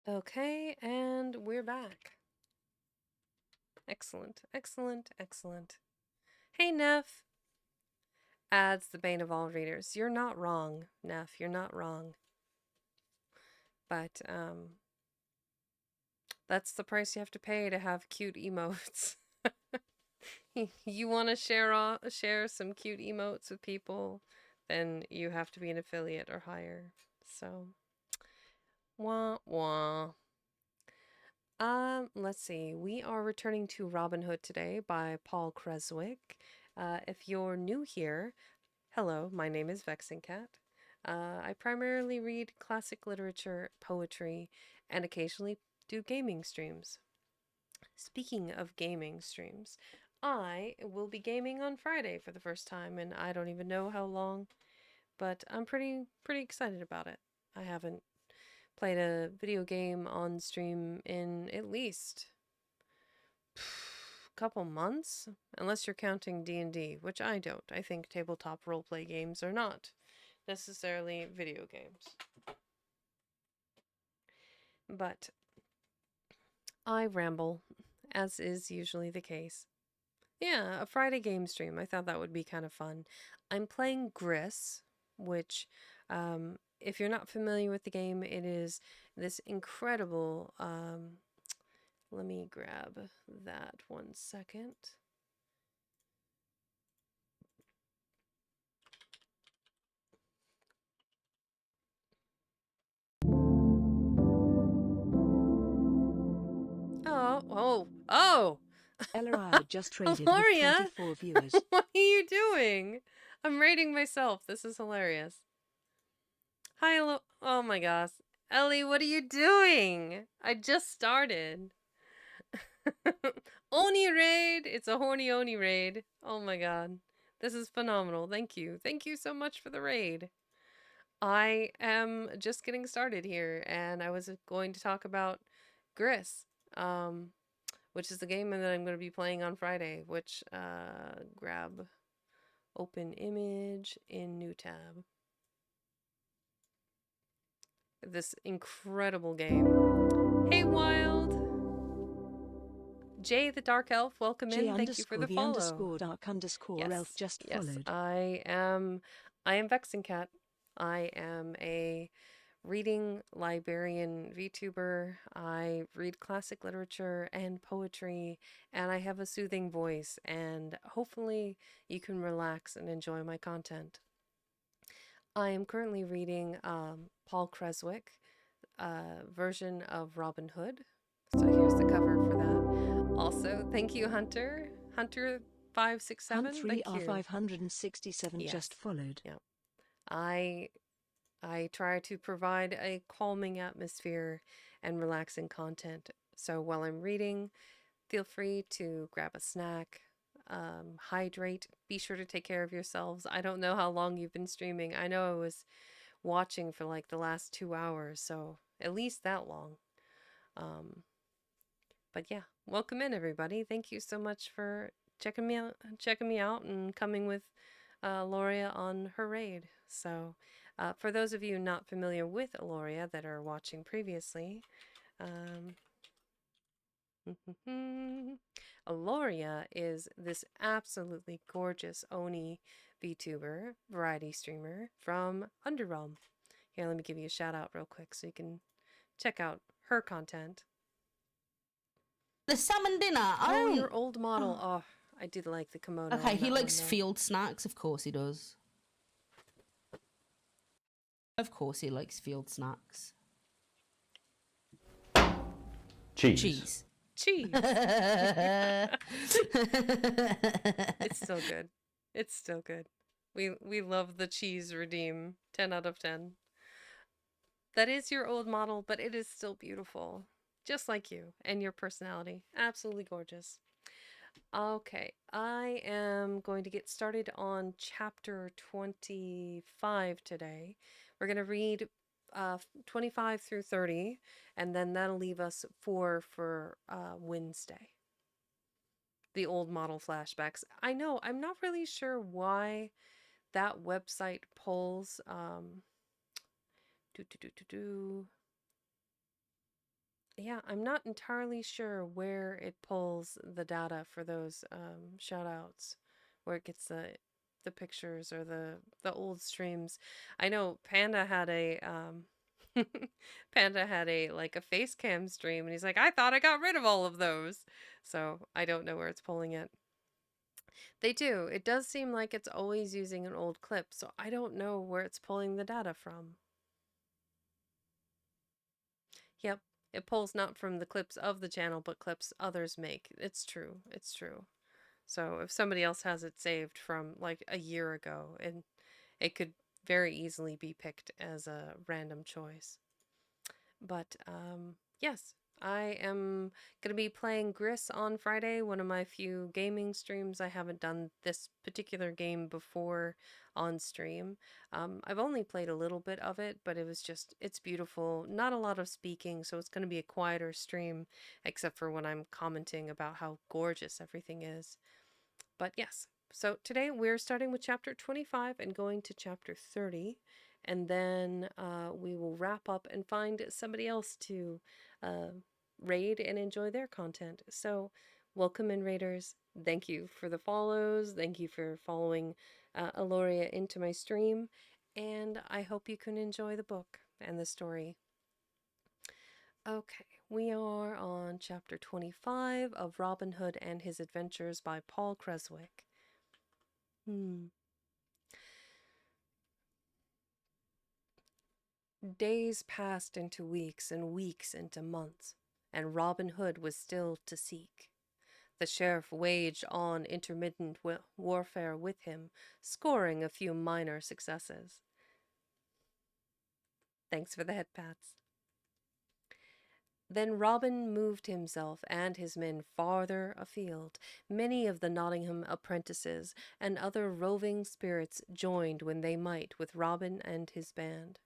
Okay, and we're back. Excellent, excellent, excellent. Hey, Neff, adds the bane of all readers. You're not wrong, Neff, you're not wrong. But, that's the price you have to pay to have cute emotes. You want to share some cute emotes with people, then you have to be an affiliate or higher. So, wah wah. Let's see. We are returning to Robin Hood today by Paul Creswick. If you're new here, hello, my name is Vexing Cat. I primarily read classic literature, poetry, and occasionally do gaming streams. Speaking of gaming streams, I will be gaming on Friday for the first time, and I don't even know how long, but I'm pretty excited about it. I haven't played a video game on stream in at least a couple months, unless you're counting D&D, which I don't. I think tabletop roleplay games are not necessarily video games. But I ramble, as is usually the case. Yeah, a Friday game stream. I thought that would be kind of fun. I'm playing Gris, which, if you're not familiar with the game, it is this incredible. Let me grab that 1 second. Oh! Ella just traded with Gloria! 24 viewers. What are you doing? I'm rating myself. This is hilarious. Hi, oh my gosh. Ellie, what are you doing? I just started. Oni raid! It's a horny Oni raid. Oh my god. This is phenomenal. Thank you. Thank you so much for the raid. I am just getting started here, and I was going to talk about Gris, which is the game that I'm going to be playing on Friday, which, grab open image in new tab. This incredible game. Hey, Wild! Jay the Dark Elf, welcome in. Thank you for the follow. _dark_elf just followed. I am Vexing Cat. I am a reading librarian VTuber. I read classic literature and poetry, and I have a soothing voice, and hopefully you can relax and enjoy my content. I am currently reading Paul Creswick version of Robin Hood. So here's the cover for that. Also, thank you, Hunter. Hunter567. Thank you. Hunt3R567 just followed. Yeah. I try to provide a calming atmosphere and relaxing content. So while I'm reading, feel free to grab a snack, hydrate, be sure to take care of yourselves. I don't know how long you've been streaming. I know I was watching for like the last 2 hours, so at least that long. But yeah, welcome in everybody. Thank you so much for checking me out and coming with Loria on her raid. So for those of you not familiar with Loria that are watching previously, Aloria is this absolutely gorgeous Oni VTuber, variety streamer from Underrealm. Here, let me give you a shout out real quick so you can check out her content. The salmon dinner. Oh, your old model. Oh, I did like the kimono. Okay, he likes field snacks. Of course he does. Of course he likes field snacks. Cheese. It's still good. It's still good. We love the cheese redeem. 10 out of 10. That is your old model, but it is still beautiful. Just like you and your personality. Absolutely gorgeous. Okay, I am going to get started on chapter 25 today. We're going to read 25 through 30, and then that'll leave us 4 for Wednesday. The old model flashbacks. I know, I'm not really sure why that website pulls yeah, I'm not entirely sure where it pulls the data for those shout outs, where it gets the pictures or the old streams. I know Panda had a Panda had a like a face cam stream and he's like, I thought I got rid of all of those. So I don't know where it's pulling it. They do. It does seem like it's always using an old clip, so I don't know where it's pulling the data from. Yep, it pulls not from the clips of the channel, but clips others make. It's true. It's true. So if somebody else has it saved from like a year ago, and it could very easily be picked as a random choice. But yes, I am going to be playing Gris on Friday, one of my few gaming streams. I haven't done this particular game before on stream. I've only played a little bit of it, but it's beautiful. Not a lot of speaking, so it's going to be a quieter stream, except for when I'm commenting about how gorgeous everything is. But yes, so today we're starting with chapter 25 and going to chapter 30. And then we will wrap up and find somebody else to raid and enjoy their content. So, welcome in, raiders. Thank you for the follows. Thank you for following Aloria into my stream. And I hope you can enjoy the book and the story. Okay, we are on chapter 25 of Robin Hood and His Adventures by Paul Creswick. Days passed into weeks and weeks into months, and Robin Hood was still to seek. The sheriff waged on intermittent warfare with him, scoring a few minor successes. Thanks for the head pats. Then Robin moved himself and his men farther afield. Many of the Nottingham apprentices and other roving spirits joined when they might with Robin and his band.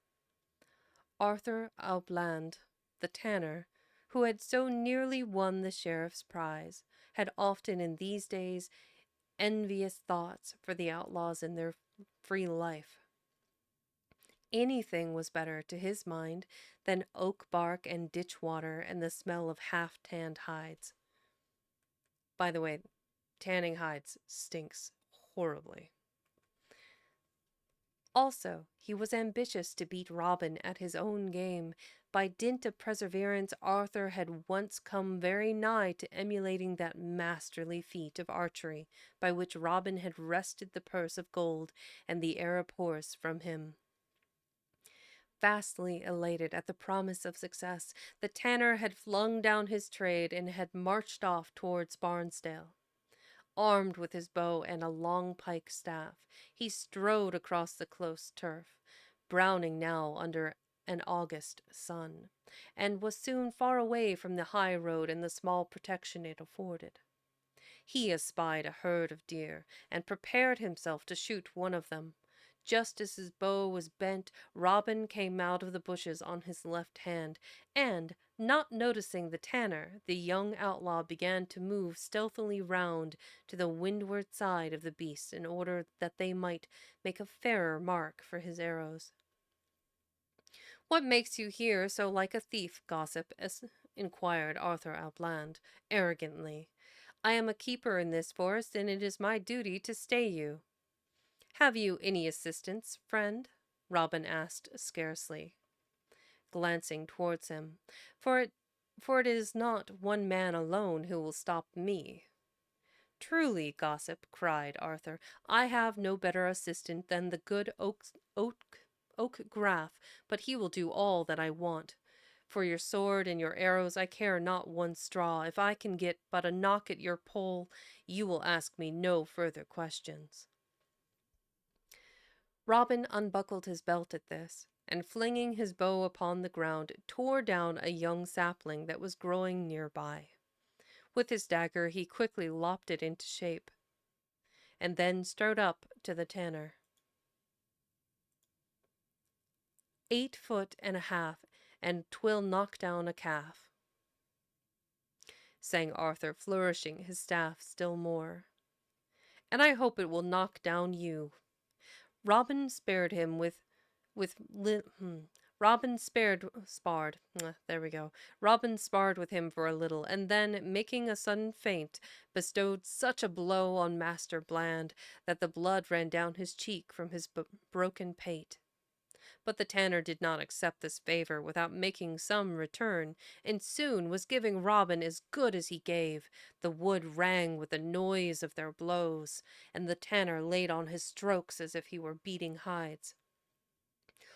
Arthur Outland, the tanner, who had so nearly won the sheriff's prize, had often in these days envious thoughts for the outlaws in their free life. Anything was better to his mind than oak bark and ditch water and the smell of half-tanned hides. By the way, tanning hides stinks horribly. Also, he was ambitious to beat Robin at his own game. By dint of perseverance, Arthur had once come very nigh to emulating that masterly feat of archery by which Robin had wrested the purse of gold and the Arab horse from him. Vastly elated at the promise of success, the tanner had flung down his trade and had marched off towards Barnesdale. Armed with his bow and a long pike staff, he strode across the close turf, browning now under an August sun, and was soon far away from the high road and the small protection it afforded. He espied a herd of deer, and prepared himself to shoot one of them. Just as his bow was bent, Robin came out of the bushes on his left hand, and, not noticing the tanner, the young outlaw began to move stealthily round to the windward side of the beast in order that they might make a fairer mark for his arrows. "What makes you here so like a thief, gossip?" inquired Arthur Outland, arrogantly. "I am a keeper in this forest, and it is my duty to stay you." "Have you any assistance, friend?" Robin asked scarcely, glancing towards him, for it is not one man alone who will stop me." "Truly, gossip," cried Arthur, "I have no better assistant than the good oak Graf, but he will do all that I want. For your sword and your arrows I care not one straw. If I can get but a knock at your pole, you will ask me no further questions." Robin unbuckled his belt at this, and flinging his bow upon the ground, tore down a young sapling that was growing nearby. With his dagger he quickly lopped it into shape, and then strode up to the tanner. 8 foot and a half, and 'twill knock down a calf, sang Arthur, flourishing his staff still more. "And I hope it will knock down you." Robin spared him with Robin there we go. Robin sparred with him for a little, and then, making a sudden feint, bestowed such a blow on Master Bland that the blood ran down his cheek from his broken pate. But the tanner did not accept this favor without making some return, and soon was giving Robin as good as he gave. The wood rang with the noise of their blows, and the tanner laid on his strokes as if he were beating hides.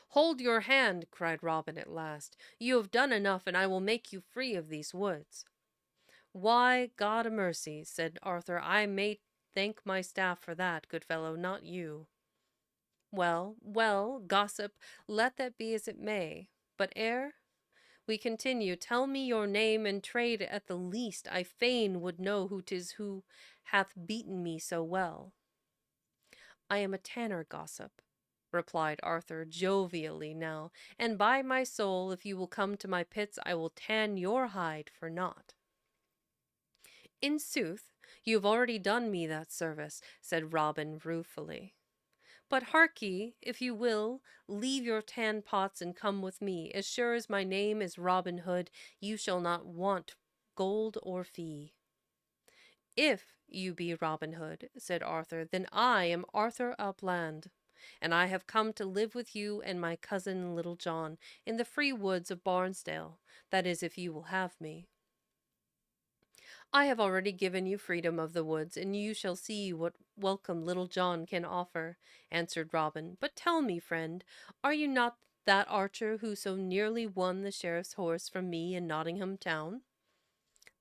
"Hold your hand," cried Robin at last. "You have done enough, and I will make you free of these woods." "Why, God a mercy," said Arthur, "I may thank my staff for that, good fellow, not you." "Well, well, gossip, let that be as it may. But ere we continue, tell me your name and trade at the least. I fain would know who 'tis who hath beaten me so well." "I am a tanner, gossip," replied Arthur jovially now, "and by my soul, if you will come to my pits, I will tan your hide for naught." "In sooth, you have already done me that service," said Robin ruefully. "But hark ye, if you will, leave your tan pots and come with me. As sure as my name is Robin Hood, you shall not want gold or fee." "If you be Robin Hood," said Arthur, "then I am Arthur à Bland, and I have come to live with you and my cousin Little John in the free woods of Barnesdale. That is, if you will have me." "I have already given you freedom of the woods, and you shall see what welcome Little John can offer," answered Robin. "But tell me, friend, are you not that archer who so nearly won the sheriff's horse from me in Nottingham town?"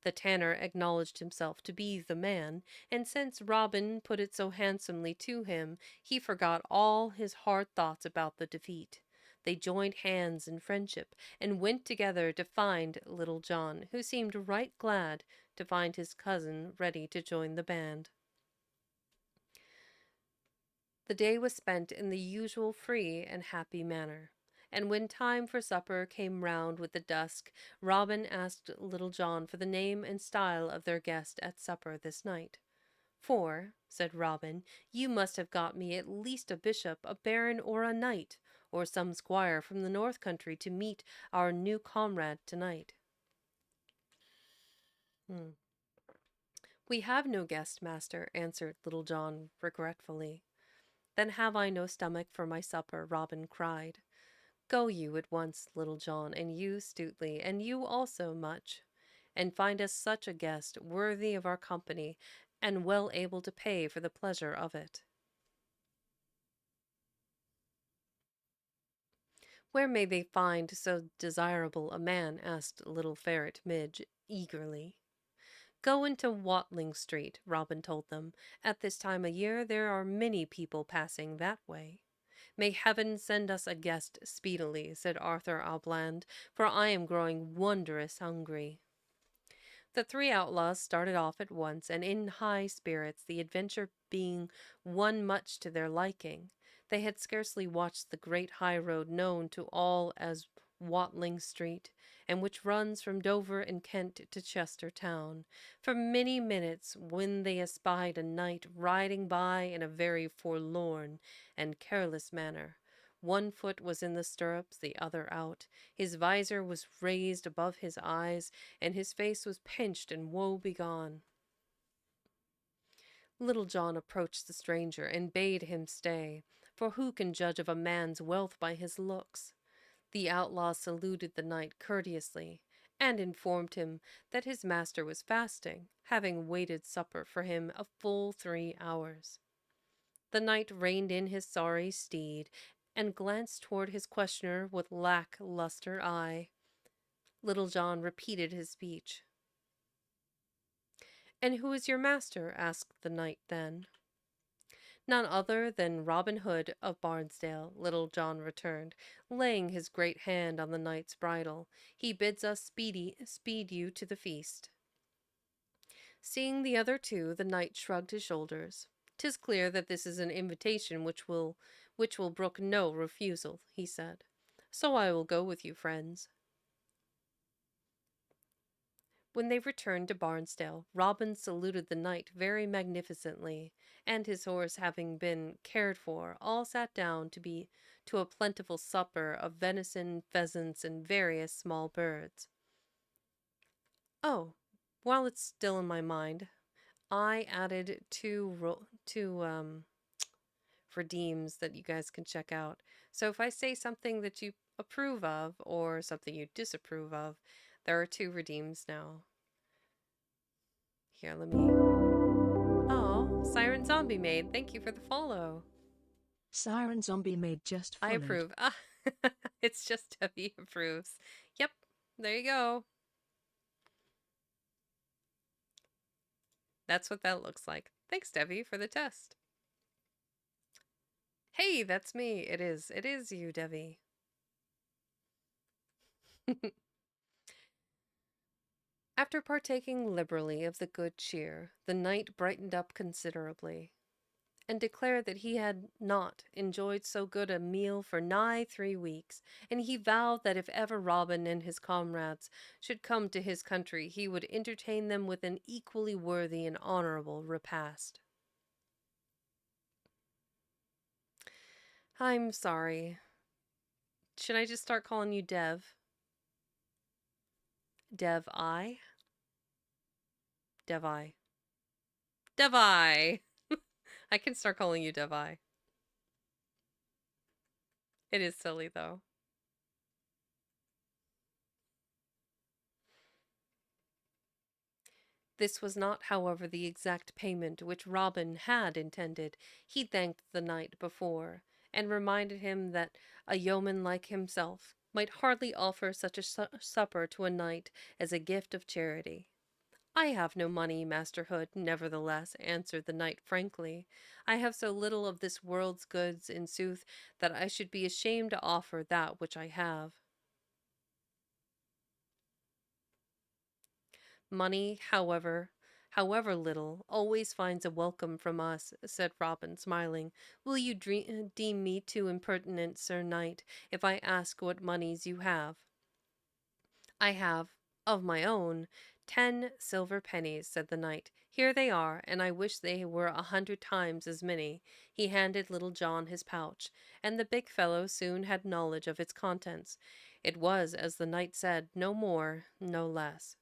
The tanner acknowledged himself to be the man, and since Robin put it so handsomely to him, he forgot all his hard thoughts about the defeat. They joined hands in friendship, and went together to find Little John, who seemed right glad to find his cousin ready to join the band. The day was spent in the usual free and happy manner, and when time for supper came round with the dusk, Robin asked Little John for the name and style of their guest at supper this night. "For," said Robin, "you must have got me at least a bishop, a baron, or a knight, or some squire from the north country to meet our new comrade tonight." "We have no guest, master," answered Little John regretfully. "Then have I no stomach for my supper," Robin cried. "Go you at once, Little John, and you, Stuteley, and you also, Much, and find us such a guest, worthy of our company, and well able to pay for the pleasure of it." "Where may they find so desirable a man?" asked little Ferret Midge eagerly. "Go into Watling Street," Robin told them. "At this time of year there are many people passing that way." "May heaven send us a guest speedily," said Arthur à Bland, "for I am growing wondrous hungry." The three outlaws started off at once, and in high spirits, the adventure being one much to their liking. They had scarcely watched the great high road known to all as Watling Street, and which runs from Dover in Kent to Chester town, for many minutes, when they espied a knight riding by in a very forlorn and careless manner. One foot was in the stirrups, the other out. His visor was raised above his eyes, and his face was pinched and woe-begone. Little John approached the stranger and bade him stay, for who can judge of a man's wealth by his looks? The outlaw saluted the knight courteously, and informed him that his master was fasting, having waited supper for him a full 3 hours. The knight reined in his sorry steed, and glanced toward his questioner with lack-luster eye. Little John repeated his speech. "And who is your master?" asked the knight then. "None other than Robin Hood of Barnesdale," Little John returned, laying his great hand on the knight's bridle. "He bids us speed you to the feast." Seeing the other two, the knight shrugged his shoulders. "'Tis clear that this is an invitation which will brook no refusal," he said. "So I will go with you, friends." When they returned to Barnesdale, Robin saluted the knight very magnificently, and his horse having been cared for, all sat down to a plentiful supper of venison, pheasants, and various small birds. Oh, while it's still in my mind, I added two redeems that you guys can check out. So if I say something that you approve of or something you disapprove of, there are two redeems now. Here, let me... Oh, Siren Zombie Maid, thank you for the follow. Siren Zombie Maid just followed. I approve. Ah, it's just Debbie approves. Yep, there you go. That's what that looks like. Thanks, Debbie, for the test. Hey, that's me. It is. It is you, Debbie. After partaking liberally of the good cheer, the knight brightened up considerably, and declared that he had not enjoyed so good a meal for nigh 3 weeks, and he vowed that if ever Robin and his comrades should come to his country, he would entertain them with an equally worthy and honorable repast. I'm sorry. Should I just start calling you Dev? Dev-I? Dev-I. Dev-I! I can start calling you Dev-I. It is silly, though. This was not, however, the exact payment which Robin had intended. He thanked the knight before, and reminded him that a yeoman like himself might hardly offer such a supper to a knight as a gift of charity. I have no money, Master Hood, nevertheless, answered the knight frankly. I have so little of this world's goods, in sooth, that I should be ashamed to offer that which I have. Money, however little, always finds a welcome from us, said Robin, smiling. Will you deem me too impertinent, Sir Knight, if I ask what moneys you have? I have, of my own, 10 silver pennies, said the knight. Here they are, and I wish they were 100 times as many. He handed Little John his pouch, and the big fellow soon had knowledge of its contents. It was, as the knight said, no more, no less.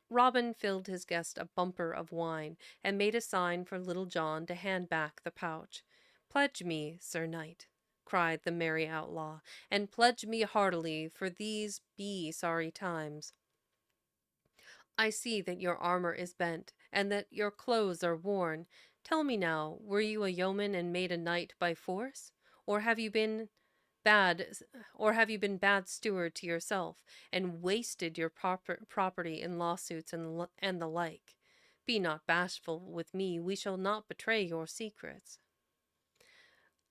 Robin filled his guest a bumper of wine, and made a sign for Little John to hand back the pouch. Pledge me, Sir Knight, cried the merry outlaw, and pledge me heartily, for these be sorry times. I see that your armor is bent, and that your clothes are worn. Tell me now, were you a yeoman and made a knight by force? Or have you been bad steward to yourself, and wasted your property in lawsuits and the like? Be not bashful with me, we shall not betray your secrets.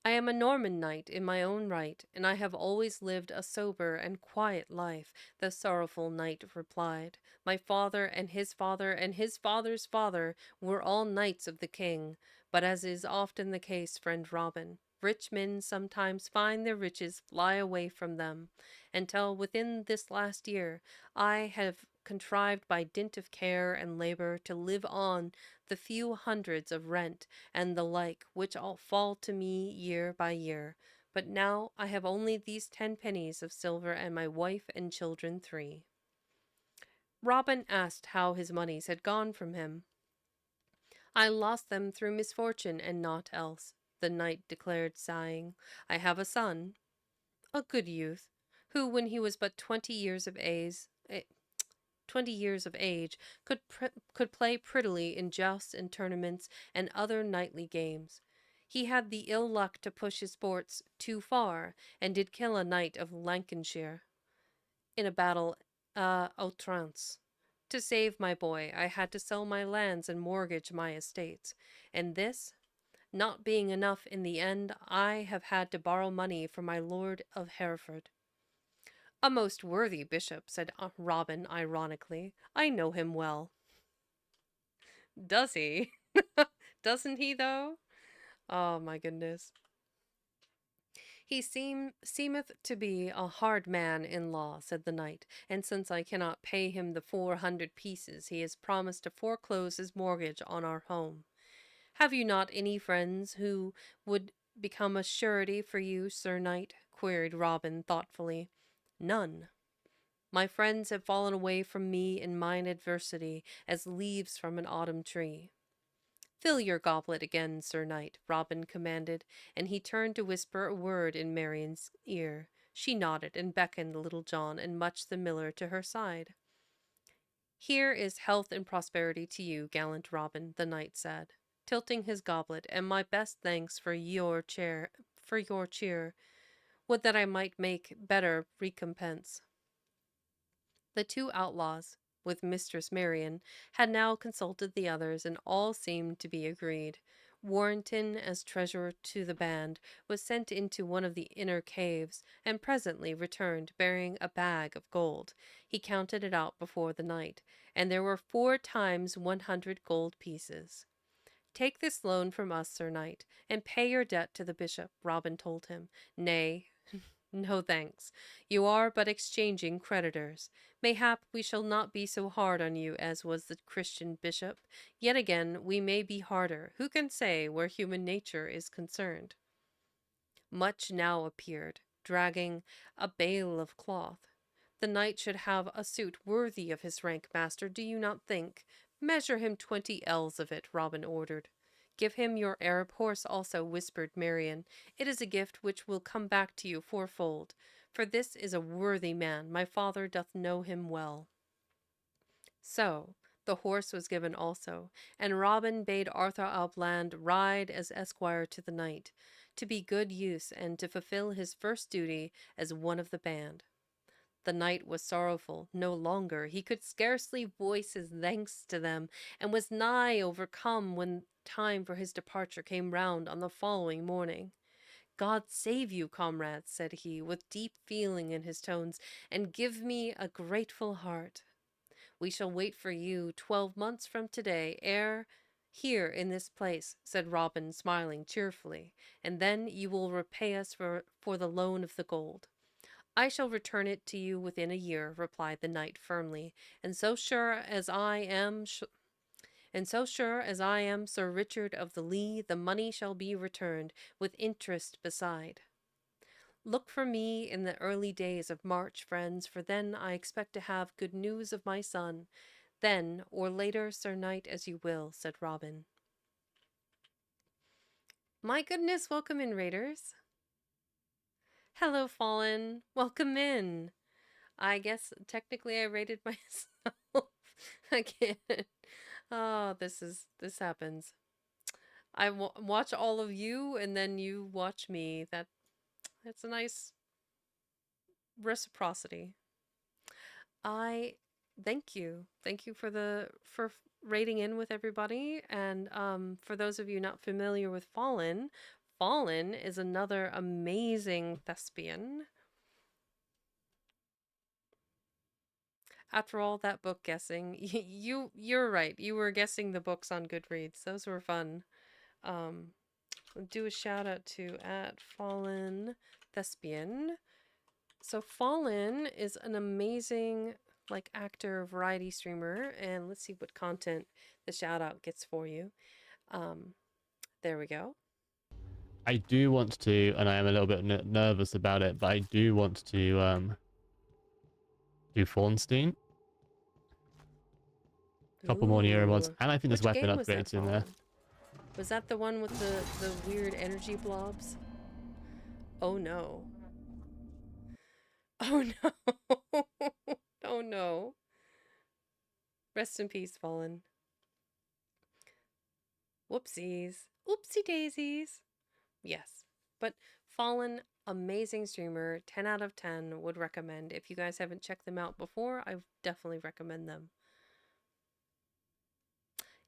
I am a Norman knight in my own right, and I have always lived a sober and quiet life, the sorrowful knight replied. My father and his father and his father's father were all knights of the king, but as is often the case, friend Robin, rich men sometimes find their riches fly away from them, until within this last year I have contrived by dint of care and labor to live on the few hundreds of rent and the like which all fall to me year by year. But now I have only these 10 pennies of silver and my wife and children 3. Robin asked how his moneys had gone from him. I lost them through misfortune and naught else, the knight declared, sighing. I have a son, a good youth, who, when he was but 20 years of age, could play prettily in jousts and tournaments and other knightly games. He had the ill luck to push his sports too far, and did kill a knight of Lancashire in a battle outrance. To save my boy, I had to sell my lands and mortgage my estates, and this, not being enough in the end, I have had to borrow money from my lord of Hereford. A most worthy bishop, said Robin ironically. I know him well. Does he? Doesn't he, though? Oh, my goodness. He seemeth to be a hard man in law, said the knight, and since I cannot pay him the 400 pieces, he has promised to foreclose his mortgage on our home. Have you not any friends who would become a surety for you, Sir Knight? Queried Robin thoughtfully. None. My friends have fallen away from me in mine adversity as leaves from an autumn tree. Fill your goblet again, Sir Knight, Robin commanded, and he turned to whisper a word in Marian's ear. She nodded and beckoned Little John and Much the miller to her side. Here is health and prosperity to you, gallant Robin, the knight said, tilting his goblet, and my best thanks for your cheer. Would that I might make better recompense. The two outlaws, with Mistress Marian, had now consulted the others, and all seemed to be agreed. Warrenton, as treasurer to the band, was sent into one of the inner caves, and presently returned bearing a bag of gold. He counted it out before the knight, and there were 4 times 100 gold pieces. Take this loan from us, Sir Knight, and pay your debt to the bishop, Robin told him. Nay, no thanks. You are but exchanging creditors. Mayhap we shall not be so hard on you as was the Christian bishop. Yet again we may be harder. Who can say where human nature is concerned? Much now appeared, dragging a bale of cloth. The knight should have a suit worthy of his rank, master, do you not think? Measure him 20 ells of it, Robin ordered. Give him your Arab horse also, whispered Marian. It is a gift which will come back to you fourfold, for this is a worthy man. My father doth know him well. So the horse was given also, and Robin bade Arthur à Bland ride as esquire to the knight, to be good use and to fulfill his first duty as one of the band. The knight was sorrowful no longer. He could scarcely voice his thanks to them, and was nigh overcome when time for his departure came round on the following morning. God save you, comrades, said he, with deep feeling in his tones, and give me a grateful heart. We shall wait for you 12 months from today, ere here in this place, said Robin, smiling cheerfully, and then you will repay us for the loan of the gold. I shall return it to you within a year, replied the knight firmly, and so sure as I am Sir Richard of the Lee, the money shall be returned, with interest beside. Look for me in the early days of March, friends, for then I expect to have good news of my son. Then, or later, Sir Knight, as you will, said Robin. My goodness, welcome in, raiders. Hello, Fallen. Welcome in. I guess technically I rated myself again. Oh, this happens. I watch all of you and then you watch me. That's a nice reciprocity. I thank you. Thank you for rating in with everybody, and for those of you not familiar with Fallen, Fallen is another amazing thespian. After all that book guessing, you're right. You were guessing the books on Goodreads. Those were fun. Do a shout out to @Fallen Thespian. So Fallen is an amazing actor variety streamer, and let's see what content the shout out gets for you. There we go. I do want to, and I am a little bit nervous about it, but I do want to do Faunstein. Couple more neuromods, and I think there's weapon upgrades in there. Was that the one with the weird energy blobs? Oh no. Oh no. Oh no. Rest in peace, Fallen. Whoopsies. Oopsie daisies. Yes. But Fallen, amazing streamer, 10 out of 10, would recommend. If you guys haven't checked them out before, I definitely recommend them.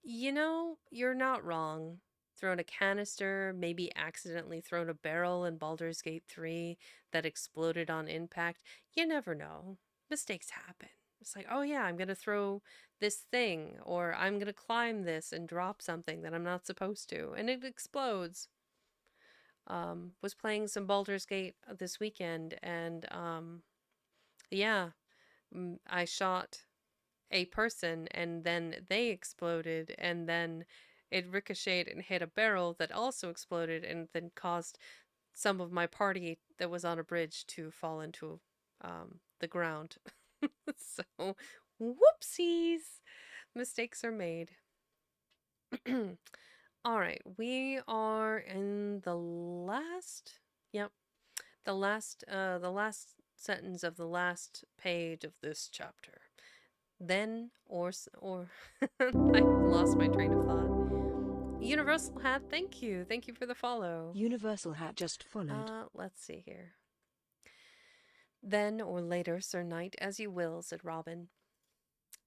You know, you're not wrong. Thrown a canister, maybe accidentally thrown a barrel in Baldur's Gate 3 that exploded on impact. You never know. Mistakes happen. It's like, oh yeah, I'm going to throw this thing, or I'm going to climb this and drop something that I'm not supposed to, and it explodes. Was playing some Baldur's Gate this weekend, and yeah, I shot a person and then they exploded, and then it ricocheted and hit a barrel that also exploded and then caused some of my party that was on a bridge to fall into the ground. So, whoopsies! Mistakes are made. All right, we are in the last. Yep, the last sentence of the last page of this chapter. Then or I lost my train of thought. Universal Hat, thank you for the follow. Universal Hat just followed. Let's see here. Then or later, Sir Knight, as you will, said Robin.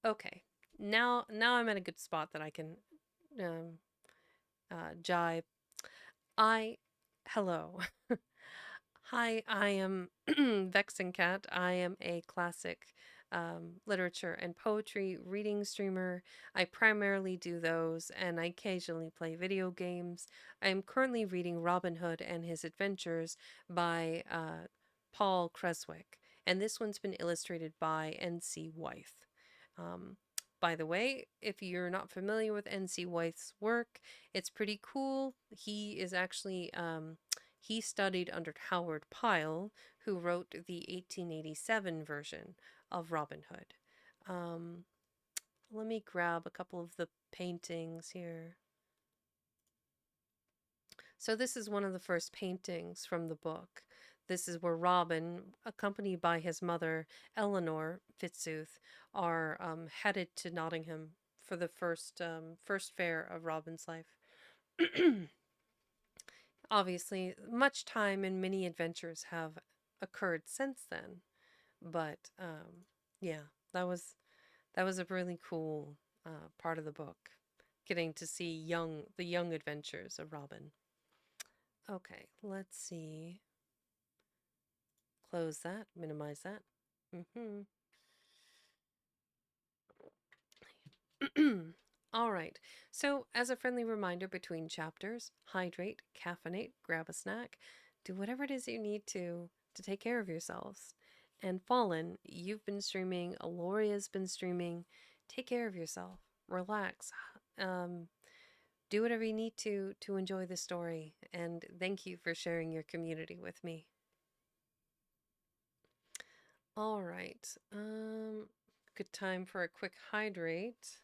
Okay, now I'm at a good spot that I can jibe. Hello. Hi, I am Vexing Cat. I am a classic literature and poetry reading streamer. I primarily do those, and I occasionally play video games. I am currently reading Robin Hood and His Adventures by Paul Creswick, and this one's been illustrated by N.C. Wythe. Um, by the way, if you're not familiar with N.C. Wythe's work, it's pretty cool. He is actually he studied under Howard Pyle, who wrote the 1887 version of Robin Hood. Let me grab a couple of the paintings here. So this is one of the first paintings from the book. This is where Robin, accompanied by his mother, Eleanor Fitzooth, are headed to Nottingham for the first fair of Robin's life. Obviously, much time and many adventures have occurred since then, but yeah, that was a really cool part of the book, getting to see the young adventures of Robin. Okay, let's see. Close that, minimize that. All right. So, as a friendly reminder between chapters, hydrate, caffeinate, grab a snack, do whatever it is you need to take care of yourselves. And Fallen, you've been streaming, Aloria's been streaming. Take care of yourself. Relax. Do whatever you need to enjoy the story. And thank you for sharing your community with me. All right. Good time for a quick hydrate.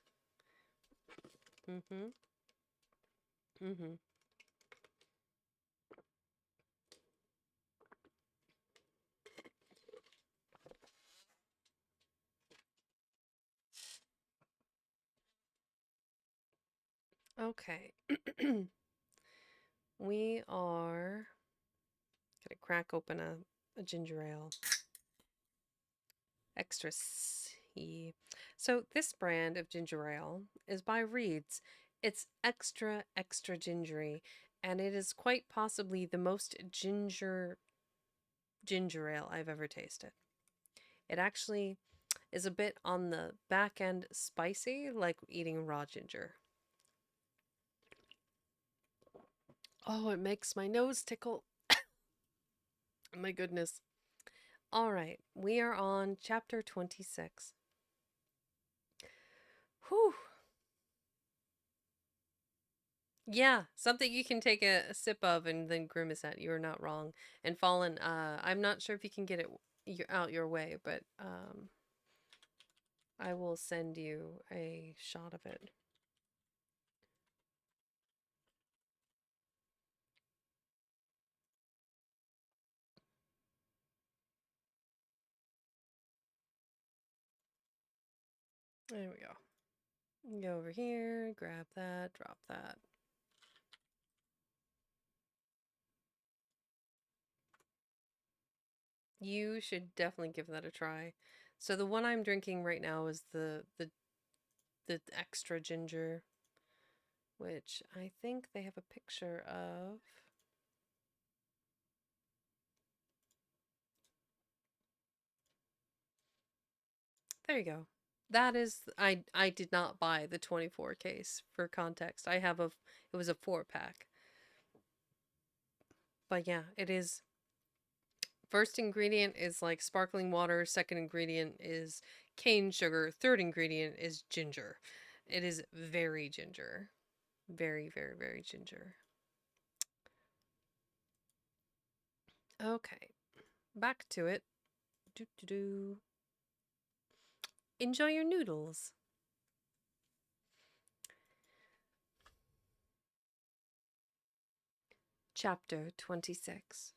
Okay. We are gonna crack open a ginger ale. Extra C. So this brand of ginger ale is by Reed's. It's extra gingery, and it is quite possibly the most ginger ale I've ever tasted. It actually is a bit on the back end spicy, like eating raw ginger. Oh, it makes my nose tickle. My goodness. All right, we are on chapter 26. Whew. Yeah, something you can take a sip of and then grimace at. You're not wrong. And Fallen, I'm not sure if you can get it out your way, but I will send you a shot of it. There we go. Go over here, grab that, drop that. You should definitely give that a try. So the one I'm drinking right now is the extra ginger, which I think they have a picture of. There you go. That is, I did not buy the 24 case for context. I have it was a 4-pack. But yeah, it is. First ingredient is like sparkling water. Second ingredient is cane sugar. Third ingredient is ginger. It is very ginger. Very, very, very ginger. Okay, back to it. Do do do. Enjoy your noodles. Chapter 26.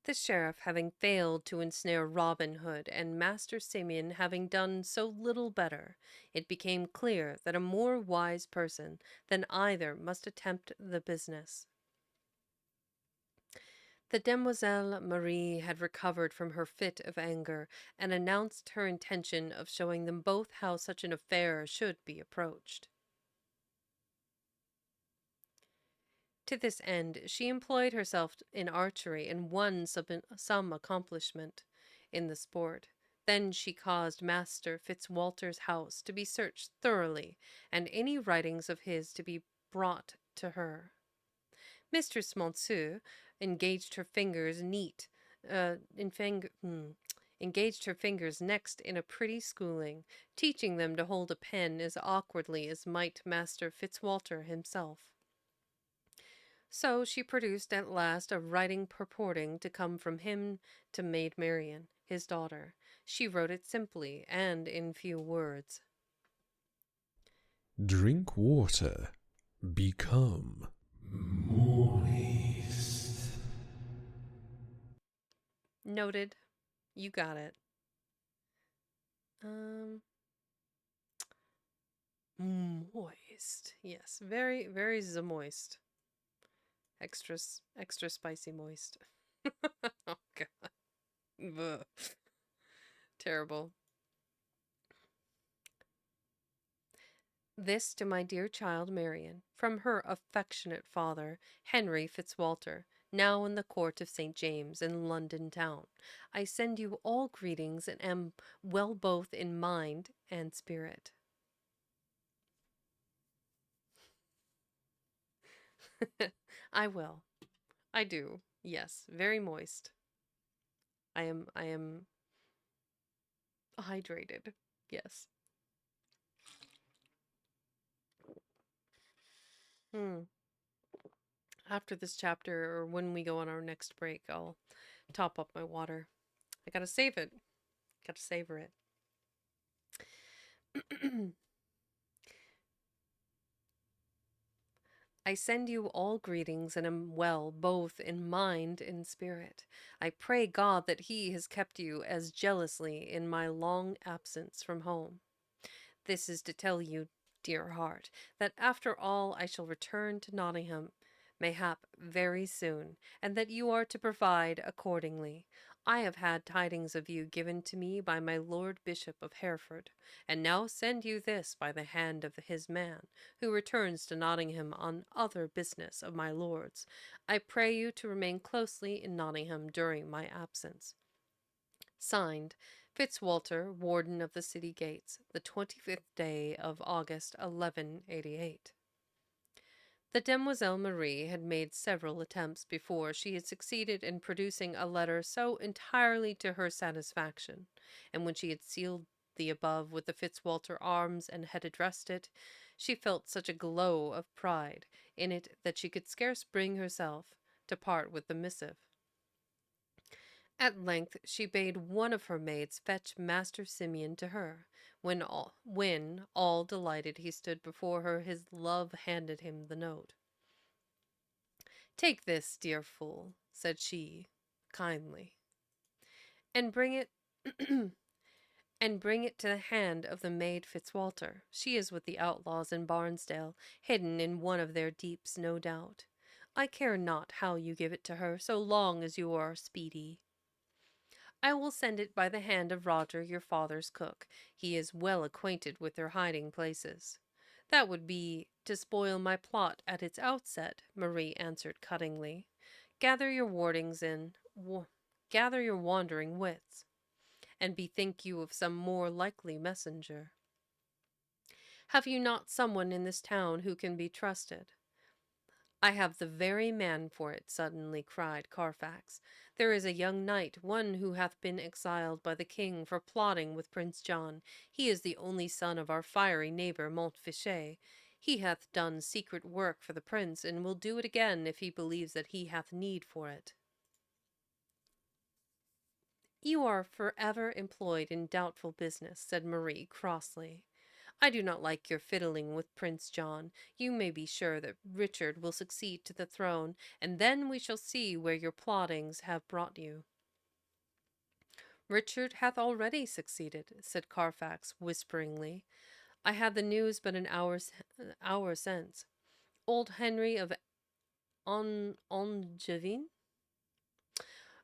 The sheriff having failed to ensnare Robin Hood, and Master Simeon having done so little better, it became clear that a more wise person than either must attempt the business. The demoiselle Marie had recovered from her fit of anger, and announced her intention of showing them both how such an affair should be approached. To this end, she employed herself in archery and won some accomplishment in the sport. Then she caused Master Fitzwalter's house to be searched thoroughly, and any writings of his to be brought to her. Mistress Monceux engaged her fingers neat, engaged her fingers next in a pretty schooling, teaching them to hold a pen as awkwardly as might Master Fitzwalter himself. So she produced at last a writing purporting to come from him to Maid Marian, his daughter. She wrote it simply and in few words. Drink water. Become moist. Noted. You got it. Moist. Yes, very, very moist. Extra spicy moist. Oh, God. Ugh. Terrible. This to my dear child Marian, from her affectionate father, Henry Fitzwalter, now in the court of St. James in London town. I send you all greetings and am well both in mind and spirit. I will. I do. Yes, very moist. I am hydrated. Yes. After this chapter, or when we go on our next break, I'll top up my water. I gotta save it. Gotta savor it. I send you all greetings and am well both in mind and spirit. I pray God that he has kept you as jealously in my long absence from home. This is to tell you, dear heart, that after all I shall return to Nottingham, mayhap very soon, and that you are to provide accordingly. I have had tidings of you given to me by my Lord Bishop of Hereford, and now send you this by the hand of his man, who returns to Nottingham on other business of my lord's. I pray you to remain closely in Nottingham during my absence. Signed, Fitzwalter, Warden of the City Gates, the 25th day of August, 1188. The demoiselle Marie had made several attempts before she had succeeded in producing a letter so entirely to her satisfaction, and when she had sealed the above with the Fitzwalter arms and had addressed it, she felt such a glow of pride in it that she could scarce bring herself to part with the missive. At length she bade one of her maids fetch Master Simeon to her. When all delighted he stood before her, his love handed him the note. "Take this, dear fool," said she, kindly, "and bring it and bring it to the hand of the maid Fitzwalter. She is with the outlaws in Barnesdale, hidden in one of their deeps, no doubt. I care not how you give it to her, so long as you are speedy. I will send it by the hand of Roger, your father's cook. He is well acquainted with their hiding places." "That would be to spoil my plot at its outset," Marie answered cuttingly. "Gather your gather your wandering wits, and bethink you of some more likely messenger. Have you not someone in this town who can be trusted?" "I have the very man for it," suddenly cried Carfax. "There is a young knight, one who hath been exiled by the king for plotting with Prince John. He is the only son of our fiery neighbour Montfichet. He hath done secret work for the prince, and will do it again if he believes that he hath need for it. You are forever employed in doubtful business, said Marie crossly. I do not like your fiddling with Prince John. You may be sure that Richard will succeed to the throne, and then we shall see where your plottings have brought you. Richard hath already succeeded, said Carfax whisperingly. I had the news but an hour since. Old Henry of Angevin?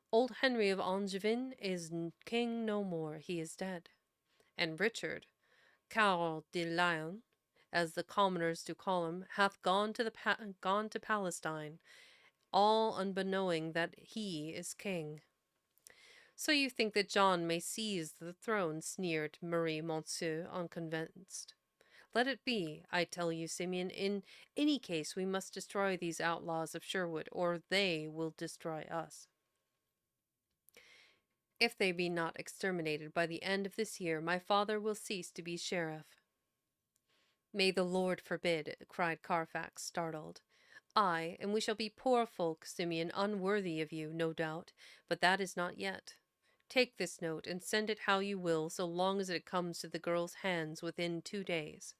Old Henry of Angevin is king no more. He is dead. And Richard, Carl de Lion, as the commoners do call him, hath gone to Palestine, all unbeknowing that he is king. So you think that John may seize the throne, sneered Marie Monsieur, unconvinced. Let it be, I tell you, Simeon. In any case, we must destroy these outlaws of Sherwood, or they will destroy us. If they be not exterminated by the end of this year, my father will cease to be sheriff. May the Lord forbid, cried Carfax, startled. Ay, and we shall be poor folk, Simeon, unworthy of you, no doubt, but that is not yet. Take this note, and send it how you will, so long as it comes to the girl's hands within 2 days.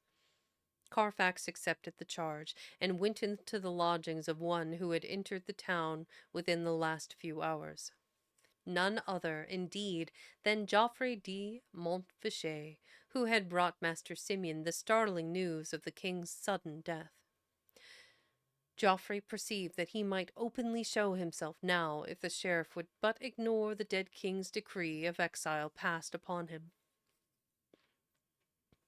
Carfax accepted the charge, and went into the lodgings of one who had entered the town within the last few hours. None other, indeed, than Geoffrey de Montfichet, who had brought Master Simeon the startling news of the king's sudden death. Geoffrey perceived that he might openly show himself now if the sheriff would but ignore the dead king's decree of exile passed upon him.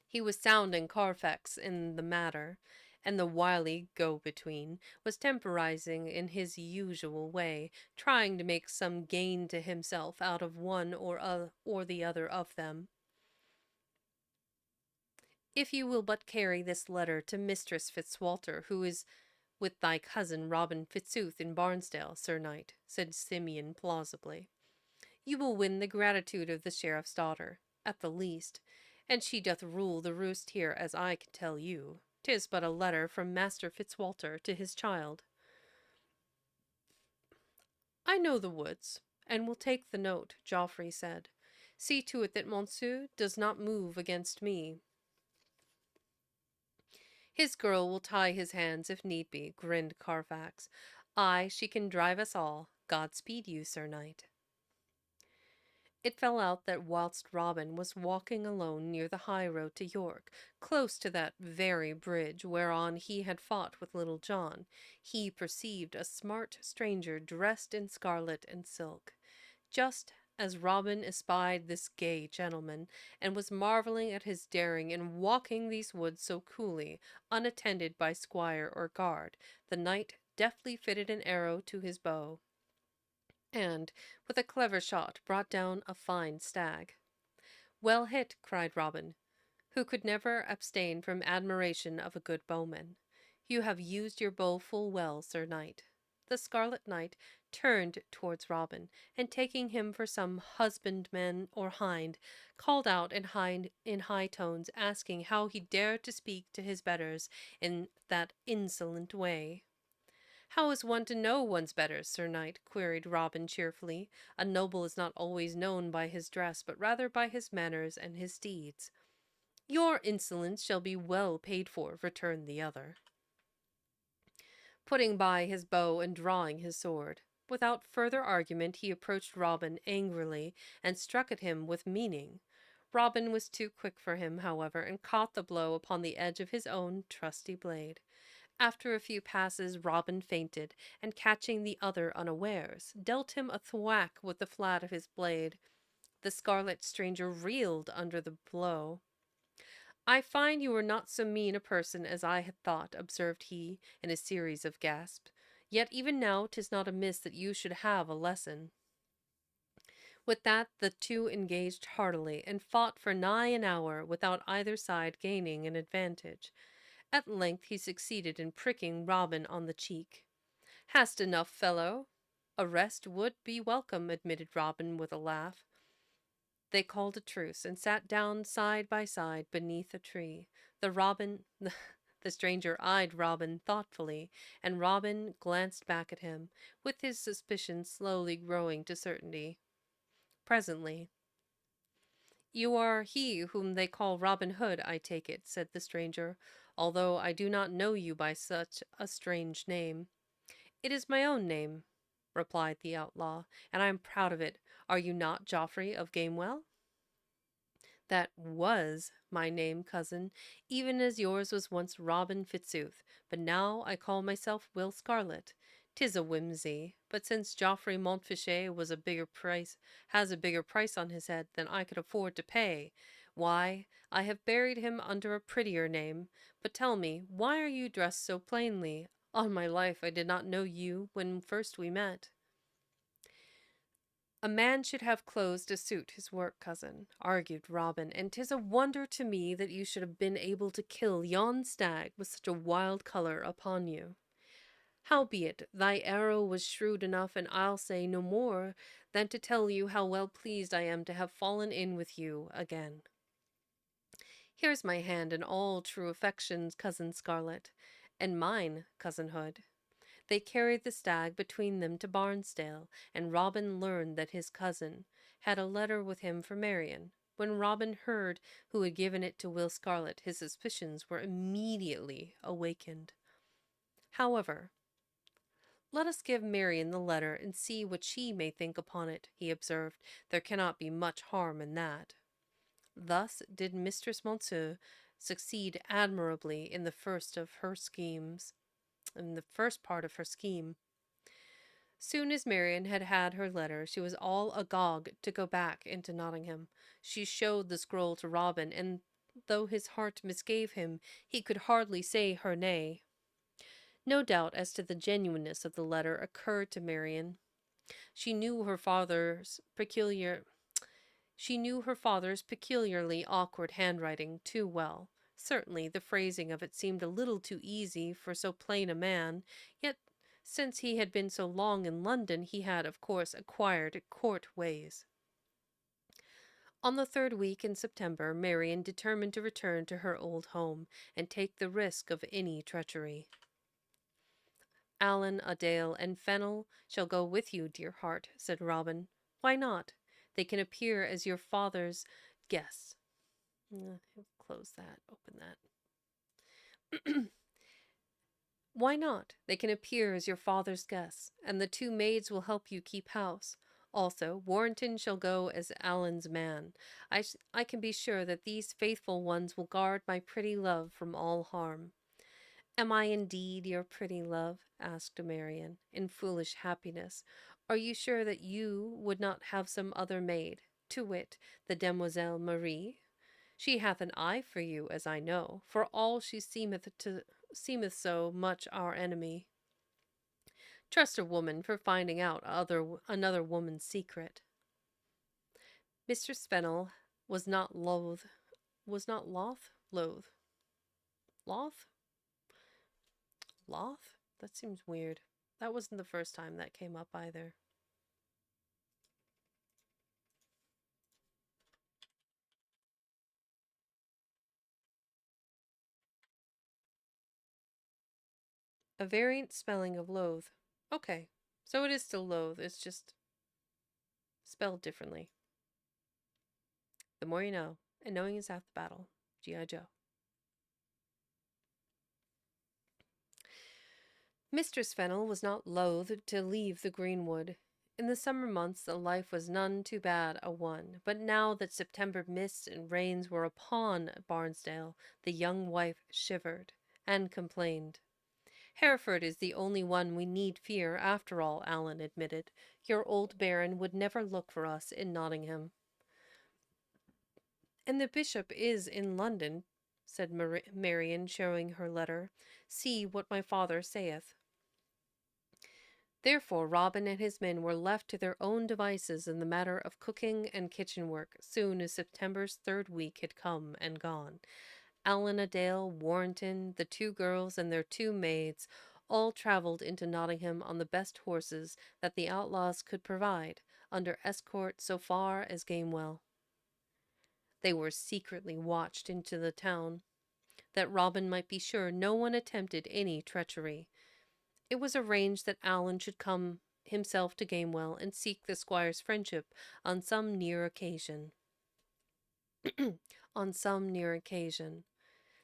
He was sounding Carfax in the matter, and the wily go-between was temporizing in his usual way, trying to make some gain to himself out of one or the other of them. If you will but carry this letter to Mistress Fitzwalter, who is with thy cousin Robin Fitzooth in Barnesdale, Sir Knight, said Simeon plausibly, you will win the gratitude of the sheriff's daughter, at the least, and she doth rule the roost here, as I can tell you. 'Tis but a letter from Master Fitzwalter to his child. I know the woods, and will take the note, Geoffrey said. See to it that Monsieur does not move against me. His girl will tie his hands if need be, grinned Carfax. Ay, she can drive us all. God speed you, Sir Knight. It fell out that whilst Robin was walking alone near the high road to York, close to that very bridge whereon he had fought with Little John, he perceived a smart stranger dressed in scarlet and silk. Just as Robin espied this gay gentleman, and was marvelling at his daring in walking these woods so coolly, unattended by squire or guard, the knight deftly fitted an arrow to his bow, and, with a clever shot, brought down a fine stag. Well hit, cried Robin, who could never abstain from admiration of a good bowman. You have used your bow full well, Sir Knight. The Scarlet Knight turned towards Robin, and taking him for some husbandman or hind, called out in high tones, asking how he dared to speak to his betters in that insolent way. How is one to know one's betters, Sir Knight? Queried Robin cheerfully. A noble is not always known by his dress, but rather by his manners and his deeds. Your insolence shall be well paid for, returned the other, putting by his bow and drawing his sword. Without further argument, he approached Robin angrily and struck at him with meaning. Robin was too quick for him, however, and caught the blow upon the edge of his own trusty blade. After a few passes, Robin fainted, and catching the other unawares, dealt him a thwack with the flat of his blade. The scarlet stranger reeled under the blow. I find you are not so mean a person as I had thought, observed he, in a series of gasps. Yet even now 'tis not amiss that you should have a lesson. With that the two engaged heartily, and fought for nigh an hour, without either side gaining an advantage. At length he succeeded in pricking Robin on the cheek. Hast enough, fellow? A rest would be welcome, admitted Robin with a laugh. They called a truce, and sat down side by side beneath a tree. The The stranger eyed Robin thoughtfully, and Robin glanced back at him, with his suspicion slowly growing to certainty. Presently, "You are he whom they call Robin Hood, I take it," said the stranger, "although I do not know you by such a strange name." "It is my own name," replied the outlaw, "and I am proud of it. Are you not Geoffrey of Gamewell?" "That was my name, cousin, even as yours was once Robin Fitzooth, but now I call myself Will Scarlet. 'Tis a whimsy, but since Geoffrey Montfichet has a bigger price on his head than I could afford to pay, why, I have buried him under a prettier name. But tell me, why are you dressed so plainly? On my life, I did not know you when first we met." "A man should have clothes to suit his work, cousin," argued Robin, "and 'tis a wonder to me that you should have been able to kill yon stag with such a wild colour upon you. Howbeit, thy arrow was shrewd enough, and I'll say no more than to tell you how well pleased I am to have fallen in with you again. Here's my hand in all true affections, cousin Scarlet, and mine, cousin Hood." They carried the stag between them to Barnesdale, and Robin learned that his cousin had a letter with him for Marian. When Robin heard who had given it to Will Scarlet, his suspicions were immediately awakened. "However, let us give Marian the letter and see what she may think upon it," he observed. "There cannot be much harm in that." Thus did Mistress Monceux succeed admirably in the first part of her scheme. Soon as Marian had had her letter, she was all agog to go back into Nottingham. She showed the scroll to Robin, and though his heart misgave him, he could hardly say her nay. No doubt as to the genuineness of the letter occurred to Marian. She knew her father's peculiarly awkward handwriting too well. Certainly the phrasing of it seemed a little too easy for so plain a man, yet since he had been so long in London, he had, of course, acquired court ways. On the 3rd week in September, Marian determined to return to her old home, and take the risk of any treachery. "Allan, Adale, and Fennel shall go with you, dear heart," said Robin. "Why not? They can appear as your father's guests." Close that, open that. "Why not? They can appear as your father's guests, and the 2 maids will help you keep house. Also, Warrenton shall go as Allan's man. I can be sure that these faithful ones will guard my pretty love from all harm." "Am I indeed your pretty love?" asked Marian, in foolish happiness. "Are you sure that you would not have some other maid, to wit, the Demoiselle Marie? She hath an eye for you, as I know, for all she seemeth so much our enemy. Trust a woman for finding out another woman's secret." Mistress Fennel was not loth? Loth? That seems weird. That wasn't the first time that came up either. A variant spelling of loathe. Okay, so it is still loathe, it's just spelled differently. The more you know, and knowing is half the battle. G.I. Joe. Mistress Fennel was not loath to leave the greenwood. In the summer months the life was none too bad a one, but now that September mists and rains were upon Barnesdale, the young wife shivered and complained. "Hereford is the only one we need fear, after all," Allan admitted. "Your old baron would never look for us in Nottingham." "And the bishop is in London," said Marian, showing her letter. "See what my father saith." Therefore Robin and his men were left to their own devices in the matter of cooking and kitchen work, soon as September's 3rd week had come and gone. Allan a Dale, Warrenton, the 2 girls, and their 2 maids all travelled into Nottingham on the best horses that the outlaws could provide, under escort so far as Gamewell. They were secretly watched into the town. that Robin might be sure no one attempted any treachery. It was arranged that Alan should come himself to Gamewell and seek the squire's friendship on some near occasion. On some near occasion.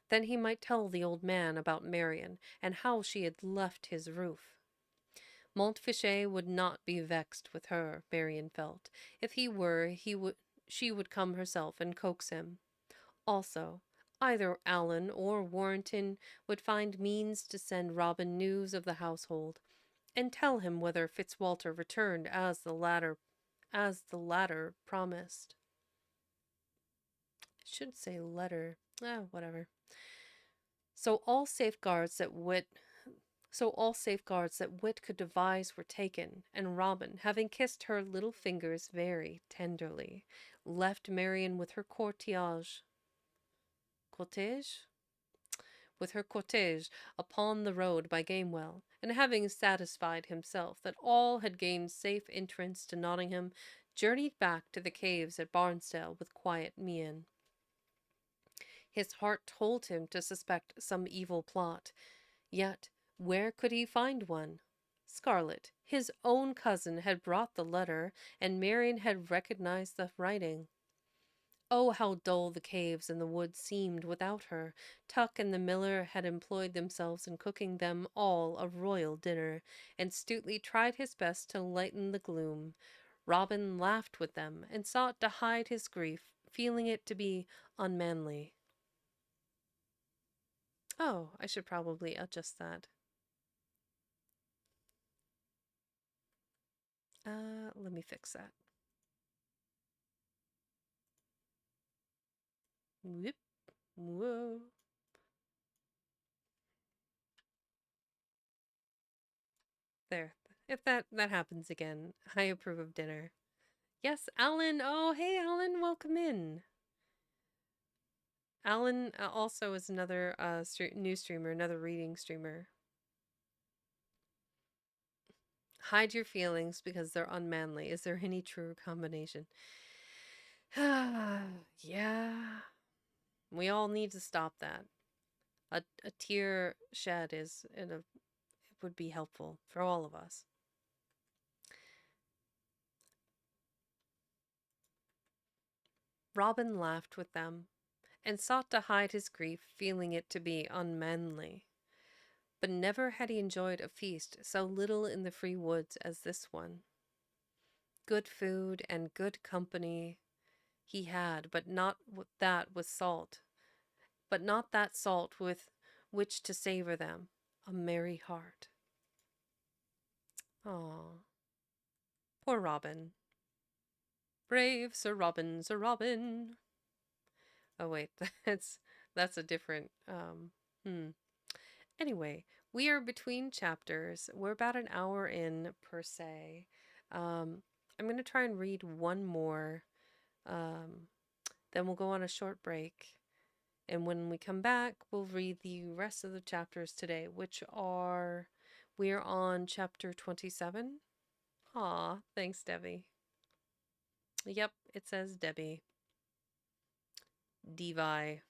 Then he might tell the old man about Marian and how she had left his roof. Montfichet would not be vexed with her, Marian felt. If he were, she would come herself and coax him. Also, either Alan or Warrenton would find means to send Robin news of the household, and tell him whether Fitzwalter returned as the latter promised. I should say letter. Whatever. So all safeguards that Wit could devise were taken, and Robin, having kissed her little fingers very tenderly, left Marian with her cortege upon the road by Gamewell, and having satisfied himself that all had gained safe entrance to Nottingham, journeyed back to the caves at Barnsdale with quiet mien. His heart told him to suspect some evil plot, yet where could he find one? Scarlet, his own cousin, had brought the letter, and Marian had recognized the writing. Oh, how dull the caves and the woods seemed without her! Tuck and the miller had employed themselves in cooking them all a royal dinner, and Stuteley tried his best to lighten the gloom. Robin laughed with them, and sought to hide his grief, feeling it to be unmanly. Oh, I should probably adjust that. Let me fix that. Whoop. Whoa. There. If that happens again, I approve of dinner. Yes, Alan. Oh, hey, Alan. Welcome in. Alan also is another new streamer, another reading streamer. Hide your feelings because they're unmanly. Is there any true combination? Yeah. We all need to stop that. A tear shed it would be helpful for all of us. Robin laughed with them, and sought to hide his grief, feeling it to be unmanly. But never had he enjoyed a feast so little in the free woods as this one. Good food and good company he had, but not that with salt, but not that salt with which to savor them. A merry heart. Ah, poor Robin. Brave Sir Robin, Sir Robin. Oh wait, that's a different Anyway, we are between chapters. We're about an hour in per se. I'm going to try and read one more. Then we'll go on a short break. And when we come back, we'll read the rest of the chapters today, which are, we're on chapter 27. Aw, thanks, Debbie. Yep, it says Debbie. Devi.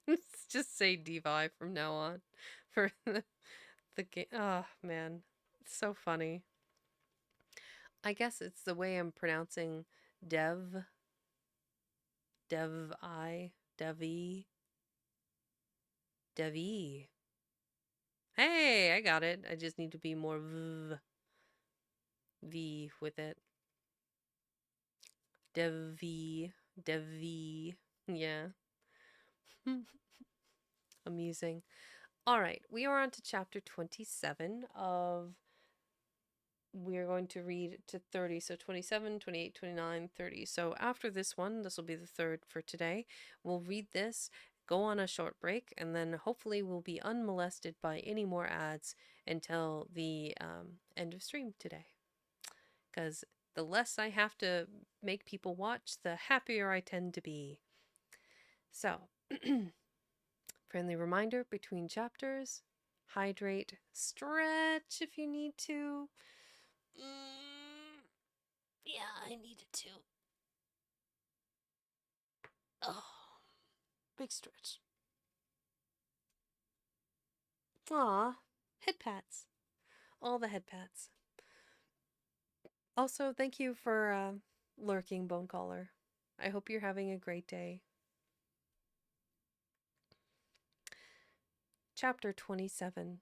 Let's just say Devi from now on for the game. Oh, man. It's so funny. I guess it's the way I'm pronouncing Devi. Devi. Hey, I got it. I just need to be more V with it. Devi. Yeah. Amusing. All right, we are on to chapter 27 of, we're going to read to 30, so 27, 28, 29, 30. So after this one, this will be the third for today, we'll read this, go on a short break, and then hopefully we'll be unmolested by any more ads until the end of stream today. Because the less I have to make people watch, the happier I tend to be. So, friendly reminder, between chapters, hydrate, stretch if you need to. Yeah, I needed to. Oh, big stretch. Aw, head pats. All the head pats. Also, thank you for lurking, Bone Caller. I hope you're having a great day. Chapter 27.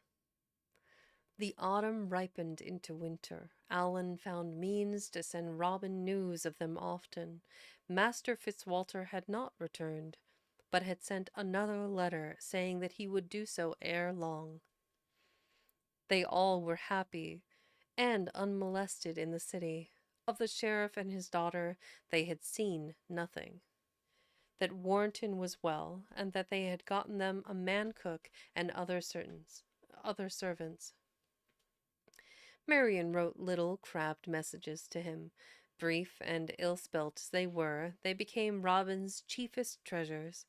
The autumn ripened into winter. Alan found means to send Robin news of them often. Master Fitzwalter had not returned, but had sent another letter saying that he would do so ere long. They all were happy and unmolested in the city. Of the sheriff and his daughter they had seen nothing. That Warrenton was well, and that they had gotten them a man-cook and other servants. Marian wrote little crabbed messages to him. Brief and ill-spelt as they were, they became Robin's chiefest treasures.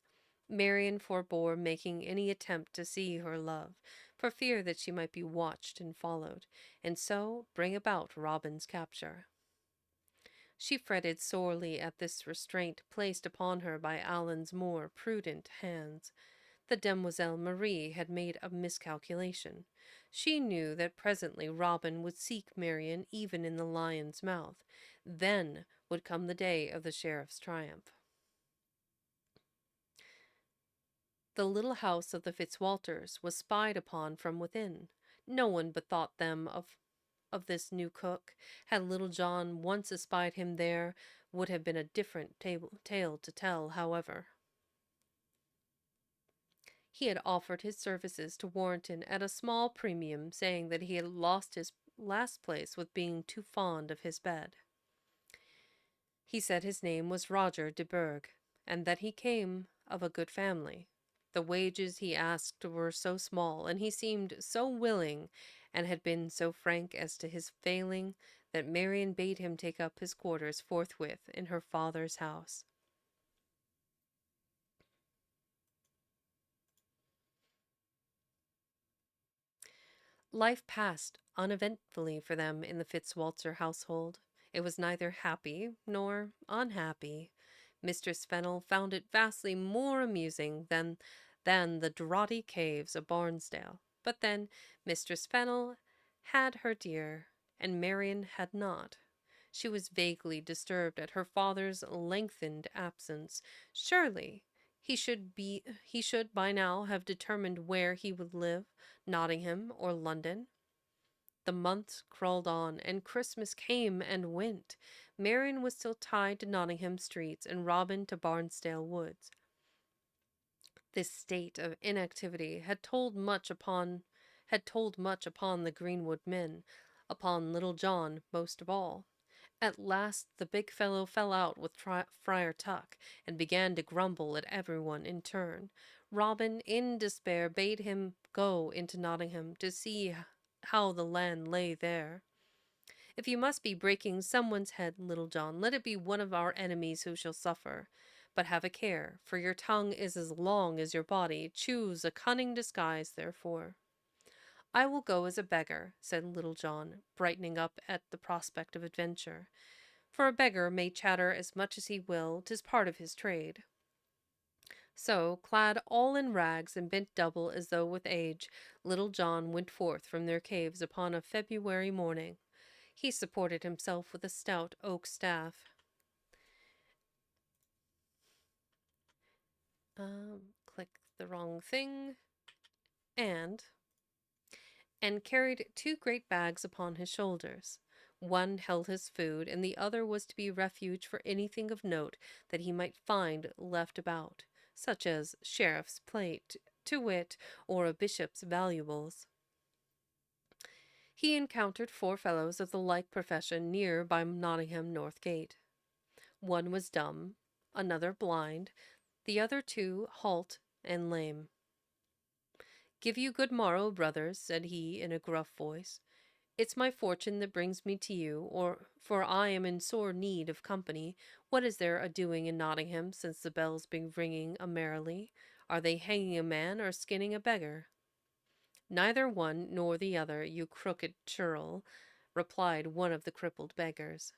Marian forbore making any attempt to see her love, for fear that she might be watched and followed, and so bring about Robin's capture. She fretted sorely at this restraint placed upon her by Alan's more prudent hands. The Demoiselle Marie had made a miscalculation. She knew that presently Robin would seek Marian even in the lion's mouth. Then would come the day of the sheriff's triumph. The little house of the Fitzwalters was spied upon from within. No one but thought them of this new cook. Had Little John once espied him there, would have been a different tale to tell, however. He had offered his services to Warrenton at a small premium, saying that he had lost his last place with being too fond of his bed. He said his name was Roger de Burgh, and that he came of a good family. The wages he asked were so small, and he seemed so willing, and had been so frank as to his failing, that Marian bade him take up his quarters forthwith in her father's house. Life passed uneventfully for them in the Fitzwalter household. It was neither happy nor unhappy. Mistress Fennel found it vastly more amusing than the draughty caves of Barnesdale. But then Mistress Fennel had her dear, and Marian had not. She was vaguely disturbed at her father's lengthened absence. Surely he should by now have determined where he would live, Nottingham or London. The months crawled on, and Christmas came and went. Marian was still tied to Nottingham streets, and Robin to Barnesdale woods. This state of inactivity had told much upon the Greenwood men, upon Little John most of all. At last the big fellow fell out with Friar Tuck, and began to grumble at everyone in turn. Robin, in despair, bade him go into Nottingham to see how the land lay there. If you must be breaking someone's head, Little John, let it be one of our enemies who shall suffer. But have a care, for your tongue is as long as your body. Choose a cunning disguise, therefore. I will go as a beggar, said Little John, brightening up at the prospect of adventure. For a beggar may chatter as much as he will, 'tis part of his trade. So, clad all in rags and bent double as though with age, Little John went forth from their caves upon a February morning. He supported himself with a stout oak staff. Click the wrong thing. And carried two great bags upon his shoulders. One held his food, and the other was to be refuge for anything of note that he might find left about, such as sheriff's plate, to wit, or a bishop's valuables. He encountered four fellows of the like profession near by Nottingham North Gate. One was dumb, another blind, the other two halt and lame. "Give you good morrow, brothers," said he in a gruff voice. "It's my fortune that brings me to you, for I am in sore need of company. What is there a-doing in Nottingham since the bells be ringing a-merrily? Are they hanging a man or skinning a beggar?" "Neither one nor the other, you crooked churl," replied one of the crippled beggars.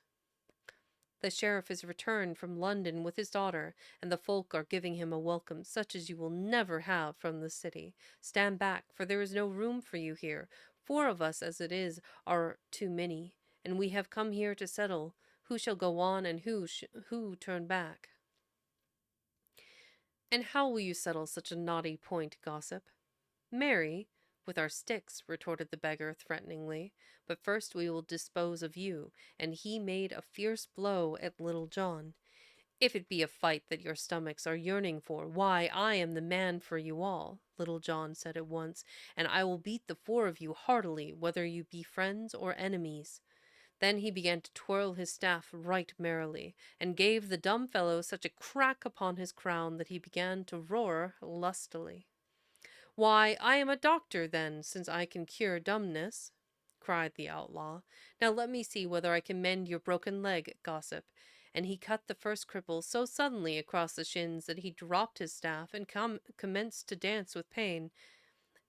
The sheriff is returned from London with his daughter, and the folk are giving him a welcome such as you will never have from the city. Stand back, for there is no room for you here. 4 of us, as it is, are too many, and we have come here to settle who shall go on and who turn back. And how will you settle such a knotty point, gossip? Marry, with our sticks, retorted the beggar threateningly. But first we will dispose of you. And he made a fierce blow at Little John. If it be a fight that your stomachs are yearning for, why, I am the man for you all, Little John said at once, and I will beat the 4 of you heartily, whether you be friends or enemies. Then he began to twirl his staff right merrily, and gave the dumb fellow such a crack upon his crown that he began to roar lustily. Why, I am a doctor, then, since I can cure dumbness, cried the outlaw. Now let me see whether I can mend your broken leg, gossip. And he cut the first cripple so suddenly across the shins that he dropped his staff and commenced to dance with pain.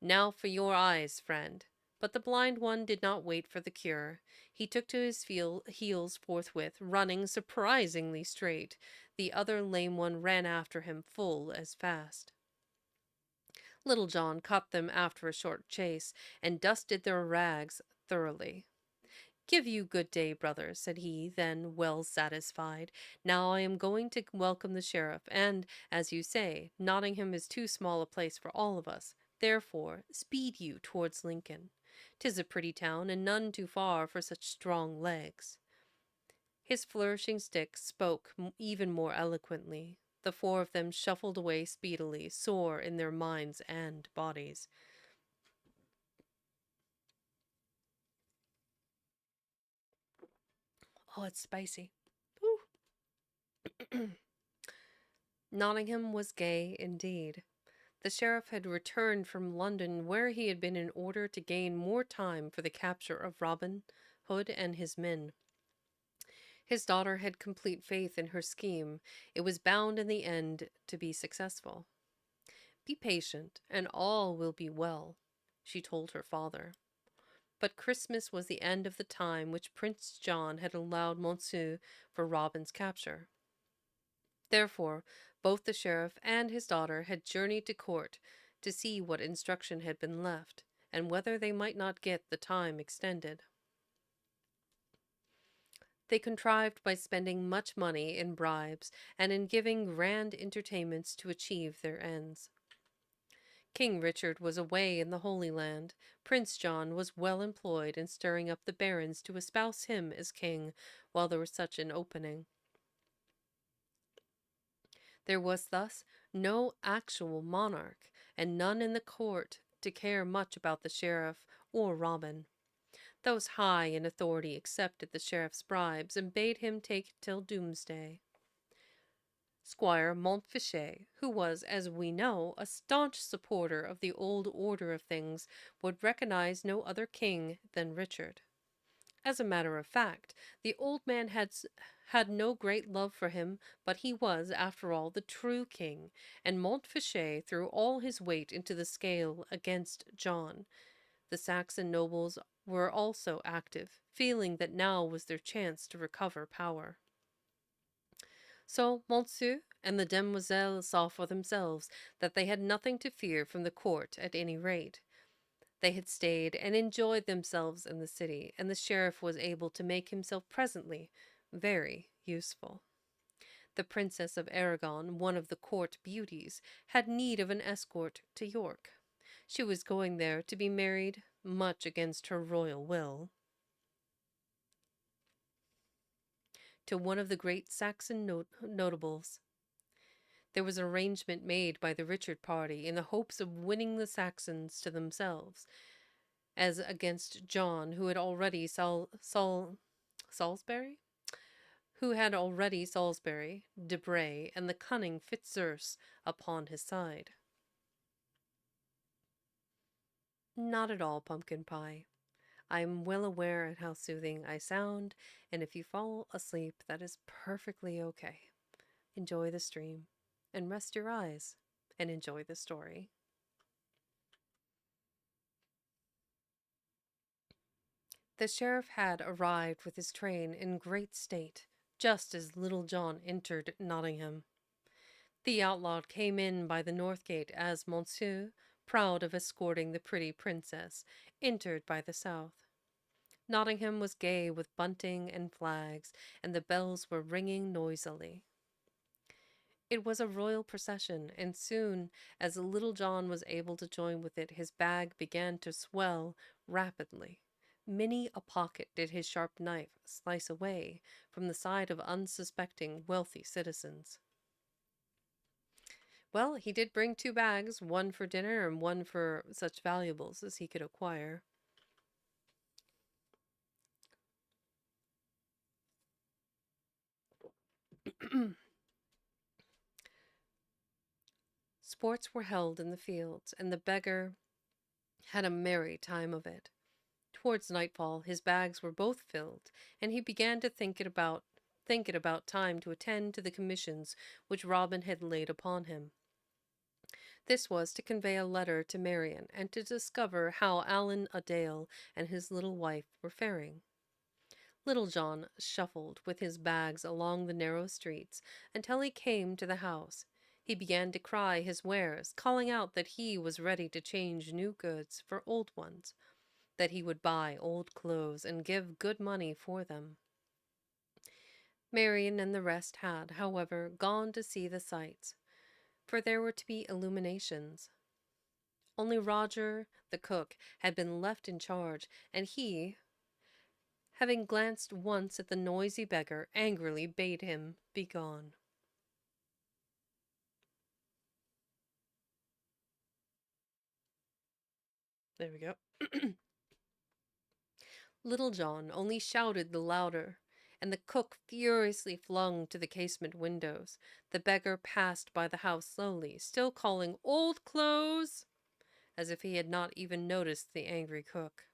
Now for your eyes, friend. But the blind one did not wait for the cure. He took to his heels forthwith, running surprisingly straight. The other lame one ran after him full as fast. Little John caught them after a short chase, and dusted their rags thoroughly. Give you good day, brother, said he, then, well satisfied. Now I am going to welcome the sheriff, and, as you say, Nottingham is too small a place for all of us. Therefore, speed you towards Lincoln. 'Tis a pretty town, and none too far for such strong legs. His flourishing stick spoke even more eloquently. The 4 of them shuffled away speedily, sore in their minds and bodies. Oh, it's spicy. Ooh. Nottingham was gay indeed. The sheriff had returned from London, where he had been in order to gain more time for the capture of Robin Hood and his men. His daughter had complete faith in her scheme. It was bound in the end to be successful. Be patient, and all will be well, she told her father. But Christmas was the end of the time which Prince John had allowed Monsieur for Robin's capture. Therefore, both the sheriff and his daughter had journeyed to court to see what instruction had been left, and whether they might not get the time extended. They contrived by spending much money in bribes and in giving grand entertainments to achieve their ends. King Richard was away in the Holy Land. Prince John was well employed in stirring up the barons to espouse him as king while there was such an opening. There was thus no actual monarch, and none in the court to care much about the sheriff or Robin. Those high in authority accepted the sheriff's bribes and bade him take till doomsday. Squire Montfichet, who was, as we know, a staunch supporter of the old order of things, would recognize no other king than Richard. As a matter of fact, the old man had no great love for him, but he was, after all, the true king, and Montfichet threw all his weight into the scale against John. The Saxon nobles were also active, feeling that now was their chance to recover power. So Monsieur and the demoiselles saw for themselves that they had nothing to fear from the court at any rate. They had stayed and enjoyed themselves in the city, and the sheriff was able to make himself presently very useful. The Princess of Aragon, one of the court beauties, had need of an escort to York. She was going there to be married, much against her royal will, to one of the great Saxon notables. There was an arrangement made by the Richard party in the hopes of winning the Saxons to themselves, as against John, who had already Salisbury, Debray, and the cunning Fitzurse upon his side. Not at all, pumpkin pie. I am well aware at how soothing I sound, and if you fall asleep, that is perfectly okay. Enjoy the stream, and rest your eyes, and enjoy the story. The sheriff had arrived with his train in great state just as Little John entered Nottingham. The outlaw came in by the north gate as Monsieur, proud of escorting the pretty princess, entered by the south. Nottingham was gay with bunting and flags, and the bells were ringing noisily. It was a royal procession, and soon as Little John was able to join with it, his bag began to swell rapidly. Many a pocket did his sharp knife slice away from the side of unsuspecting wealthy citizens. Well, he did bring 2 bags, one for dinner and one for such valuables as he could acquire. Sports were held in the fields, and the beggar had a merry time of it. Towards nightfall, his bags were both filled, and he began to think it about time to attend to the commissions which Robin had laid upon him. This was to convey a letter to Marian, and to discover how Allan a Dale and his little wife were faring. Little John shuffled with his bags along the narrow streets until he came to the house. He began to cry his wares, calling out that he was ready to change new goods for old ones, that he would buy old clothes and give good money for them. Marian and the rest had, however, gone to see the sights, for there were to be illuminations. Only Roger, the cook, had been left in charge, and he, having glanced once at the noisy beggar, angrily bade him be gone. There we go. Little John only shouted the louder, and the cook furiously flung to the casement windows. The beggar passed by the house slowly, still calling "Old clothes!" as if he had not even noticed the angry cook.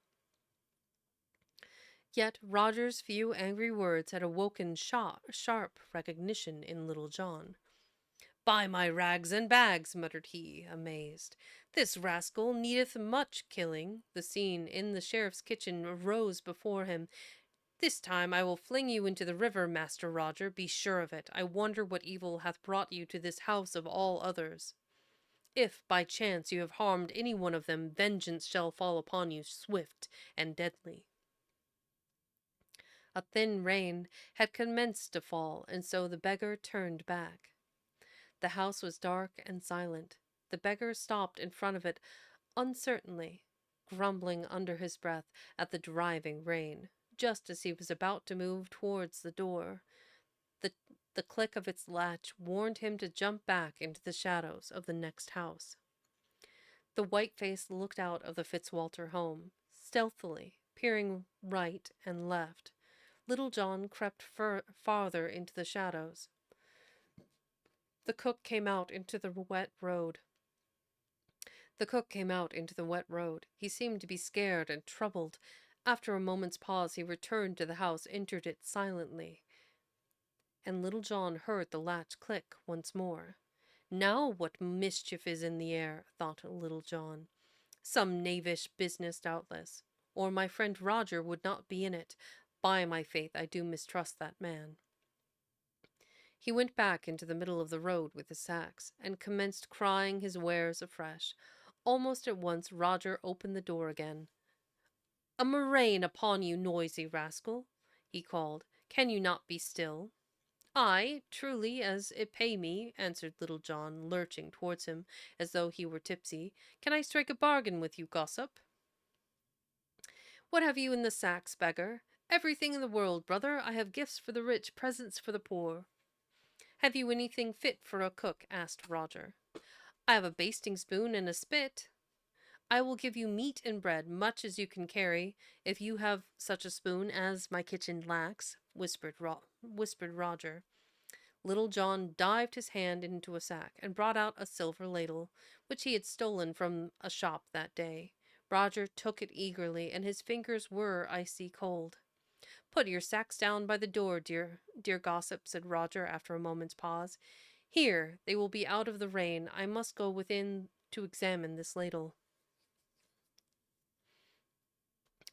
Yet Roger's few angry words had awoken sharp recognition in Little John. "By my rags and bags," muttered he, amazed, "this rascal needeth much killing." The scene in the sheriff's kitchen arose before him. "This time I will fling you into the river, Master Roger, be sure of it. I wonder what evil hath brought you to this house of all others. If, by chance, you have harmed any one of them, vengeance shall fall upon you swift and deadly." A thin rain had commenced to fall, and so the beggar turned back. The house was dark and silent. The beggar stopped in front of it uncertainly, grumbling under his breath at the driving rain. Just as he was about to move towards the door, the click of its latch warned him to jump back into the shadows of the next house. The white face looked out of the Fitzwalter home, stealthily, peering right and left. Little John crept farther into the shadows. The cook came out into the wet road. He seemed to be scared and troubled. After a moment's pause, he returned to the house, entered it silently, and Little John heard the latch click once more. "Now what mischief is in the air?" thought Little John. "Some knavish business, doubtless, or my friend Roger would not be in it. By my faith, I do mistrust that man." He went back into the middle of the road with his sacks, and commenced crying his wares afresh. Almost at once Roger opened the door again. "A murrain upon you, noisy rascal!" he called. "Can you not be still?" "Ay, truly, as it pay me," answered Little John, lurching towards him as though he were tipsy. "Can I strike a bargain with you, gossip?" "What have you in the sacks, beggar?" "Everything in the world, brother. I have gifts for the rich, presents for the poor." "Have you anything fit for a cook?" asked Roger. "I have a basting spoon and a spit." "I will give you meat and bread, much as you can carry, if you have such a spoon as my kitchen lacks," whispered Roger. Little John dived his hand into a sack and brought out a silver ladle, which he had stolen from a shop that day. Roger took it eagerly, and his fingers were icy cold. "Put your sacks down by the door, dear gossip," said Roger after a moment's pause. "Here, they will be out of the rain. I must go within to examine this ladle."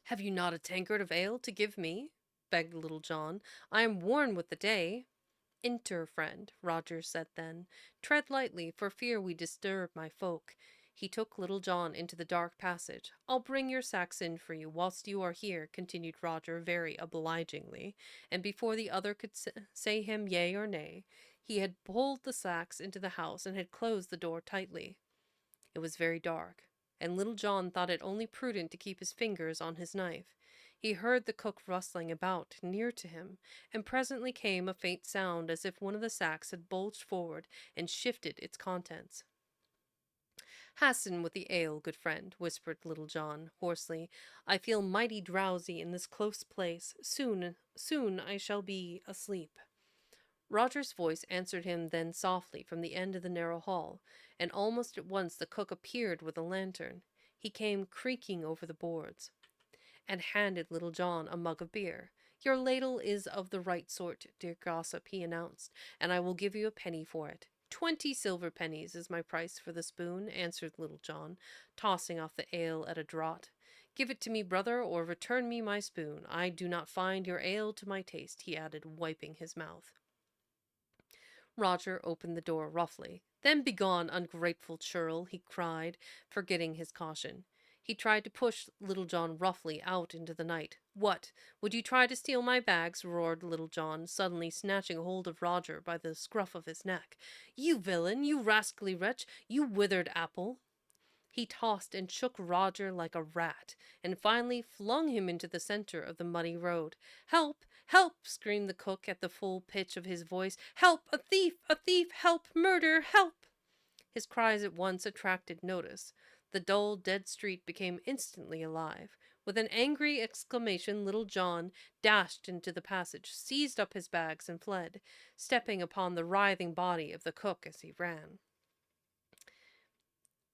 "Have you not a tankard of ale to give me?" begged Little John. "I am worn with the day." "Enter, friend," Roger said then. "Tread lightly, for fear we disturb my folk." He took Little John into the dark passage. "I'll bring your sacks in for you whilst you are here," continued Roger very obligingly, and before the other could say him yea or nay, he had pulled the sacks into the house and had closed the door tightly. It was very dark, and Little John thought it only prudent to keep his fingers on his knife. He heard the cook rustling about near to him, and presently came a faint sound as if one of the sacks had bulged forward and shifted its contents. "Hasten with the ale, good friend," whispered Little John, hoarsely. "I feel mighty drowsy in this close place. Soon I shall be asleep." Roger's voice answered him then softly from the end of the narrow hall, and almost at once the cook appeared with a lantern. He came creaking over the boards, and handed Little John a mug of beer. "Your ladle is of the right sort, dear gossip," he announced, "and I will give you a penny for it." 20 silver pennies is my price for the spoon," answered Little John, tossing off the ale at a draught. "Give it to me, brother, or return me my spoon. I do not find your ale to my taste," he added, wiping his mouth. Roger opened the door roughly. "Then begone, ungrateful churl," he cried, forgetting his caution. He tried to push Little John roughly out into the night. "What? Would you try to steal my bags?" roared Little John, suddenly snatching hold of Roger by the scruff of his neck. "You villain! You rascally wretch! You withered apple!" He tossed and shook Roger like a rat, and finally flung him into the center of the muddy road. "Help! Help!" screamed the cook at the full pitch of his voice. "Help! A thief! A thief! Help! Murder! Help!" His cries at once attracted notice. The dull, dead street became instantly alive. With an angry exclamation, Little John dashed into the passage, seized up his bags, and fled, stepping upon the writhing body of the cook as he ran.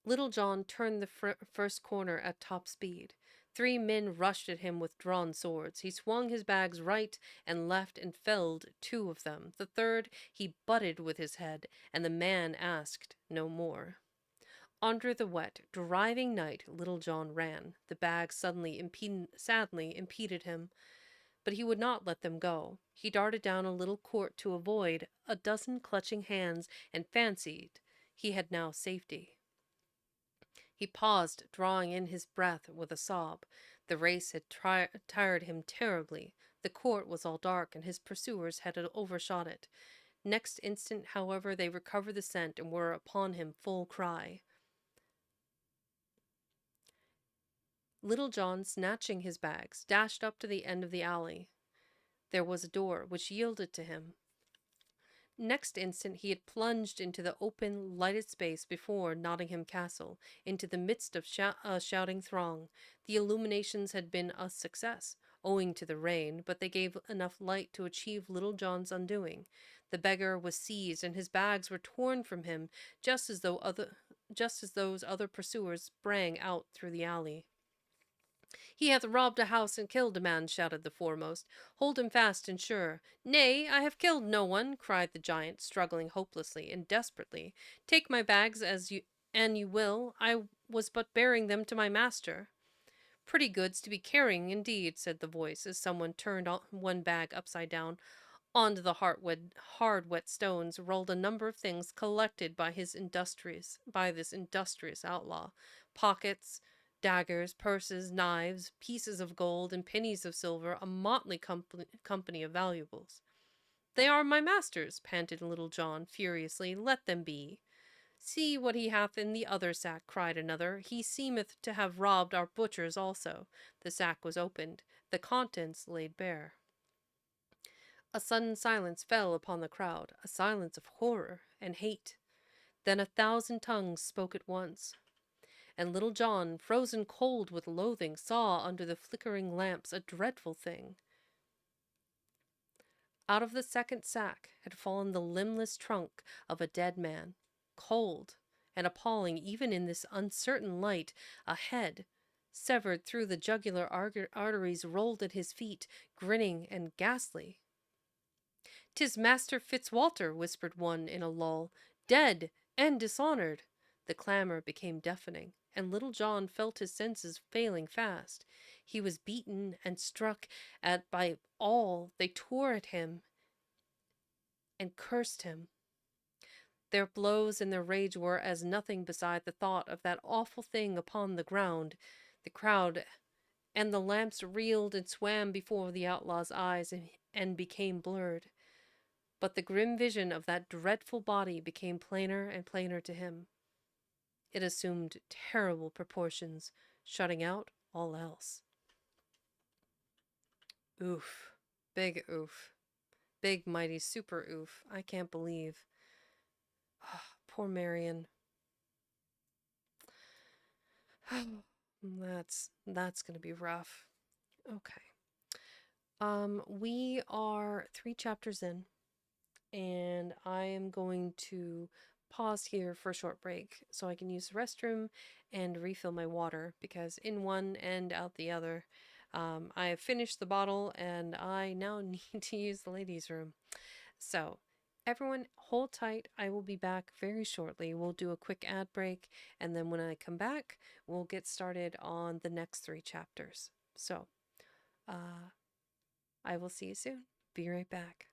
Little John turned the first corner at top speed. 3 men rushed at him with drawn swords. He swung his bags right and left and felled 2 of them. The third he butted with his head, and the man asked no more. Under the wet, driving night, Little John ran. The bags sadly impeded him, but he would not let them go. He darted down a little court to avoid a dozen clutching hands, and fancied he had now safety. He paused, drawing in his breath with a sob. The race had tired him terribly. The court was all dark, and his pursuers had overshot it. Next instant, however, they recovered the scent and were upon him full cry. Little John, snatching his bags, dashed up to the end of the alley. There was a door, which yielded to him. Next instant he had plunged into the open, lighted space before Nottingham Castle, into the midst of a shouting throng. The illuminations had been a success, owing to the rain, but they gave enough light to achieve Little John's undoing. The beggar was seized, and his bags were torn from him, just as those other pursuers sprang out through the alley. "He hath robbed a house and killed a man," shouted the foremost. "Hold him fast and sure." "Nay, I have killed no one," cried the giant, struggling hopelessly and desperately. "Take my bags an you will. I was but bearing them to my master." "Pretty goods to be carrying, indeed," said the voice, as someone turned one bag upside down. Onto the hard, wet stones rolled a number of things collected by this industrious outlaw: pockets, daggers, purses, knives, pieces of gold, and pennies of silver, a motley company of valuables. "They are my master's," panted Little John furiously. "Let them be." "See what he hath in the other sack," cried another. "He seemeth to have robbed our butchers also." The sack was opened, the contents laid bare. A sudden silence fell upon the crowd, a silence of horror and hate. Then 1,000 tongues spoke at once, and Little John, frozen cold with loathing, saw under the flickering lamps a dreadful thing. Out of the second sack had fallen the limbless trunk of a dead man, cold and appalling even in this uncertain light. A head, severed through the jugular arteries, rolled at his feet, grinning and ghastly. "'Tis Master Fitzwalter," whispered one in a lull. "Dead and dishonored!" The clamor became deafening. and Little John felt his senses failing fast. He was beaten and struck at by all. They tore at him and cursed him. Their blows and their rage were as nothing beside the thought of that awful thing upon the ground. The crowd and the lamps reeled and swam before the outlaw's eyes and became blurred. But the grim vision of that dreadful body became plainer and plainer to him. It assumed terrible proportions, shutting out all else. Oof. Big oof. Big, mighty, super oof. I can't believe. Oh, poor Marion. That's gonna be rough. Okay. We are 3 chapters in, and I am going to pause here for a short break so I can use the restroom and refill my water, because in one and out the other. I have finished the bottle and I now need to use the ladies' room. So, everyone hold tight. I will be back very shortly. We'll do a quick ad break, and then when I come back, we'll get started on the next 3 chapters. So, I will see you soon. Be right back.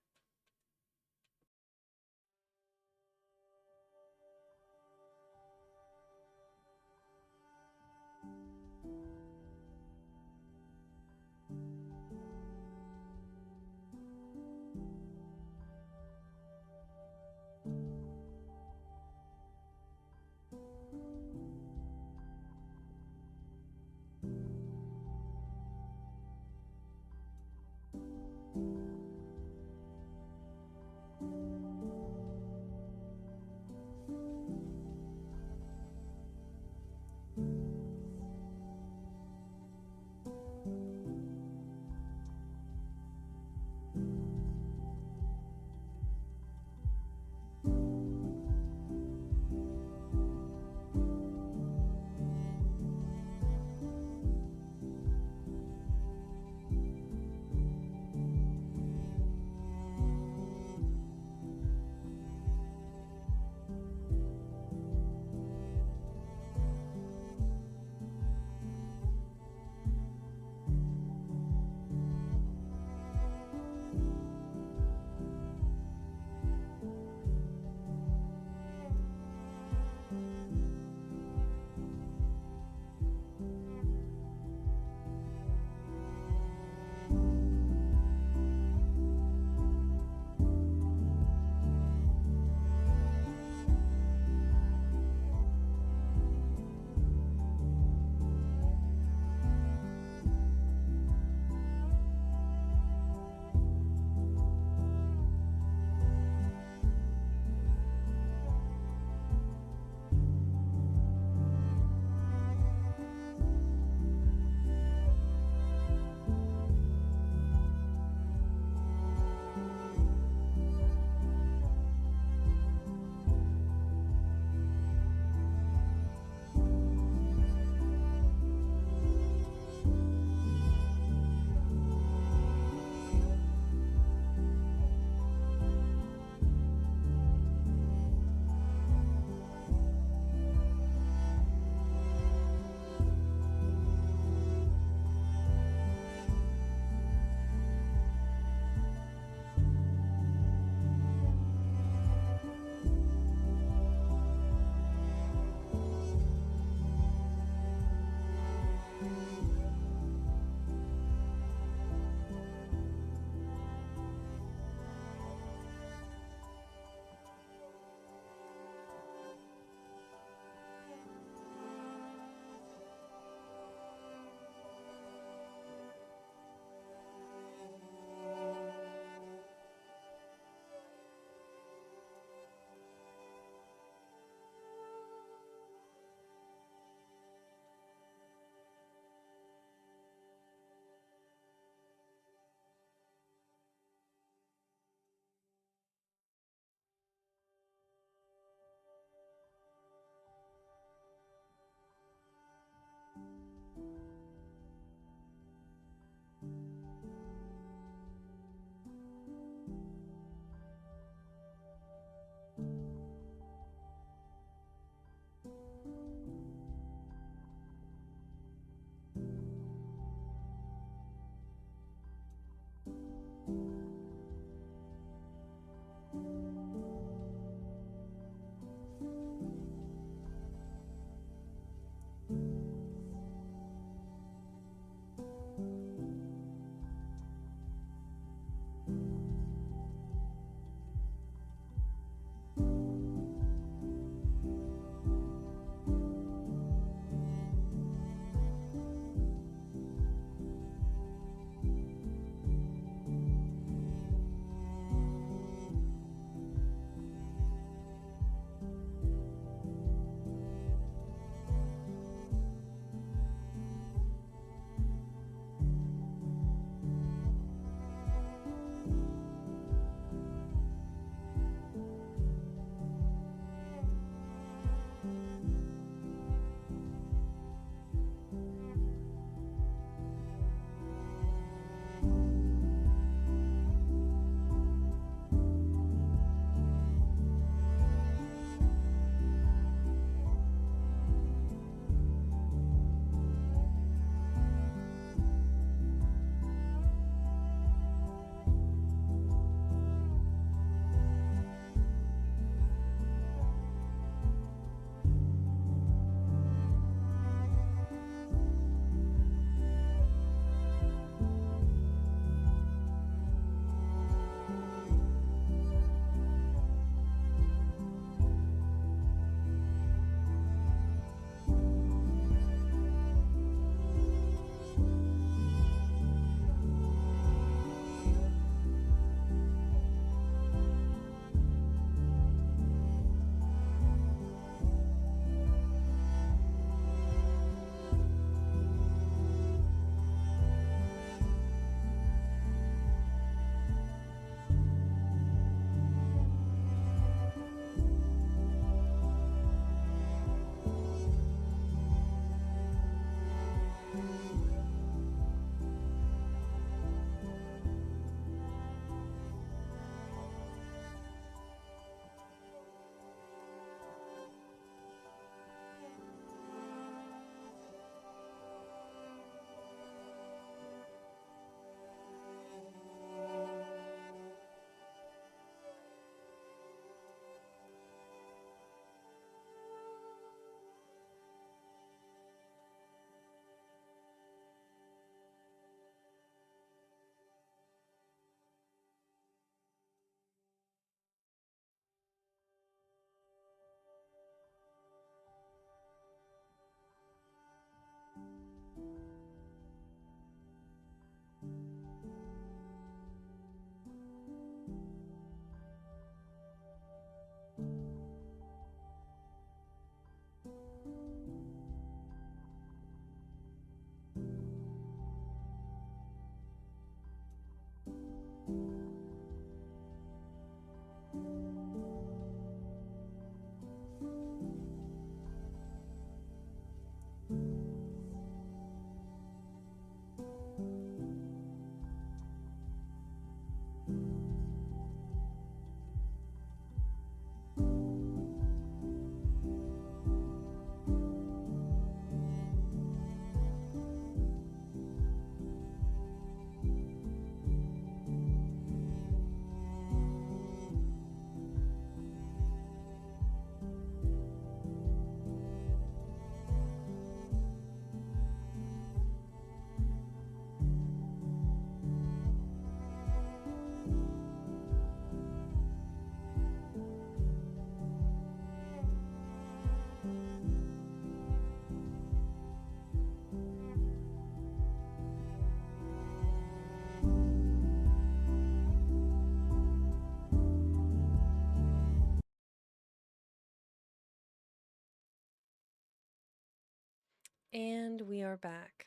And we are back.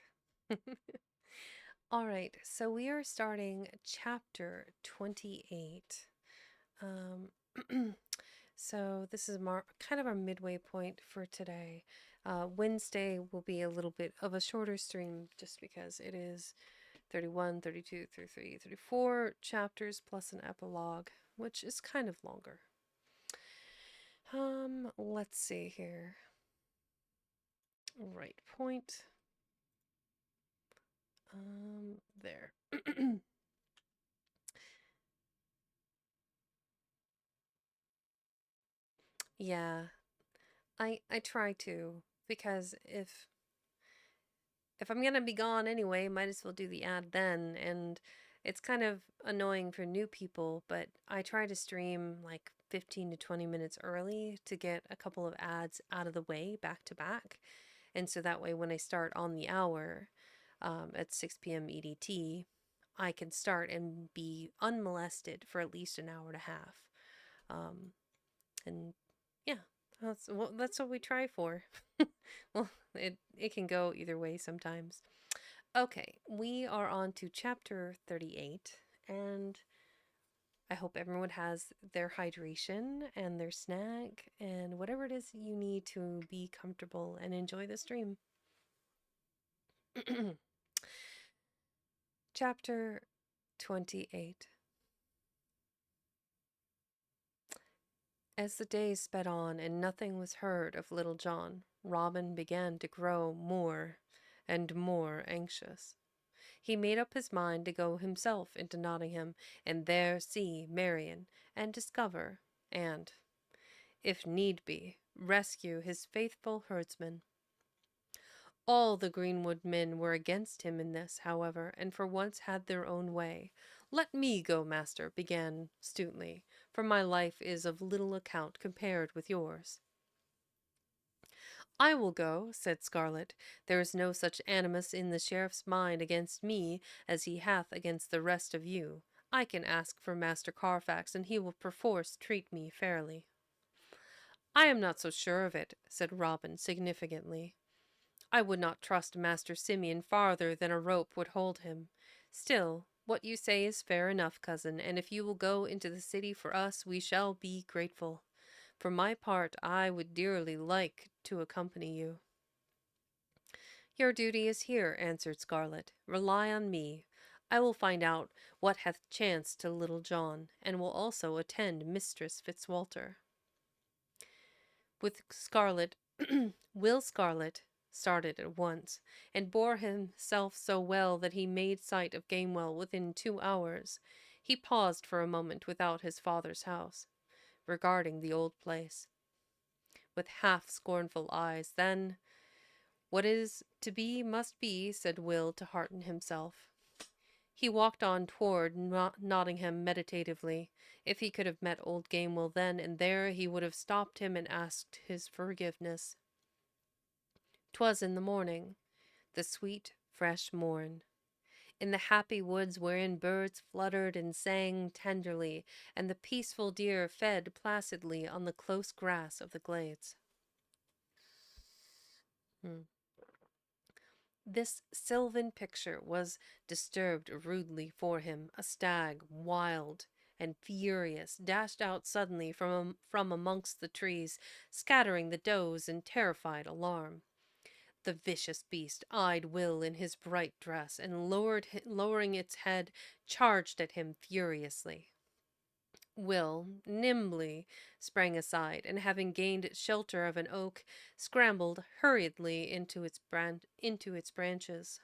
All right, so we are starting chapter 28. So this is kind of our midway point for today. Wednesday will be a little bit of a shorter stream just because it is 31, 32, 33, 34 chapters plus an epilogue, which is kind of longer. Let's see here. Right point. There. Yeah, I try to, because if I'm gonna be gone anyway, might as well do the ad then. And it's kind of annoying for new people, but I try to stream like 15 to 20 minutes early to get a couple of ads out of the way back to back. And so that way, when I start on the hour at 6 p.m. EDT, I can start and be unmolested for at least an hour and a half. And yeah, that's what we try for. Well, it can go either way sometimes. Okay, we are on to chapter 38, and I hope everyone has their hydration and their snack and whatever it is you need to be comfortable and enjoy the stream. Chapter 28. As the days sped on and nothing was heard of Little John, Robin began to grow more and more anxious. He made up his mind to go himself into Nottingham and there see Marian and discover, and, if need be, rescue his faithful herdsman. All the Greenwood men were against him in this, however, and for once had their own way. "Let me go, master," began Stuteley, "for my life is of little account compared with yours." "I will go," said Scarlet. "There is no such animus in the sheriff's mind against me as he hath against the rest of you. I can ask for Master Carfax, and he will perforce treat me fairly." "I am not so sure of it," said Robin significantly. "I would not trust Master Simeon farther than a rope would hold him. Still, what you say is fair enough, cousin, and if you will go into the city for us, we shall be grateful. For my part, I would dearly like to accompany you." "Your duty is here," answered Scarlet. "Rely on me. I will find out what hath chanced to Little John, and will also attend Mistress Fitzwalter." With Scarlet, Will Scarlet started at once, and bore himself so well that he made sight of Gamewell within 2 hours. He paused for a moment without his father's house, regarding the old place with half-scornful eyes. Then, "What is to be must be," said Will to hearten himself. He walked on toward Nottingham meditatively. If he could have met old Gamewell then and there, he would have stopped him and asked his forgiveness. 'Twas in the morning, the sweet, fresh morn, in the happy woods wherein birds fluttered and sang tenderly, and the peaceful deer fed placidly on the close grass of the glades. This sylvan picture was disturbed rudely for him. A stag, wild and furious, dashed out suddenly from amongst the trees, scattering the does in terrified alarm. The vicious beast eyed Will in his bright dress, and lowering its head, charged at him furiously. Will nimbly sprang aside, and having gained shelter of an oak, scrambled hurriedly into its branches.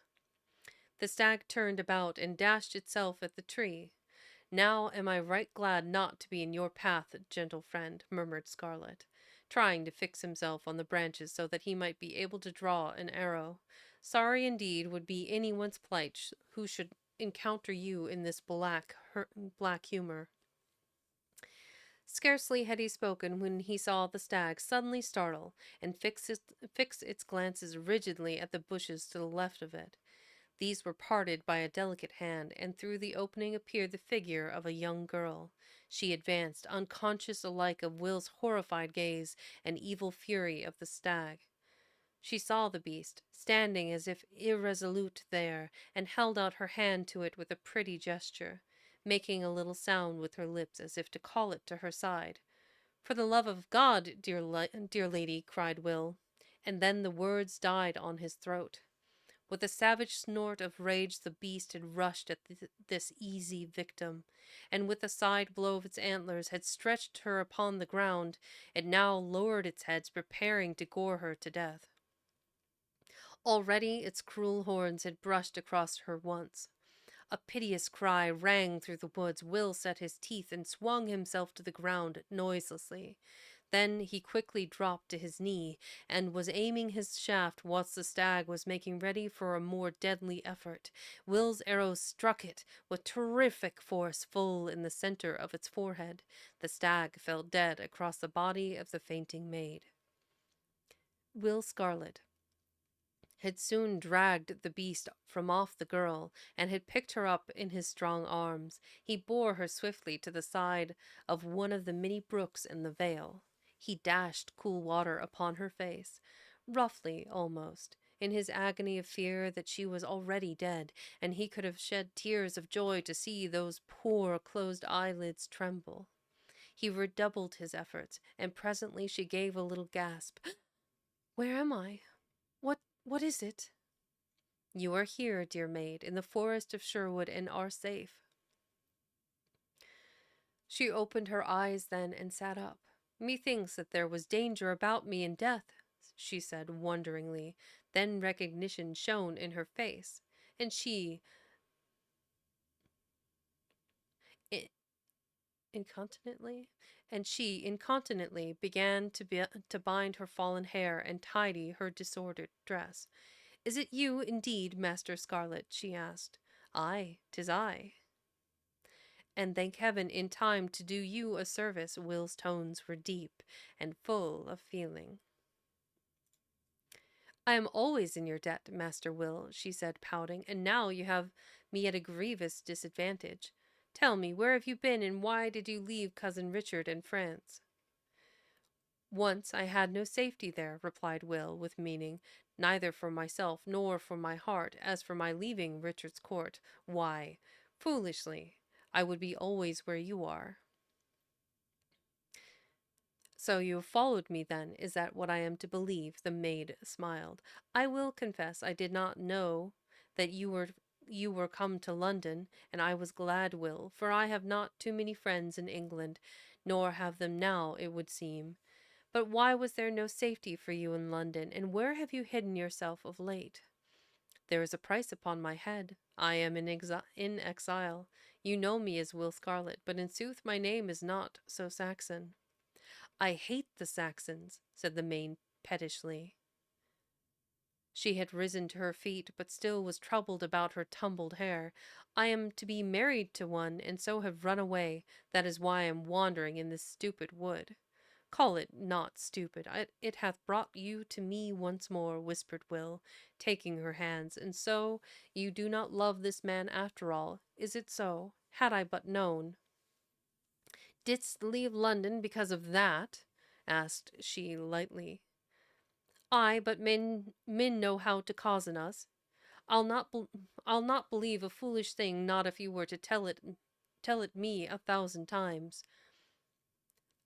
The stag turned about and dashed itself at the tree. "Now am I right glad not to be in your path, gentle friend," murmured Scarlet, trying to fix himself on the branches so that he might be able to draw an arrow. "Sorry indeed would be anyone's plight who should encounter you in this black humor." Scarcely had he spoken when he saw the stag suddenly startle and fix its glances rigidly at the bushes to the left of it. These were parted by a delicate hand, and through the opening appeared the figure of a young girl. She advanced, unconscious alike of Will's horrified gaze and evil fury of the stag. She saw the beast, standing as if irresolute there, and held out her hand to it with a pretty gesture, making a little sound with her lips as if to call it to her side. "For the love of God, dear lady," cried Will, and then the words died on his throat. With a savage snort of rage the beast had rushed at this easy victim, and with a side blow of its antlers had stretched her upon the ground. It now lowered its head, preparing to gore her to death. Already its cruel horns had brushed across her once. A piteous cry rang through the woods. Will set his teeth and swung himself to the ground noiselessly. Then he quickly dropped to his knee and was aiming his shaft whilst the stag was making ready for a more deadly effort. Will's arrow struck it with terrific force full in the center of its forehead. The stag fell dead across the body of the fainting maid. Will Scarlet had soon dragged the beast from off the girl and had picked her up in his strong arms. He bore her swiftly to the side of one of the many brooks in the vale. He dashed cool water upon her face, roughly almost, in his agony of fear that she was already dead, and he could have shed tears of joy to see those poor closed eyelids tremble. He redoubled his efforts, and presently she gave a little gasp. "Where am I? What is it?" "You are here, dear maid, in the forest of Sherwood, and are safe." She opened her eyes then and sat up. "Methinks that there was danger about me and death," she said wonderingly. Then recognition shone in her face, and she i- incontinently began to bind her fallen hair and tidy her disordered dress. "Is it you, indeed, Master Scarlet?" she asked. "Aye, 'tis I." "And thank heaven in time to do you a service." Will's tones were deep and full of feeling. "I am always in your debt, Master Will," she said, pouting, "and now you have me at a grievous disadvantage. Tell me, where have you been, and why did you leave Cousin Richard in France?" "Once I had no safety there," replied Will, with meaning, "neither for myself nor for my heart. As for my leaving Richard's court, why, foolishly, I would be always where you are." "So you have followed me, then? Is that what I am to believe?" The maid smiled. "I will confess I did not know that you were come to London, and I was glad, Will, for I have not too many friends in England, nor have them now, it would seem. But why was there no safety for you in London, and where have you hidden yourself of late?" "There is a price upon my head. I am in exile. You know me as Will Scarlet, but in sooth my name is not so Saxon." "I hate the Saxons," said the maid pettishly. She had risen to her feet, but still was troubled about her tumbled hair. "I am to be married to one, and so have run away. That is why I am wandering in this stupid wood." "Call it not stupid. It hath brought you to me once more," whispered Will, taking her hands. "And so you do not love this man after all. Is it so? Had I but known." "Didst leave London because of that?" asked she lightly. "Aye, but men know how to cozen us. I'll not believe a foolish thing, not if you were to tell it me 1,000 times."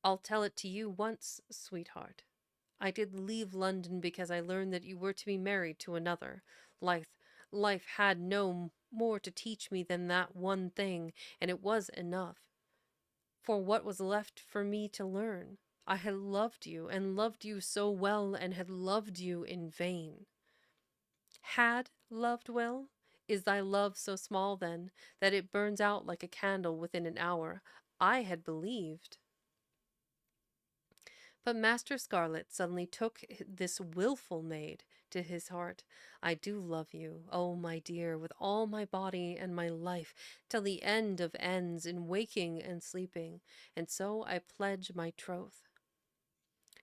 "I'll tell it to you once, sweetheart. I did leave London because I learned that you were to be married to another. Life had no more to teach me than that one thing, and it was enough. For what was left for me to learn? I had loved you, and loved you so well, and had loved you in vain." "Had loved well? Is thy love so small, then, that it burns out like a candle within an hour? I had believed—" But Master Scarlet suddenly took this wilful maid to his heart. "I do love you, oh my dear, with all my body and my life, till the end of ends, in waking and sleeping, and so I pledge my troth."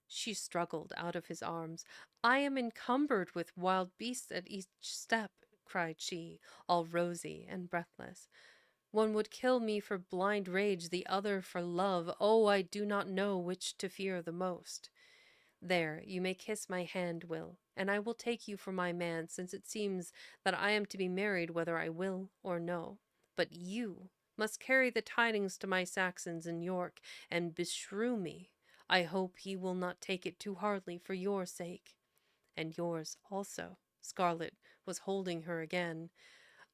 She struggled out of his arms. "I am encumbered with wild beasts at each step," cried she, all rosy and breathless. "One would kill me for blind rage, the other for love. Oh, I do not know which to fear the most." There, you may kiss my hand, Will, and I will take you for my man, since it seems that I am to be married whether I will or no. But you must carry the tidings to my Saxons in York, and beshrew me. I hope he will not take it too hardly for your sake. And yours also. Scarlet was holding her again.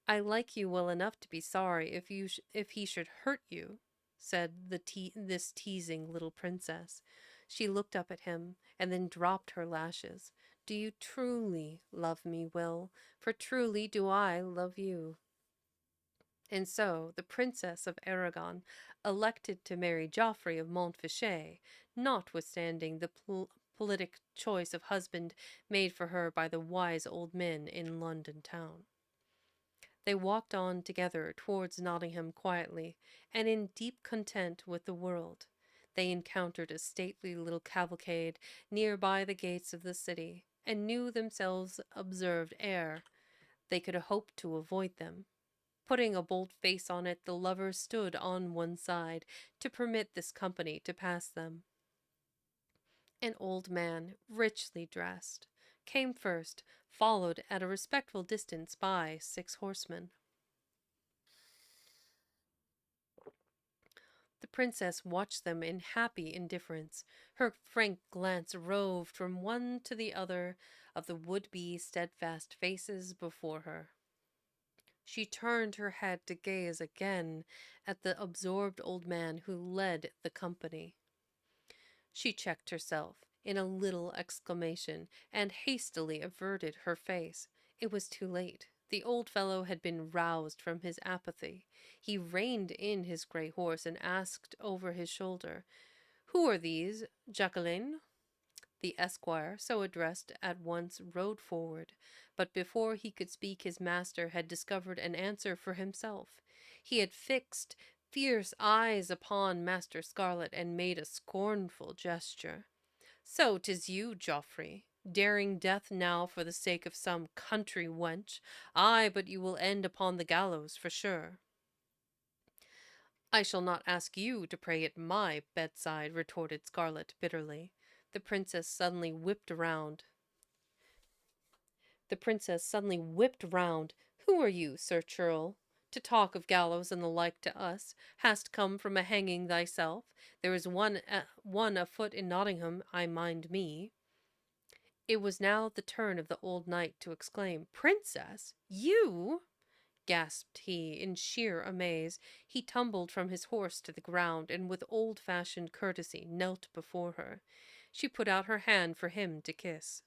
I like you well enough to be sorry if he should hurt you, said this teasing little princess. She looked up at him and then dropped her lashes. Do you truly love me, Will? For truly do I love you. And so the Princess of Aragon elected to marry Geoffrey of Montfichet, notwithstanding the politic choice of husband made for her by the wise old men in London town. They walked on together towards Nottingham quietly, and in deep content with the world. They encountered a stately little cavalcade near by the gates of the city, and knew themselves observed ere they could hope to avoid them. Putting a bold face on it, the lovers stood on one side to permit this company to pass them. An old man, richly dressed, came first, followed at a respectful distance by 6 horsemen. The princess watched them in happy indifference. Her frank glance roved from one to the other of the would-be steadfast faces before her. She turned her head to gaze again at the absorbed old man who led the company. She checked herself in a little exclamation and hastily averted her face. It was too late. The old fellow had been roused from his apathy. He reined in his grey horse and asked over his shoulder, "Who are these, Jacqueline?" The esquire, so addressed, at once rode forward, but before he could speak his master had discovered an answer for himself. He had fixed fierce eyes upon Master Scarlet and made a scornful gesture. "So 'tis you, Geoffrey, daring death now for the sake of some country wench. Ay, but you will end upon the gallows for sure." "I shall not ask you to pray at my bedside," retorted Scarlet bitterly. The princess suddenly whipped round. "Who are you, Sir Churl, to talk of gallows and the like to us? Hast come from a hanging thyself? There is one afoot in Nottingham, I mind me." It was now the turn of the old knight to exclaim, "Princess, you?" gasped he, in sheer amaze. He tumbled from his horse to the ground, and with old-fashioned courtesy knelt before her. She put out her hand for him to kiss.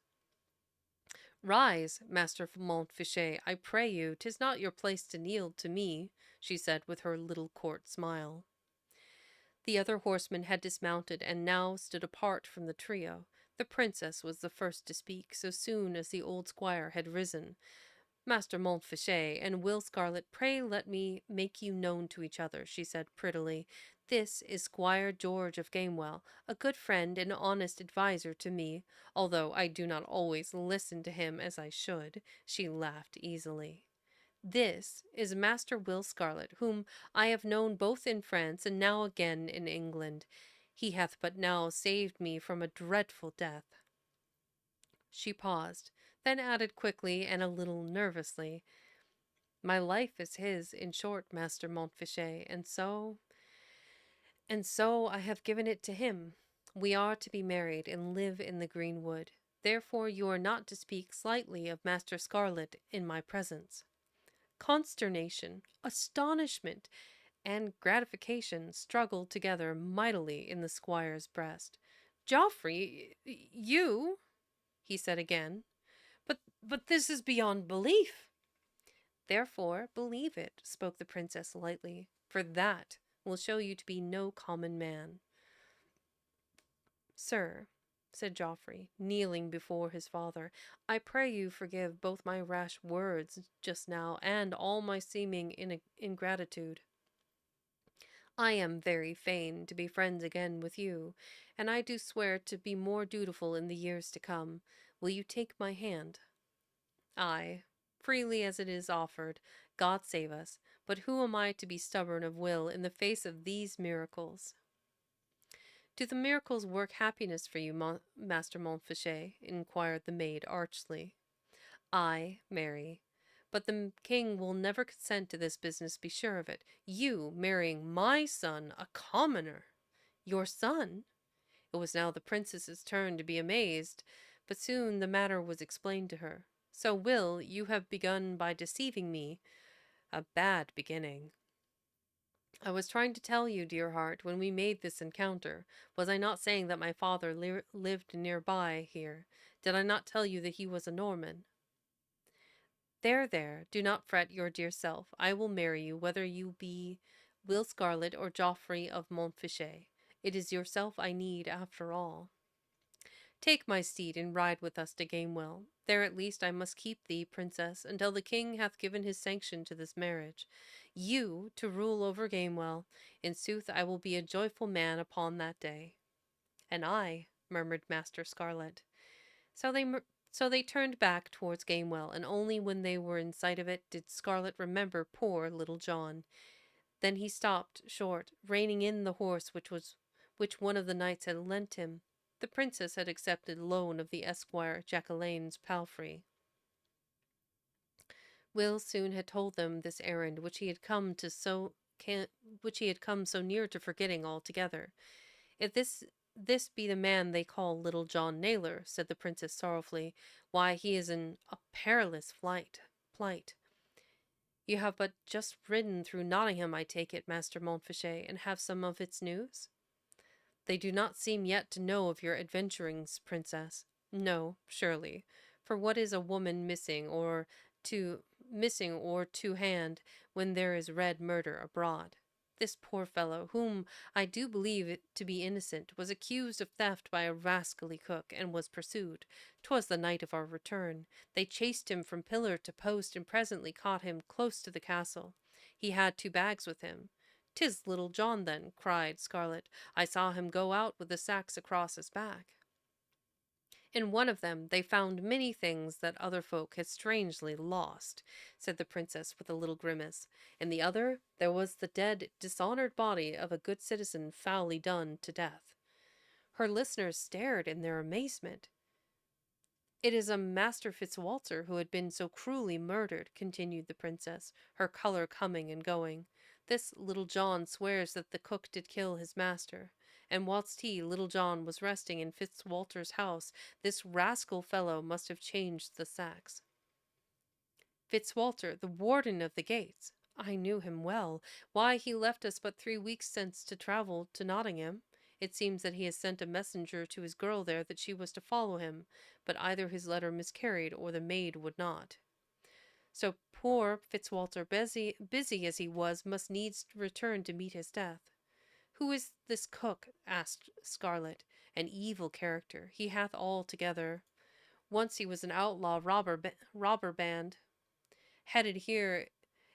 "Rise, Master Montfichet, I pray you. 'Tis not your place to kneel to me," she said with her little court smile. The other horsemen had dismounted and now stood apart from the trio. The princess was the first to speak, so soon as the old squire had risen. "Master Montfichet and Will Scarlet, pray let me make you known to each other," she said prettily. "This is Squire George of Gamewell, a good friend and honest adviser to me, although I do not always listen to him as I should." She laughed easily. "This is Master Will Scarlet, whom I have known both in France and now again in England. He hath but now saved me from a dreadful death." She paused, then added quickly and a little nervously, "My life is his, in short, Master Montfichet, and so I have given it to him. We are to be married and live in the greenwood. Therefore you are not to speak slightly of Master Scarlet in my presence." Consternation, astonishment, and gratification struggled together mightily in the squire's breast. "Geoffrey, you?" he said again. But this is beyond belief." "Therefore believe it," spoke the princess lightly, "for that will show you to be no common man." "Sir," said Geoffrey, kneeling before his father, "I pray you forgive both my rash words just now and all my seeming ingratitude. I am very fain to be friends again with you, and I do swear to be more dutiful in the years to come. Will you take my hand?" "Ay, freely as it is offered. God save us. But who am I to be stubborn of will in the face of these miracles?" Do the miracles work happiness for you, Master Montfichet? Inquired the maid archly. Ay, Mary. But the king will never consent to this business, be sure of it. You marrying my son, a commoner. Your son? It was now the princess's turn to be amazed, but soon the matter was explained to her. So, Will, you have begun by deceiving me. A bad beginning. I was trying to tell you, dear heart, when we made this encounter. Was I not saying that my father lived nearby here? Did I not tell you that he was a Norman? There, there, do not fret your dear self. I will marry you, whether you be Will Scarlet or Geoffrey of Montfichet. It is yourself I need, after all. Take my steed and ride with us to Gamewell. There at least I must keep thee, princess, until the king hath given his sanction to this marriage. You to rule over Gamewell. In sooth, I will be a joyful man upon that day. And I, murmured Master Scarlet. So they turned back towards Gamewell, and only when they were in sight of it did Scarlet remember poor Little John. Then he stopped short, reining in the horse which one of the knights had lent him. The princess had accepted loan of the esquire Jacqueline's palfrey. Will soon had told them this errand which he had come so near to forgetting altogether. If this be the man they call Little John Naylor, said the princess sorrowfully, why he is in a perilous plight. You have but just ridden through Nottingham, I take it, Master Montfichet, and have some of its news? They do not seem yet to know of your adventurings, princess. No, surely. For what is a woman missing or to hand when there is red murder abroad? This poor fellow, whom I do believe to be innocent, was accused of theft by a rascally cook, and was pursued. 'Twas the night of our return. They chased him from pillar to post, and presently caught him close to the castle. He had 2 bags with him. "'Tis Little John, then," cried Scarlet. "I saw him go out with the sacks across his back." In one of them they found many things that other folk had strangely lost, said the princess with a little grimace. In the other there was the dead, dishonored body of a good citizen foully done to death. Her listeners stared in their amazement. "It is a Master Fitzwalter who had been so cruelly murdered," continued the princess, her color coming and going. "This Little John swears that the cook did kill his master, and whilst he, Little John, was resting in Fitzwalter's house, this rascal fellow must have changed the sacks." "Fitzwalter, the warden of the gates. I knew him well. Why, he left us but 3 weeks since to travel to Nottingham. It seems that he has sent a messenger to his girl there that she was to follow him, but either his letter miscarried or the maid would not. So poor Fitzwalter, busy as he was, must needs return to meet his death." "Who is this cook?" asked Scarlet. "An evil character. He hath altogether. Once he was an outlaw robber band, headed here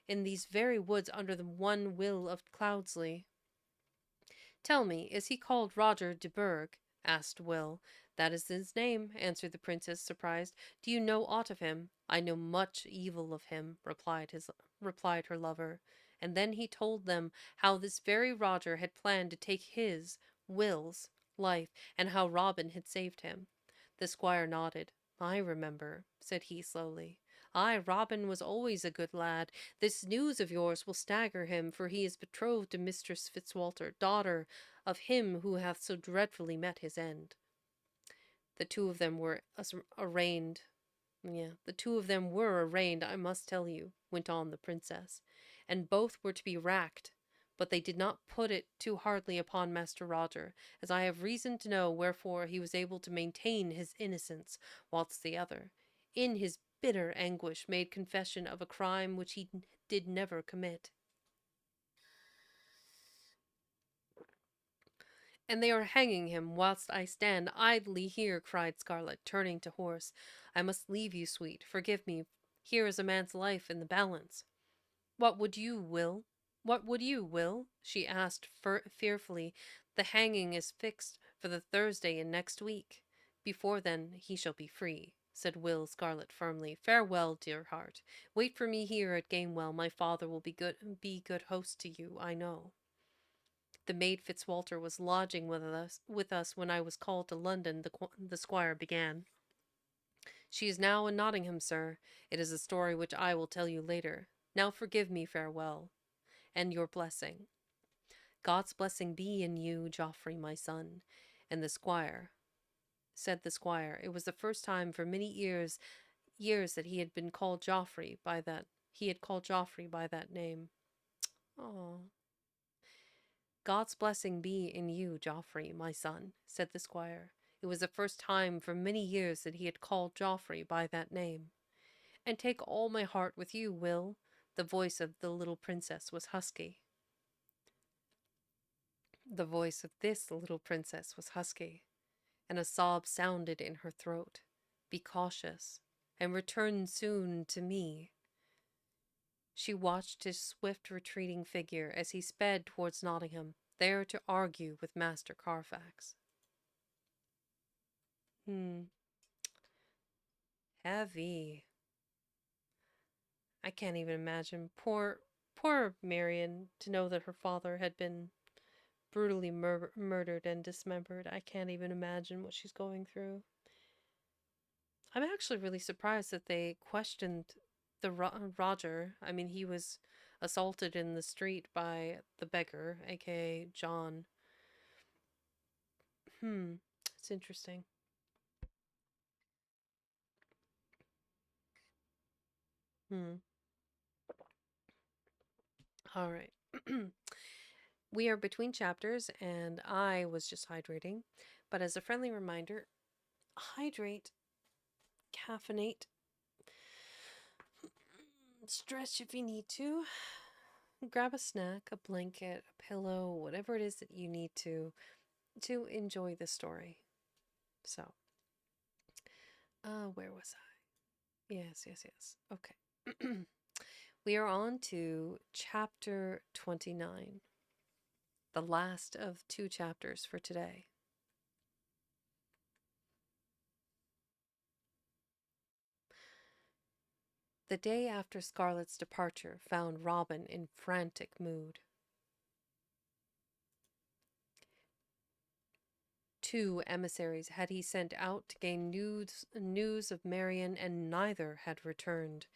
in these very woods under the one Will of Cloudsley." "Tell me, is he called Roger de Burgh?" asked Will. "That is his name," answered the princess, surprised. "Do you know aught of him?" "I know much evil of him," replied her lover. And then he told them how this very Roger had planned to take his, Will's, life, and how Robin had saved him. The squire nodded. "I remember," said he slowly. "Ay, Robin was always a good lad. This news of yours will stagger him, for he is betrothed to Mistress Fitzwalter, daughter of him who hath so dreadfully met his end." The two of them were arraigned. The 2 of them were arraigned, I must tell you," went on the princess, "and both were to be racked, but they did not put it too hardly upon Master Roger, as I have reason to know wherefore he was able to maintain his innocence, whilst the other, in his bitter anguish, made confession of a crime which he did never commit. And they are hanging him whilst I stand idly here," cried Scarlet, turning to horse. "I must leave you, sweet. Forgive me. Here is a man's life in the balance." What would you, Will?" she asked fearfully. "The hanging is fixed for the Thursday in next week. Before then he shall be free," said Will Scarlet firmly. "Farewell, dear heart. Wait for me here at Gamewell. My father will be good host to you, I know." The maid Fitzwalter was lodging with us when I was called to London, the squire began. She is now in Nottingham, sir. It is a story which I will tell you later. Now forgive me farewell, and your blessing. God's blessing be in you, Geoffrey, my son. And the squire, said the squire, it was the first time for many years that he had been called Geoffrey by that name. Oh. God's blessing be in you, Geoffrey, my son, said the squire. It was the first time for many years that he had called Geoffrey by that name. And take all my heart with you, Will. The voice of the little princess was husky. The voice of this little princess was husky, and a sob sounded in her throat. Be cautious, and return soon to me. She watched his swift retreating figure as he sped towards Nottingham, there to argue with Master Carfax. Heavy. I can't even imagine. Poor Marion, to know that her father had been brutally murdered and dismembered. I can't even imagine what she's going through. I'm actually really surprised that they questioned the Roger. I mean, he was assaulted in the street by the beggar, aka John. It's interesting. All right. We are between chapters, and I was just hydrating. But as a friendly reminder, hydrate, caffeinate, stretch if you need to, grab a snack, a blanket, a pillow, whatever it is that you need to enjoy the story. So, where was I? Yes. Okay. We are on to chapter 29, the last of 2 chapters for today. The day after Scarlet's departure found Robin in frantic mood. 2 emissaries had he sent out to gain news of Marian, and neither had returned.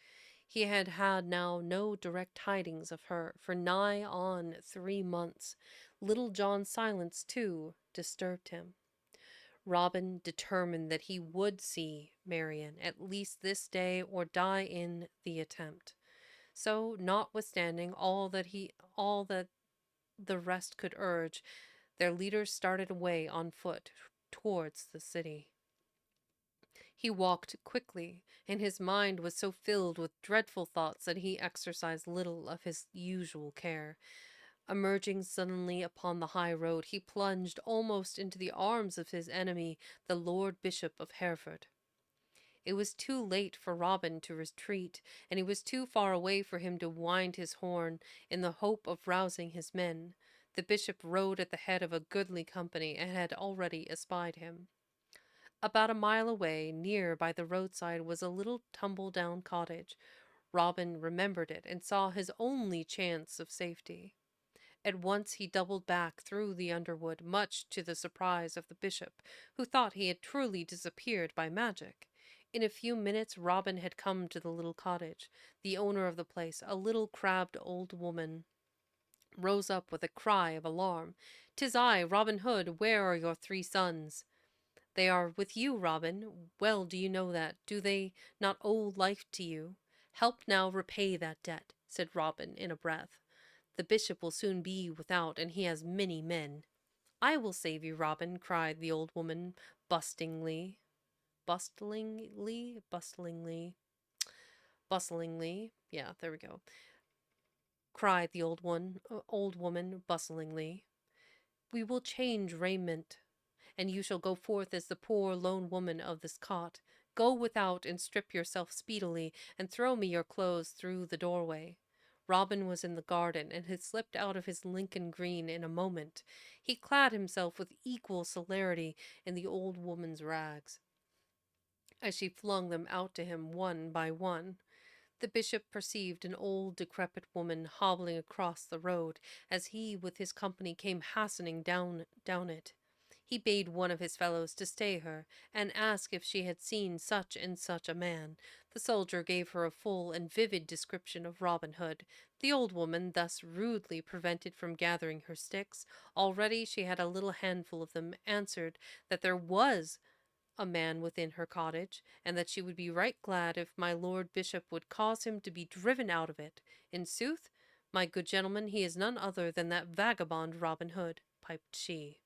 He had had now no direct tidings of her for nigh on 3 months. Little John's silence, too, disturbed him. Robin determined that he would see Marian, at least this day, or die in the attempt. So, notwithstanding all that the rest could urge, their leaders started away on foot towards the city. He walked quickly, and his mind was so filled with dreadful thoughts that he exercised little of his usual care. Emerging suddenly upon the high road, he plunged almost into the arms of his enemy, the Lord Bishop of Hereford. It was too late for Robin to retreat, and he was too far away for him to wind his horn in the hope of rousing his men. The bishop rode at the head of a goodly company and had already espied him. About a mile away, near by the roadside, was a little tumble-down cottage. Robin remembered it and saw his only chance of safety. At once he doubled back through the underwood, much to the surprise of the bishop, who thought he had truly disappeared by magic. In a few minutes Robin had come to the little cottage. The owner of the place, a little crabbed old woman, rose up with a cry of alarm. "'Tis I, Robin Hood. Where are your 3 sons?" "They are with you, Robin. Well do you know that. Do they not owe life to you? Help now repay that debt," said Robin in a breath. "The bishop will soon be without, and he has many men." "I will save you, Robin," cried the old woman, bustlingly. Yeah, there we go. Cried the old woman, bustlingly. "We will change raiment, and you shall go forth as the poor lone woman of this cot. Go without and strip yourself speedily, and throw me your clothes through the doorway." Robin was in the garden, and had slipped out of his Lincoln green in a moment. He clad himself with equal celerity in the old woman's rags, as she flung them out to him one by one. The bishop perceived an old decrepit woman hobbling across the road as he with his company came hastening down it. He bade one of his fellows to stay her, and ask if she had seen such and such a man. The soldier gave her a full and vivid description of Robin Hood. The old woman, thus rudely prevented from gathering her sticks, already she had a little handful of them, answered that there was a man within her cottage, and that she would be right glad if my lord bishop would cause him to be driven out of it. In sooth, my good gentleman, he is none other than that vagabond Robin Hood, piped she.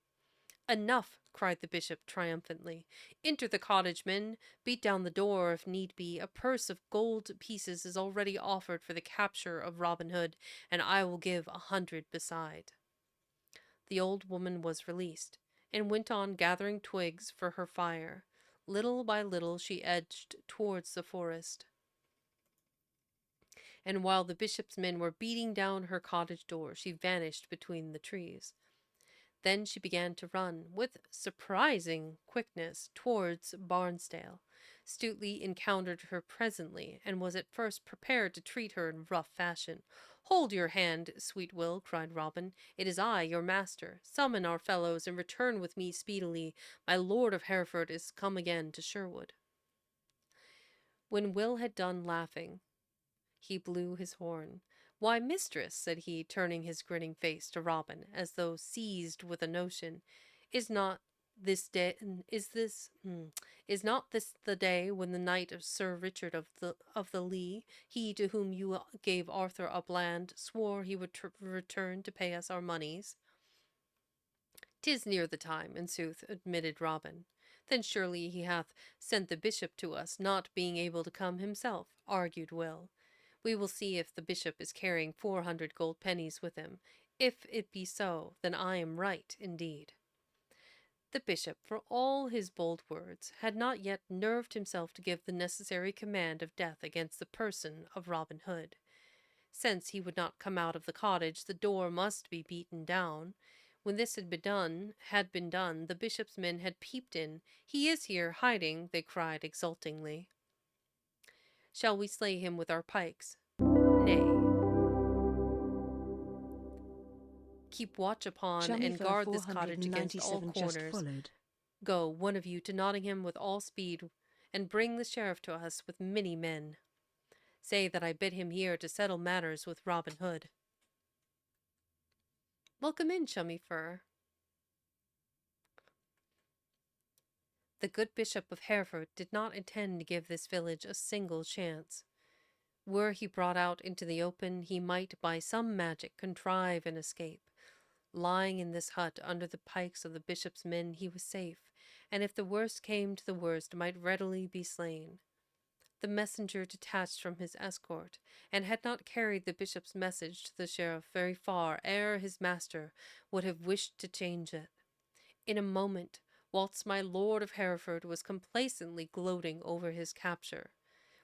Enough, cried the bishop triumphantly. Enter the cottage, men. Beat down the door if need be. A purse of gold pieces is already offered for the capture of Robin Hood, and I will give 100 beside. The old woman was released, and went on gathering twigs for her fire. Little by little she edged towards the forest, and while the bishop's men were beating down her cottage door, she vanished between the trees. Then she began to run, with surprising quickness, towards Barnesdale. Stuteley encountered her presently, and was at first prepared to treat her in rough fashion. "Hold your hand, sweet Will," cried Robin. "It is I, your master. Summon our fellows, and return with me speedily. My lord of Hereford is come again to Sherwood." When Will had done laughing, he blew his horn. "Why, mistress," said he, turning his grinning face to Robin, as though seized with a notion, is not this the day when the knight of Sir Richard of the Lee, he to whom you gave Arthur upland, swore he would return to pay us our moneys?" "'Tis near the time, in sooth," admitted Robin. "Then surely he hath sent the bishop to us, not being able to come himself," argued Will. "We will see if the bishop is carrying 400 gold pennies with him. If it be so, then I am right indeed." The bishop, for all his bold words, had not yet nerved himself to give the necessary command of death against the person of Robin Hood. Since he would not come out of the cottage, the door must be beaten down. When this had been done, the bishop's men had peeped in. "He is here, hiding," they cried exultingly. "Shall we slay him with our pikes?" "Nay. Keep watch upon Chummy and Fur guard this cottage against all 497 just corners. followed. Go, one of you, to Nottingham with all speed, and bring the sheriff to us with many men. Say that I bid him here to settle matters with Robin Hood." "Welcome in, Chummy Fur." The good Bishop of Hereford did not intend to give this village a single chance. Were he brought out into the open, he might by some magic contrive an escape. Lying in this hut under the pikes of the bishop's men, he was safe, and if the worst came to the worst, might readily be slain. The messenger detached from his escort, and had not carried the bishop's message to the sheriff very far ere his master would have wished to change it. In a moment, whilst my lord of Hereford was complacently gloating over his capture,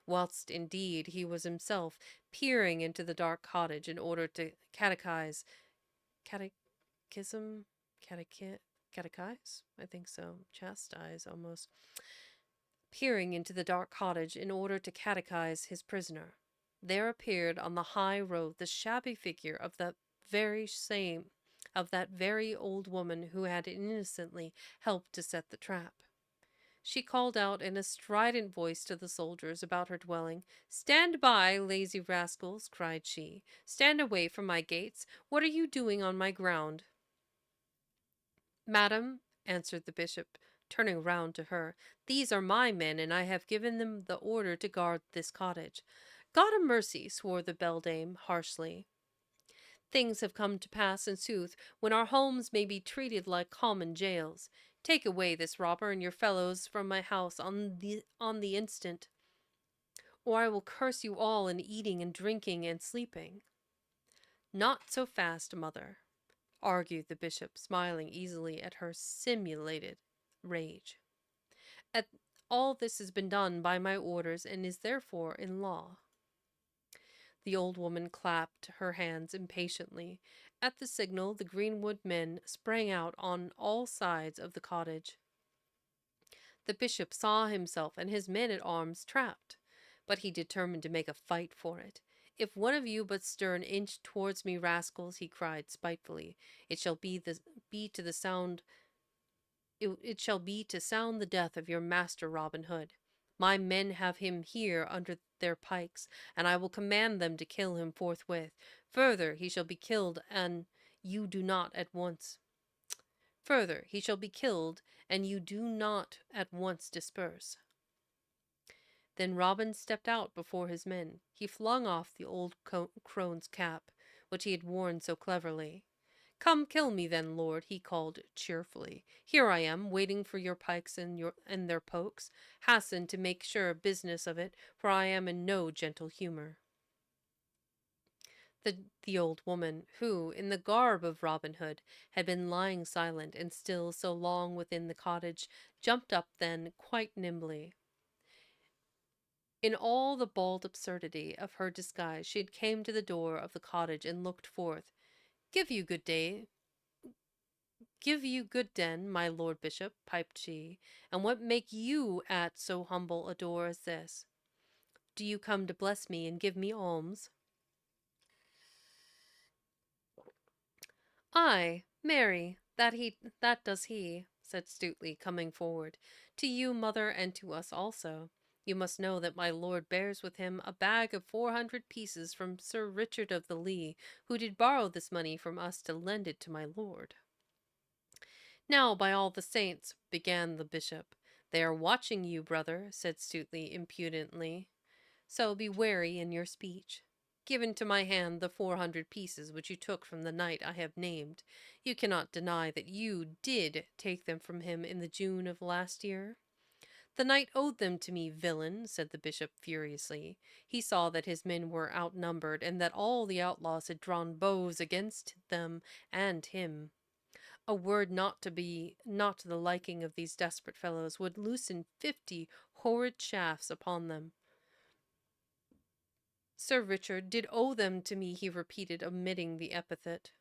whilst indeed he was himself peering into the dark cottage in order to catechize, I think so, chastise almost, peering into the dark cottage in order to catechize his prisoner, there appeared on the high road the shabby figure of that very old woman who had innocently helped to set the trap. She called out in a strident voice to the soldiers about her dwelling. "Stand by, lazy rascals," cried she. "Stand away from my gates. What are you doing on my ground?" "Madam," answered the bishop, turning round to her, "these are my men, and I have given them the order to guard this cottage." "God a mercy," swore the beldame harshly. "Things have come to pass, in sooth, when our homes may be treated like common jails. Take away this robber and your fellows from my house on the instant, or I will curse you all in eating and drinking and sleeping." "Not so fast, mother," argued the bishop, smiling easily at her simulated rage. "All this has been done by my orders, and is therefore in law." The old woman clapped her hands impatiently. At the signal, the greenwood men sprang out on all sides of the cottage. The bishop saw himself and his men at arms trapped. but he determined to make a fight for it. If one of you but stir an inch towards me, rascals, he cried spitefully, it shall be to the sound it shall be to sound the death of your master Robin Hood. My men have him here under their pikes, and I will command them to kill him forthwith. Further, he shall be killed, and you do not at once. Further, he shall be killed, and you do not at once disperse. Then Robin stepped out before his men. He flung off the old crone's cap, which he had worn so cleverly. Come kill me then, lord, he called cheerfully. Here I am, waiting for your pikes and their pokes. Hasten to make sure business of it, for I am in no gentle humour. The old woman, who, in the garb of Robin Hood, had been lying silent and still so long within the cottage, jumped up then quite nimbly. In all the bald absurdity of her disguise, she had came to the door of the cottage and looked forth. Give you good den, my lord bishop, piped she, and what make you at so humble a door as this? Do you come to bless me and give me alms? Ay, marry, that does he, said Stutely, coming forward. To you, mother, and to us also. You must know that my lord bears with him a bag of 400 pieces from Sir Richard of the Lee, who did borrow this money from us to lend it to my lord. Now, by all the saints, began the bishop. They are watching you, brother, said Stutely impudently. So be wary in your speech. Give into my hand the 400 pieces which you took from the knight I have named. You cannot deny that you did take them from him in the June of last year. The knight owed them to me, villain, said the bishop furiously. He saw that his men were outnumbered, and that all the outlaws had drawn bows against them and him. A word not to the liking of these desperate fellows would loosen 50 horrid shafts upon them. Sir Richard did owe them to me, he repeated, omitting the epithet.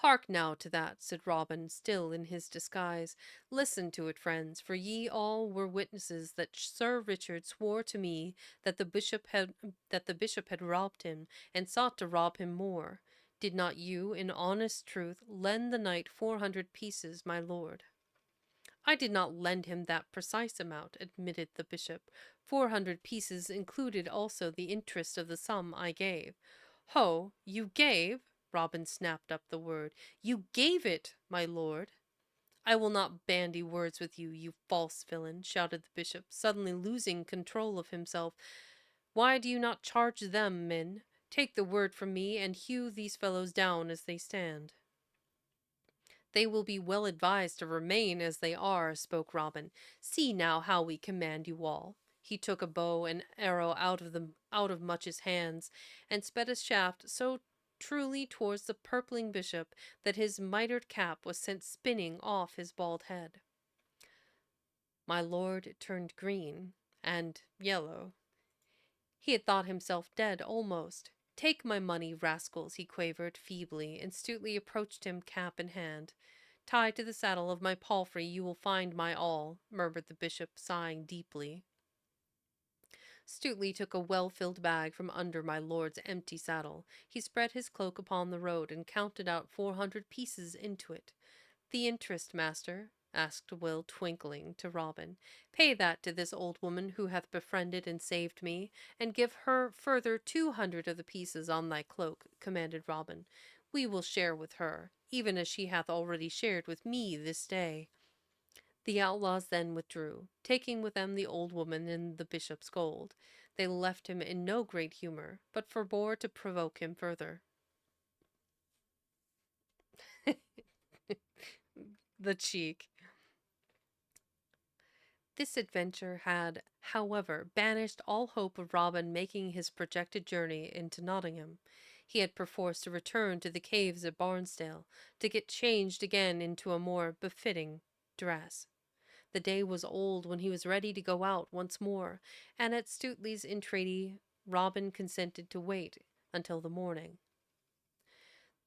Hark now to that, said Robin, still in his disguise. Listen to it, friends, for ye all were witnesses that Sir Richard swore to me that the bishop had robbed him, and sought to rob him more. Did not you, in honest truth, lend the knight 400 pieces, my lord? I did not lend him that precise amount, admitted the bishop. 400 pieces included also the interest of the sum I gave. Ho, you gave? Robin snapped up the word. You gave it, my lord. I will not bandy words with you, you false villain, shouted the bishop, suddenly losing control of himself. Why do you not charge them, men? Take the word from me, and hew these fellows down as they stand. They will be well advised to remain as they are, spoke Robin. See now how we command you all. He took a bow and arrow out of Much's hands, and sped a shaft so truly towards the purpling bishop that his mitred cap was sent spinning off his bald head. My lord turned green and yellow. He had thought himself dead almost. Take my money, rascals, he quavered feebly, and Stutely approached him cap in hand. Tied to the saddle of my palfrey you will find my all, murmured the bishop, sighing deeply. Stutely took a well-filled bag from under my lord's empty saddle. He spread his cloak upon the road and counted out 400 pieces into it. The interest, master? Asked Will, twinkling, to Robin. Pay that to this old woman who hath befriended and saved me, and give her further 200 of the pieces on thy cloak, commanded Robin. We will share with her, even as she hath already shared with me this day. The outlaws then withdrew, taking with them the old woman and the bishop's gold. They left him in no great humour, but forbore to provoke him further. The cheek. This adventure had, however, banished all hope of Robin making his projected journey into Nottingham. He had perforce to return to the caves at Barnesdale, to get changed again into a more befitting dress. The day was old when he was ready to go out once more, and at Stutely's entreaty Robin consented to wait until the morning.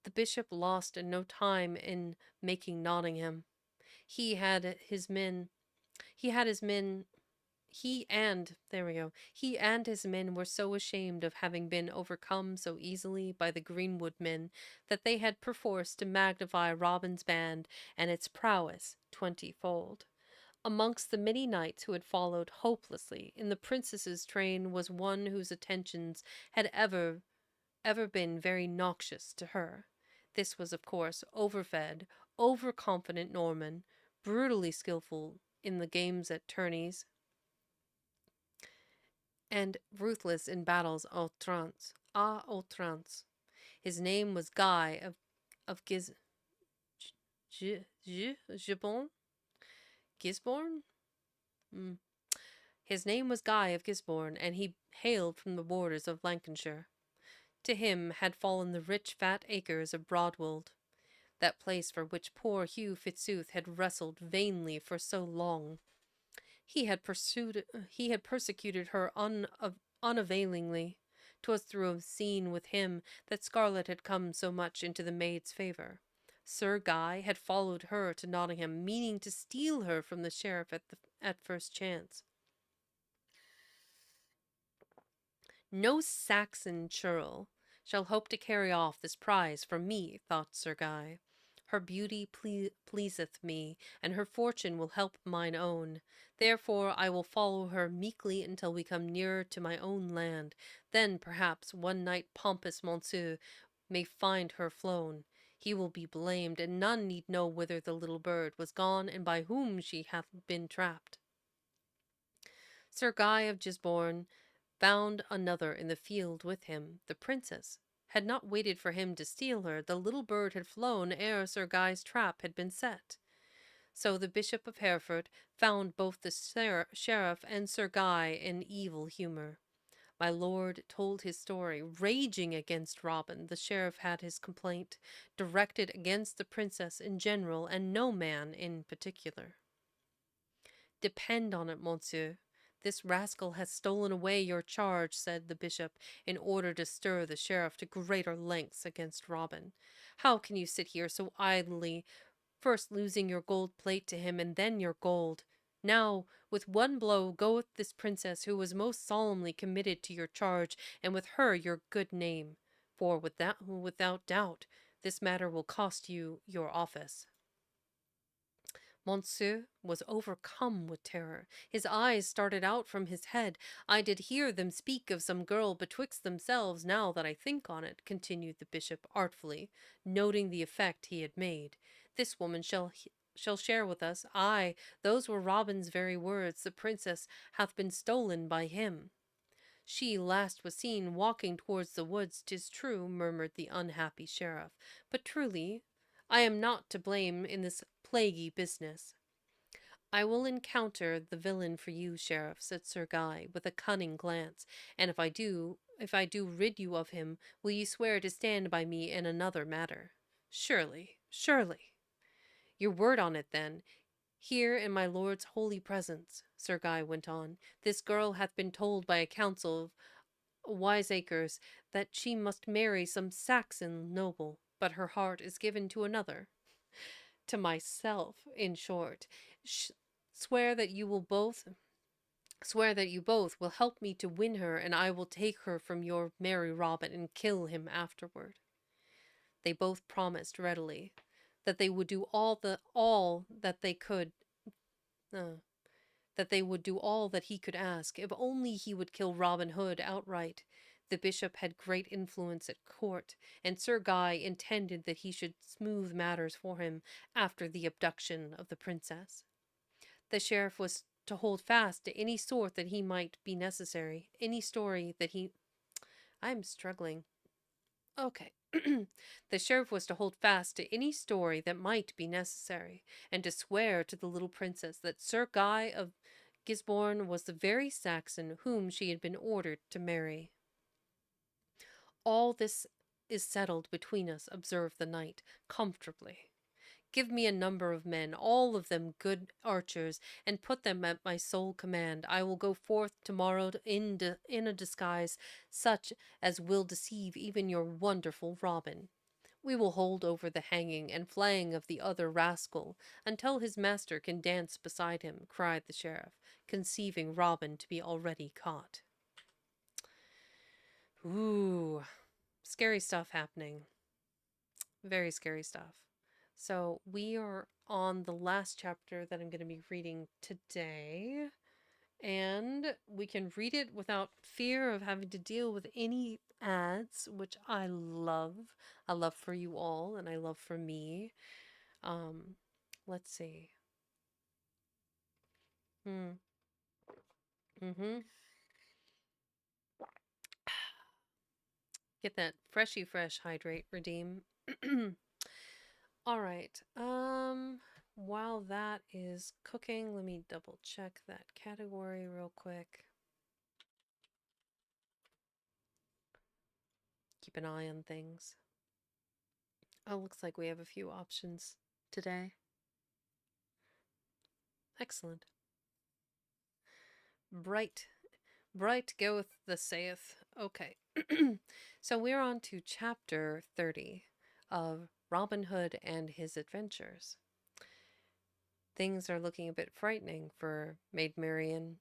The bishop lost no time in making Nottingham. He had his men He and his men were so ashamed of having been overcome so easily by the greenwood men that they had perforce to magnify Robin's band and its prowess 20-fold. Amongst the many knights who had followed hopelessly in the princess's train was one whose attentions had ever been very noxious to her. This was, of course, overfed, overconfident Norman, brutally skilful in the games at tourneys, and ruthless in battles outrance. His name was Guy of Gisborne? Gisborne? Mm. His name was Guy of Gisborne, and he hailed from the borders of Lancashire. To him had fallen the rich fat acres of Broadwold, that place for which poor Hugh Fitzooth had wrestled vainly for so long. He had persecuted her unavailingly. 'Twas through a scene with him that Scarlet had come so much into the maid's favour. Sir Guy had followed her to Nottingham, meaning to steal her from the sheriff at first chance. No Saxon churl shall hope to carry off this prize from me, thought Sir Guy. Her beauty pleaseth me, and her fortune will help mine own. Therefore I will follow her meekly until we come nearer to my own land. Then, perhaps, one night pompous Monsieur may find her flown. He will be blamed, and none need know whither the little bird was gone and by whom she hath been trapped. Sir Guy of Gisborne found another in the field with him. The princess had not waited for him to steal her. The little bird had flown ere Sir Guy's trap had been set. So the Bishop of Hereford found both the sheriff and Sir Guy in evil humour. My lord told his story, raging against Robin. The sheriff had his complaint directed against the princess in general, and no man in particular. Depend on it, monsieur, this rascal has stolen away your charge, said the bishop, in order to stir the sheriff to greater lengths against Robin. How can you sit here so idly, first losing your gold plate to him, and then your gold? Now, with one blow goeth this princess who was most solemnly committed to your charge, and with her your good name. For without doubt, this matter will cost you your office. Monsieur was overcome with terror. His eyes started out from his head. I did hear them speak of some girl betwixt themselves, now that I think on it, continued the bishop artfully, noting the effect he had made. This woman shall share with us. Aye, those were Robin's very words. The princess hath been stolen by him. She last was seen walking towards the woods, 'tis true, murmured the unhappy sheriff. But truly, I am not to blame in this plaguy business. I will encounter the villain for you, sheriff, said Sir Guy, with a cunning glance, and if I do rid you of him, will you swear to stand by me in another matter? Surely, surely. Your word on it, then. Here in my lord's holy presence, Sir Guy went on, this girl hath been told by a council of wiseacres that she must marry some Saxon noble, but her heart is given to another. To myself, in short. Swear that you both will help me to win her, and I will take her from your merry Robin and kill him afterward. They both promised readily that they would do all that they could. That they would do all that he could ask, if only he would kill Robin Hood outright. The bishop had great influence at court, and Sir Guy intended that he should smooth matters for him after the abduction of the princess. The sheriff was to hold fast to any sort that he might be necessary, any story that he... I'm struggling. Okay. The sheriff was to hold fast to any story that might be necessary, and to swear to the little princess that Sir Guy of Gisborne was the very Saxon whom she had been ordered to marry. All this is settled between us, observed the knight, comfortably. Give me a number of men, all of them good archers, and put them at my sole command. I will go forth tomorrow in a disguise such as will deceive even your wonderful Robin. We will hold over the hanging and flaying of the other rascal until his master can dance beside him, cried the sheriff, conceiving Robin to be already caught. Ooh, scary stuff happening. Very scary stuff. So we are on the last chapter that I'm going to be reading today. And we can read it without fear of having to deal with any ads, which I love. I love for you all, and I love for me. Let's see. Mm-hmm. Get that freshy fresh hydrate redeem. All right. While that is cooking, let me double check that category real quick. Keep an eye on things. Oh, looks like we have a few options today. Excellent. Bright goeth the saith. Okay. So we're on to chapter 30 of Robin Hood and his adventures. Things are looking a bit frightening for Maid Marian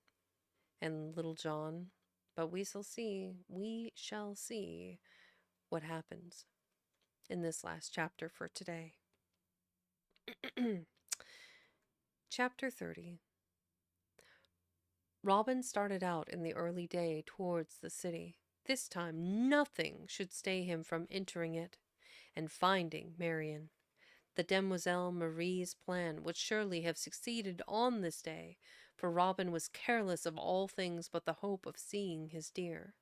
and Little John, but we shall see what happens in this last chapter for today. Chapter 30. Robin started out in the early day towards the city. This time nothing should stay him from entering it and finding Marian. The Demoiselle Marie's plan would surely have succeeded on this day, for Robin was careless of all things but the hope of seeing his dear.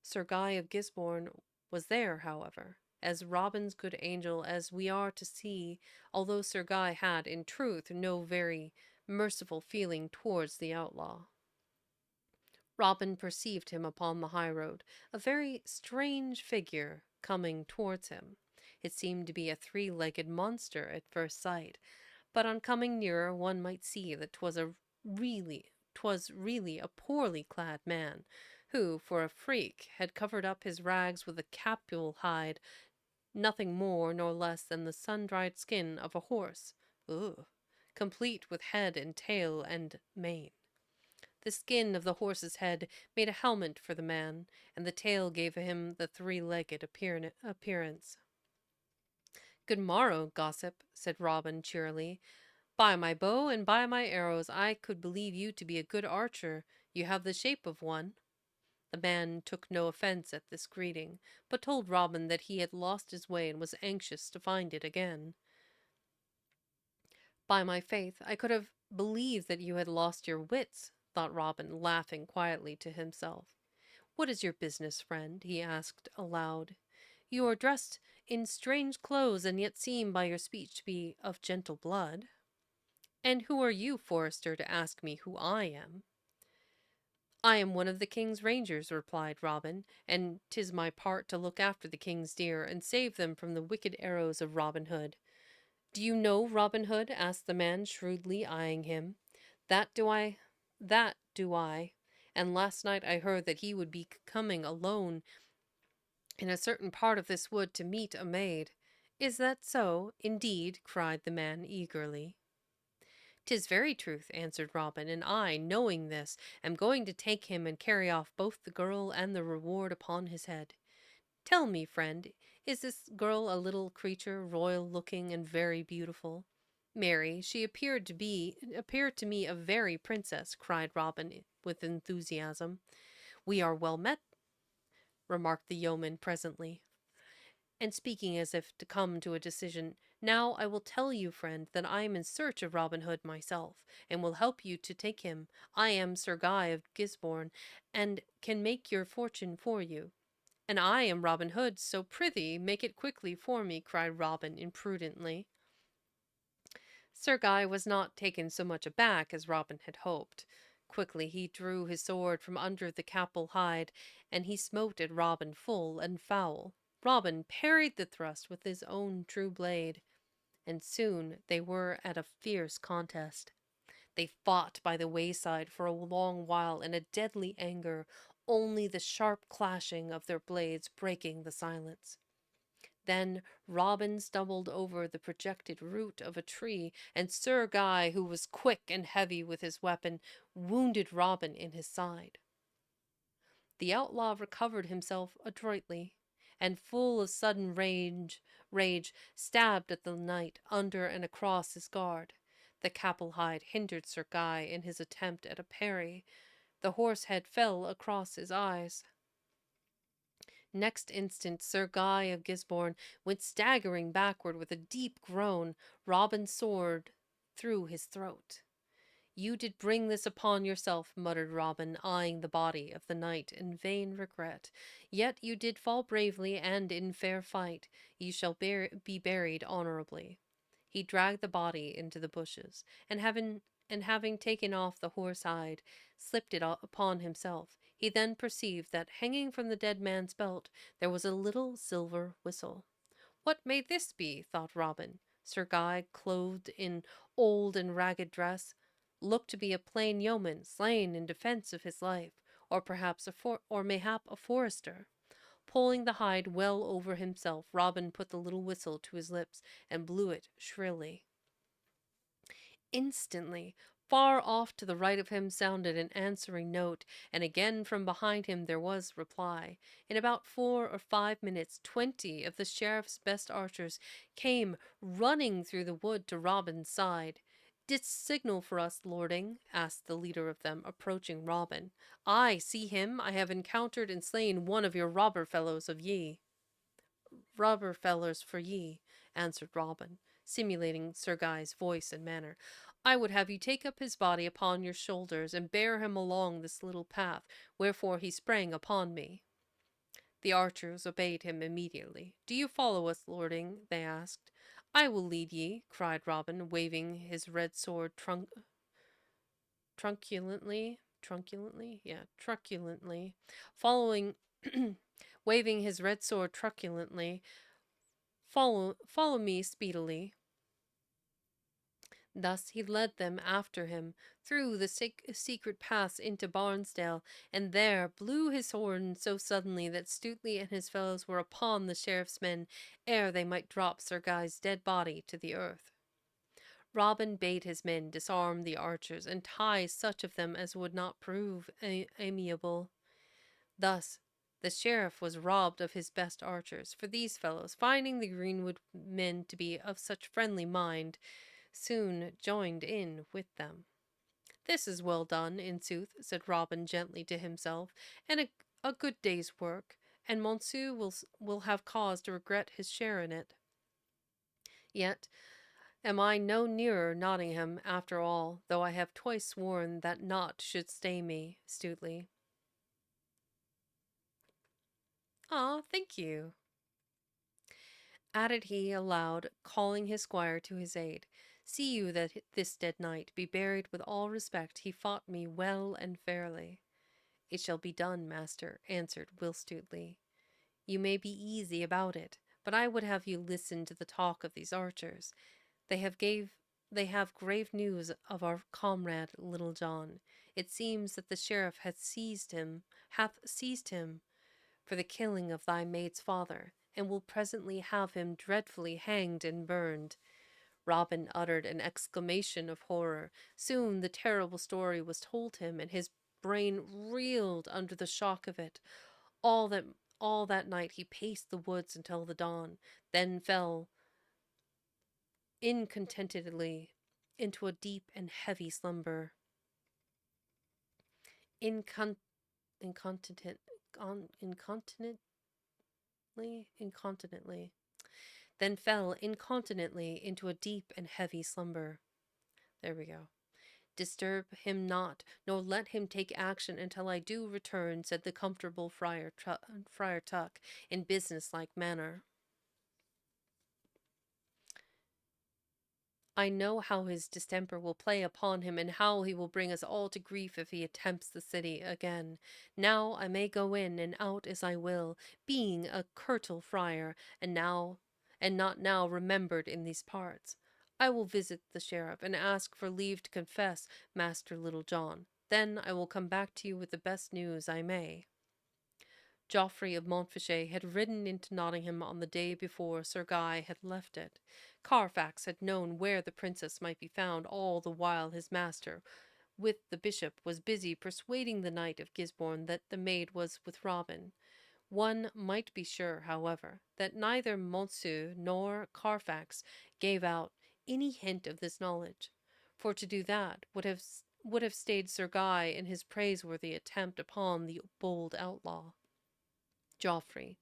Sir Guy of Gisborne was there, however, as Robin's good angel, as we are to see, although Sir Guy had, in truth, no very merciful feeling towards the outlaw. Robin perceived him upon the high road, a very strange figure coming towards him. It seemed to be a three-legged monster at first sight, but on coming nearer one might see that 'twas really a poorly clad man, who, for a freak, had covered up his rags with a capul hide, nothing more nor less than the sun-dried skin of a horse, complete with head and tail and mane. The skin of the horse's head made a helmet for the man, and the tail gave him the three-legged appearance. "Good morrow, gossip," said Robin cheerily. "By my bow and by my arrows, I could believe you to be a good archer. You have the shape of one." The man took no offence at this greeting, but told Robin that he had lost his way and was anxious to find it again. "By my faith, I could have believed that you had lost your wits," thought Robin, laughing quietly to himself. "What is your business, friend?" he asked aloud. "You are dressed in strange clothes, and yet seem by your speech to be of gentle blood." "And who are you, forester, to ask me who I am?" "I am one of the king's rangers," replied Robin, "and 'tis my part to look after the king's deer and save them from the wicked arrows of Robin Hood." "Do you know Robin Hood?" asked the man, shrewdly eyeing him. That do I, and last night I heard that he would be coming alone in a certain part of this wood to meet a maid." "Is that so, indeed?" cried the man eagerly. "'Tis very truth," answered Robin, "and I, knowing this, am going to take him and carry off both the girl and the reward upon his head. Tell me, friend, is this girl a little creature, royal-looking and very beautiful?" "Marry, she appeared to me a very princess," cried Robin with enthusiasm. "We are well met," remarked the yeoman presently, and speaking as if to come to a decision. "Now I will tell you, friend, that I am in search of Robin Hood myself, and will help you to take him. I am Sir Guy of Gisborne, and can make your fortune for you." "And I am Robin Hood, so prithee make it quickly for me," cried Robin imprudently. Sir Guy was not taken so much aback as Robin had hoped. Quickly he drew his sword from under the capul hide, and he smote at Robin full and foul. Robin parried the thrust with his own true blade, and soon they were at a fierce contest. They fought by the wayside for a long while in a deadly anger, only the sharp clashing of their blades breaking the silence. Then Robin stumbled over the projected root of a tree, and Sir Guy, who was quick and heavy with his weapon, wounded Robin in his side. The outlaw recovered himself adroitly, and full of sudden rage, stabbed at the knight under and across his guard. The capul hide hindered Sir Guy in his attempt at a parry. The horse head fell across his eyes. Next instant, Sir Guy of Gisborne went staggering backward with a deep groan, Robin's sword through his throat. You did bring this upon yourself, muttered Robin, eyeing the body of the knight in vain regret. Yet you did fall bravely, and in fair fight you shall be buried honourably. He dragged the body into the bushes, and having taken off the horse hide, slipped it upon himself. He then perceived that hanging from the dead man's belt there was a little silver whistle. What may this be? Thought Robin. Sir Guy, clothed in old and ragged dress, looked to be a plain yeoman slain in defence of his life, or perhaps mayhap a forester. Pulling the hide well over himself, Robin put the little whistle to his lips and blew it shrilly. Instantly, far off to the right of him sounded an answering note, and again from behind him there was reply. In about 4 or 5 minutes, 20 of the sheriff's best archers came running through the wood to Robin's side. Didst signal for us, lording? Asked the leader of them, approaching Robin. I see him. I have encountered and slain one of your robber fellows of ye. Robber fellows for ye, answered Robin, simulating Sir Guy's voice and manner. I would have you take up his body upon your shoulders and bear him along this little path, wherefore he sprang upon me. The archers obeyed him immediately. Do you follow us, lording? They asked. I will lead ye, cried Robin, waving his red sword truculently, following, waving his red sword truculently. Follow me speedily. Thus he led them after him through the secret paths into Barnesdale, and there blew his horn so suddenly that Stuteley and his fellows were upon the sheriff's men ere they might drop Sir Guy's dead body to the earth. Robin bade his men disarm the archers and tie such of them as would not prove amiable. Thus the sheriff was robbed of his best archers, for these fellows, finding the Greenwood men to be of such friendly mind, soon joined in with them. This is well done, in sooth, said Robin gently to himself, and a good day's work, and Monceux will have cause to regret his share in it. Yet am I no nearer Nottingham after all, though I have twice sworn that naught should stay me, Stuteley. Ah, thank you, added he aloud, calling his squire to his aid. See you that this dead knight be buried with all respect. He fought me well and fairly. It shall be done, master, answered Will Stuteley. You may be easy about it, but I would have you listen to the talk of these archers. They have grave news of our comrade Little John. It seems that the sheriff hath seized him for the killing of thy maid's father, and will presently have him dreadfully hanged and burned. Robin uttered an exclamation of horror. Soon the terrible story was told him, and his brain reeled under the shock of it. All that night he paced the woods until the dawn, then fell incontentedly into a deep and heavy slumber. Incontinently, then fell incontinently into a deep and heavy slumber. There we go. Disturb him not, nor let him take action until I do return, said the comfortable Friar Tuck, in business-like manner. I know how his distemper will play upon him, and how he will bring us all to grief if he attempts the city again. Now I may go in and out as I will, being a curtal friar, and not now remembered in these parts. I will visit the sheriff, and ask for leave to confess Master Little John. Then I will come back to you with the best news I may. Geoffrey of Montfichet had ridden into Nottingham on the day before Sir Guy had left it. Carfax had known where the princess might be found all the while his master, with the bishop, was busy persuading the knight of Gisborne that the maid was with Robin. One might be sure, however, that neither Monsieur nor Carfax gave out any hint of this knowledge, for to do that would have stayed Sir Guy in his praiseworthy attempt upon the bold outlaw. Geoffrey,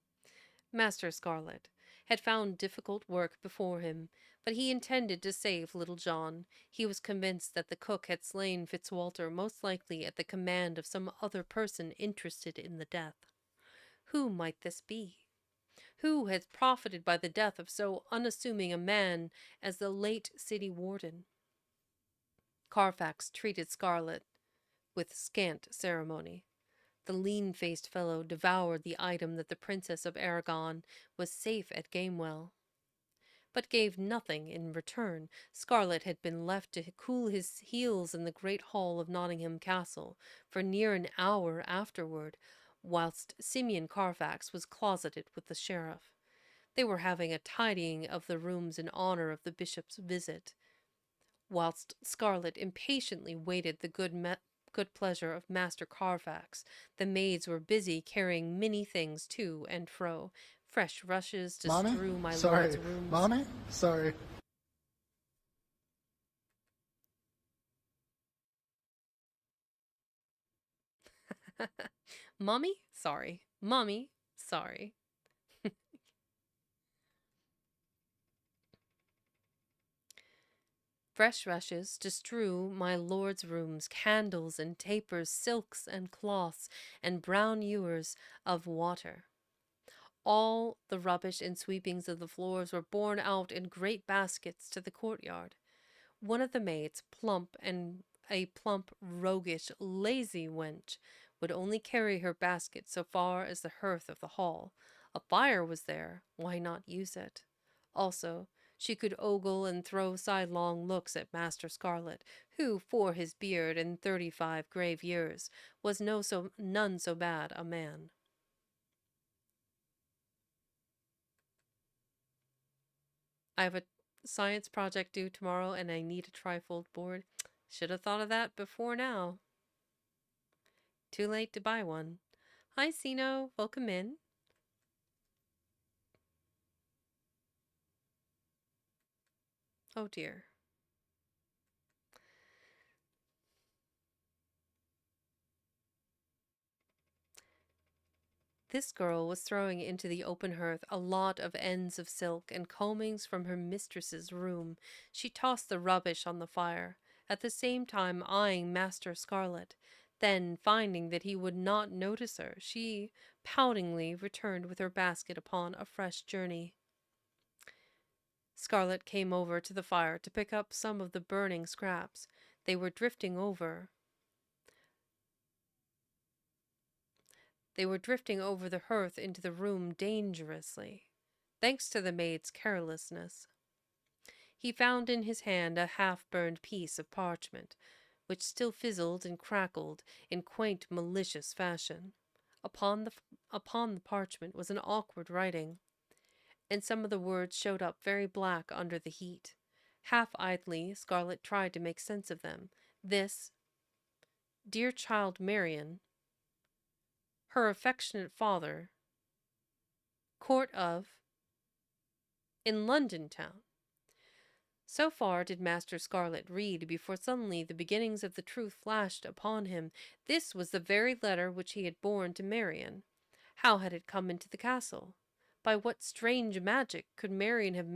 Master Scarlet, had found difficult work before him, but he intended to save Little John. He was convinced that the cook had slain Fitzwalter most likely at the command of some other person interested in the death. Who might this be? Who had profited by the death of so unassuming a man as the late city warden? Carfax treated Scarlet with scant ceremony. The lean-faced fellow devoured the item that the Princess of Aragon was safe at Gamewell, but gave nothing in return. Scarlet had been left to cool his heels in the great hall of Nottingham Castle for near an hour afterward, whilst Simeon Carfax was closeted with the sheriff. They were having a tidying of the rooms in honour of the bishop's visit, whilst Scarlet impatiently waited the good pleasure of Master Carfax. The maids were busy carrying many things to and fro, fresh rushes to Mommy? strew my Sorry. lord's rooms. Mommy? Sorry. Mummy? Sorry. Mummy? Sorry. Fresh rushes to strew my lord's rooms, candles and tapers, silks and cloths, and brown ewers of water. All the rubbish and sweepings of the floors were borne out in great baskets to the courtyard. One of the maids, a plump, roguish, lazy wench, would only carry her basket so far as the hearth of the hall. A fire was there, why not use it? Also, she could ogle and throw sidelong looks at Master Scarlet, who, for his beard and 35 grave years, was none so bad a man. I have a science project due tomorrow, and I need a trifold board. Should have thought of that before now. Too late to buy one. Hi, Sino. Welcome in. Oh, dear. This girl was throwing into the open hearth a lot of ends of silk and combings from her mistress's room. She tossed the rubbish on the fire, at the same time eyeing Master Scarlet. Then, finding that he would not notice her, she poutingly returned with her basket upon a fresh journey. Scarlet came over to the fire to pick up some of the burning scraps. They were drifting over the hearth into the room dangerously, thanks to the maid's carelessness. He found in his hand a half-burned piece of parchment, which still fizzled and crackled in quaint, malicious fashion. Upon the parchment was an awkward writing, and some of the words showed up very black under the heat. Half idly, Scarlet tried to make sense of them. This, dear child Marion, her affectionate father, court of, in London town. So far did Master Scarlet read before suddenly the beginnings of the truth flashed upon him. This was the very letter which he had borne to Marion. How had it come into the castle? By what strange magic could Marion have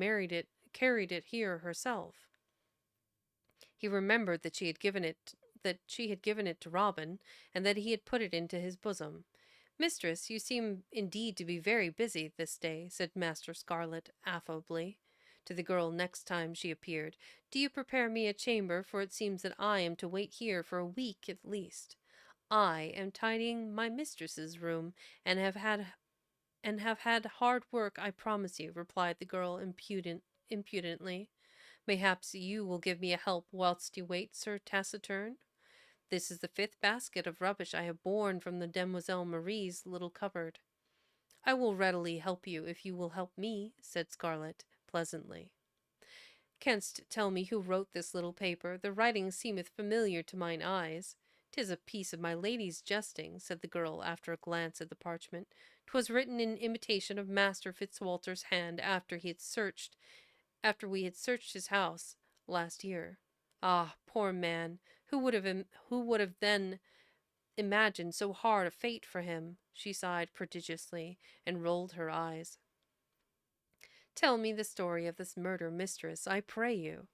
carried it here herself? He remembered that she had given it to Robin, and that he had put it into his bosom. "Mistress, you seem indeed to be very busy this day," said Master Scarlet affably to the girl next time she appeared. "Do you prepare me a chamber, for it seems that I am to wait here for a week at least." "I am tidying my mistress's room, and have had hard work, I promise you," replied the girl impudently. "Mayhaps you will give me a help whilst you wait, Sir Taciturn? This is the 5th basket of rubbish I have borne from the Demoiselle Marie's little cupboard." I will readily help you if you will help me, said Scarlet pleasantly. Canst tell me who wrote this little paper? The writing seemeth familiar to mine eyes. 'Tis a piece of my lady's jesting, said the girl after a glance at the parchment. 'Twas written in imitation of Master Fitzwalter's hand after we had searched his house last year. Ah, poor man, who would have then imagined so hard a fate for him? She sighed prodigiously and rolled her eyes. Tell me the story of this murder, mistress, I pray you.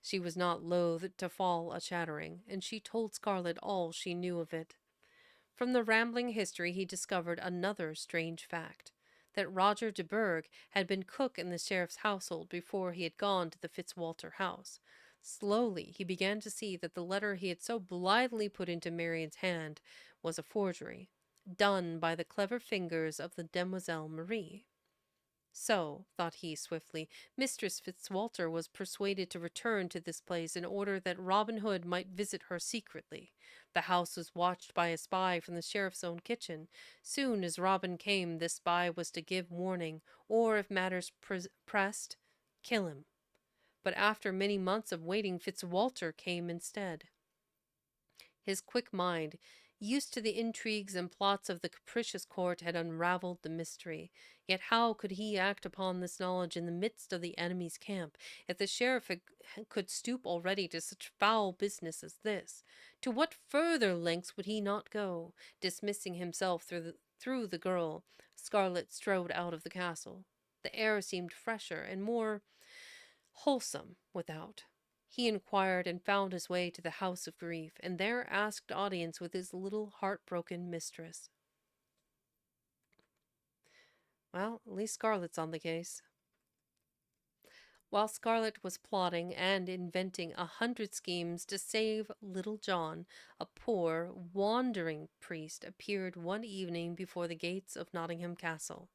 She was not loath to fall a chattering, and she told Scarlet all she knew of it. From the rambling history he discovered another strange fact, that Roger de Burgh had been cook in the sheriff's household before he had gone to the Fitzwalter house. Slowly he began to see that the letter he had so blithely put into Marian's hand was a forgery, done by the clever fingers of the Demoiselle Marie. So, thought he swiftly, Mistress Fitzwalter was persuaded to return to this place in order that Robin Hood might visit her secretly. The house was watched by a spy from the sheriff's own kitchen. Soon as Robin came, this spy was to give warning, or, if matters pressed, kill him. But after many months of waiting, Fitzwalter came instead. His quick mind, used to the intrigues and plots of the capricious court, had unravelled the mystery. Yet how could he act upon this knowledge in the midst of the enemy's camp, if the sheriff could stoop already to such foul business as this? To what further lengths would he not go? Dismissing himself through the girl, Scarlet strode out of the castle. The air seemed fresher and more wholesome without. He inquired and found his way to the house of grief, and there asked audience with his little heartbroken mistress. Well, at least Scarlet's on the case. While Scarlet was plotting and inventing 100 schemes to save Little John, a poor, wandering priest appeared one evening before the gates of Nottingham Castle.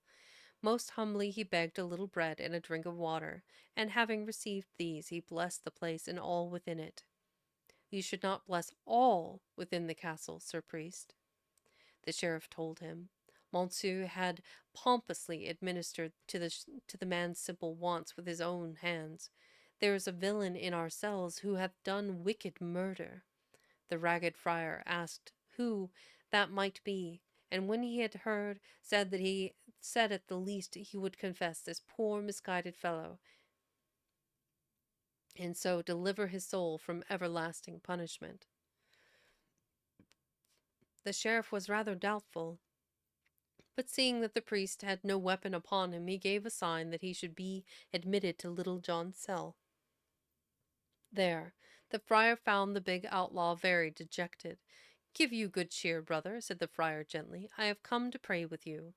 Most humbly he begged a little bread and a drink of water, and having received these, he blessed the place and all within it. You should not bless all within the castle, Sir Priest, the sheriff told him. Monsieur had pompously administered to the man's simple wants with his own hands. There is a villain in our cells who hath done wicked murder. The ragged friar asked who that might be, and when he had heard, said at the least he would confess this poor misguided fellow, and so deliver his soul from everlasting punishment. The sheriff was rather doubtful, but seeing that the priest had no weapon upon him, he gave a sign that he should be admitted to Little John's cell. There, the friar found the big outlaw very dejected. Give you good cheer, brother, said the friar gently. I have come to pray with you.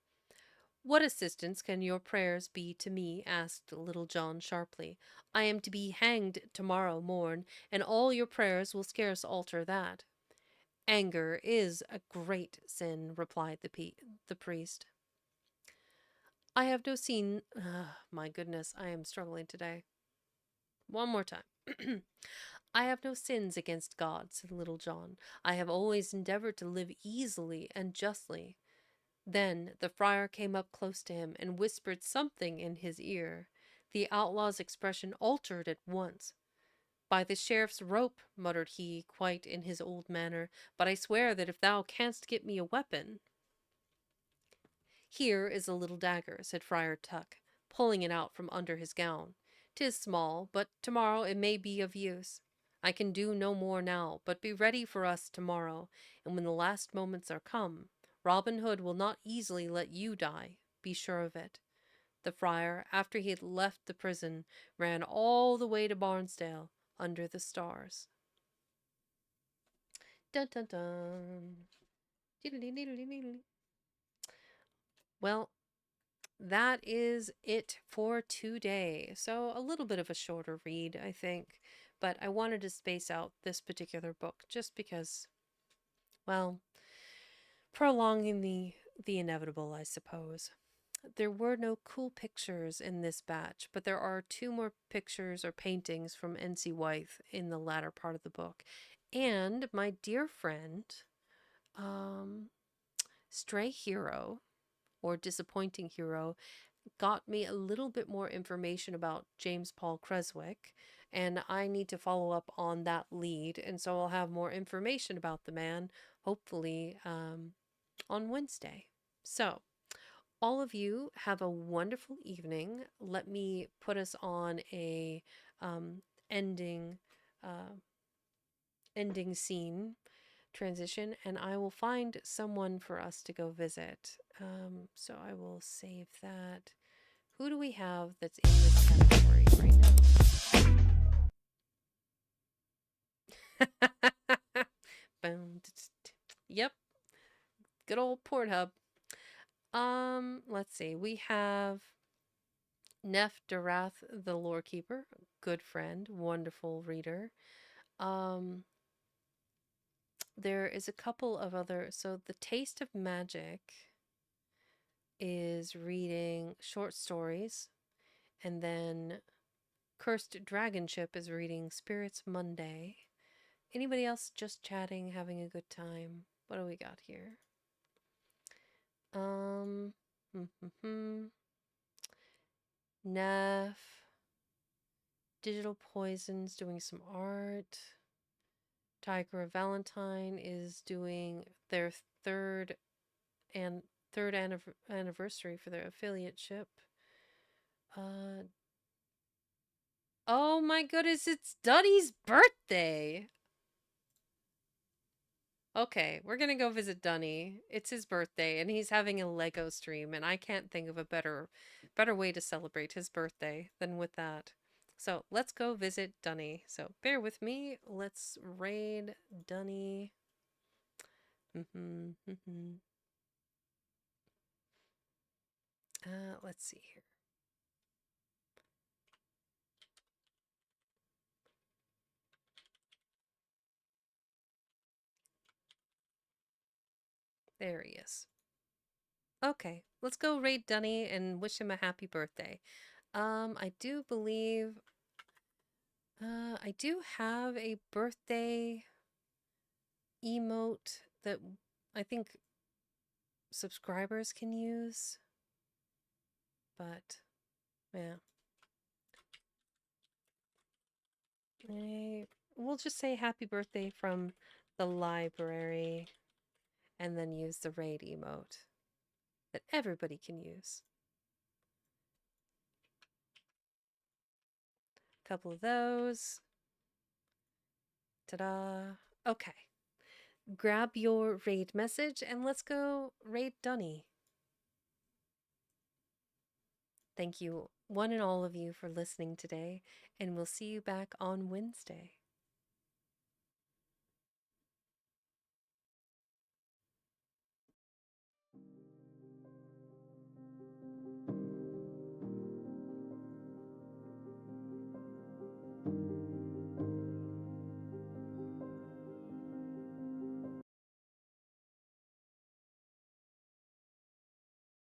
What assistance can your prayers be to me? Asked Little John sharply. I am to be hanged tomorrow morn, and all your prayers will scarce alter that. Anger is a great sin, replied the priest. I have no sin. My goodness, I am struggling today. One more time. I have no sins against God, said Little John. I have always endeavored to live easily and justly. Then the friar came up close to him and whispered something in his ear. The outlaw's expression altered at once. By the sheriff's rope, muttered he, quite in his old manner, but I swear that if thou canst get me a weapon— Here is a little dagger, said Friar Tuck, pulling it out from under his gown. 'Tis small, but tomorrow it may be of use. I can do no more now, but be ready for us tomorrow, and when the last moments are come, Robin Hood will not easily let you die, be sure of it. The friar, after he had left the prison, ran all the way to Barnesdale under the stars. Dun dun dun. Well, that is it for today. So a little bit of a shorter read, I think, but I wanted to space out this particular book just because, well, prolonging the inevitable, I suppose. There were no cool pictures in this batch, but there are 2 more pictures or paintings from N.C. Wythe in the latter part of the book. And my dear friend, Stray Hero, or disappointing hero got me a little bit more information about James Paul Creswick, and I need to follow up on that lead, and so I'll have more information about the man, hopefully, on Wednesday. So, all of you have a wonderful evening. Let me put us on a ending ending scene transition, and I will find someone for us to go visit. So I will save that. Who do we have that's in this category right now? Boom. Yep. Good old Pornhub. Let's see. We have Neff Darath, the Lore Keeper, good friend, wonderful reader. There is a couple of other. So the Taste of Magic is reading short stories, and then Cursed Dragonship is reading Spirits Monday. Anybody else just chatting, having a good time? What do we got here? Neff, Digital Poisons doing some art. Tiger of Valentine is doing their third anniversary for their affiliateship. Oh my goodness, it's Dunny's birthday. Okay, we're gonna go visit Dunny. It's his birthday, and he's having a Lego stream, and I can't think of a better way to celebrate his birthday than with that. So let's go visit Dunny. So bear with me. Let's raid Dunny. Let's see here. There he is. Okay, let's go raid Dunny and wish him a happy birthday. I do believe I do have a birthday emote that I think subscribers can use. But yeah. We'll just say happy birthday from the library and then use the raid emote that everybody can use. A couple of those. Ta-da. Okay. Grab your raid message and let's go raid Dunny. Thank you, one and all of you, for listening today, and we'll see you back on Wednesday.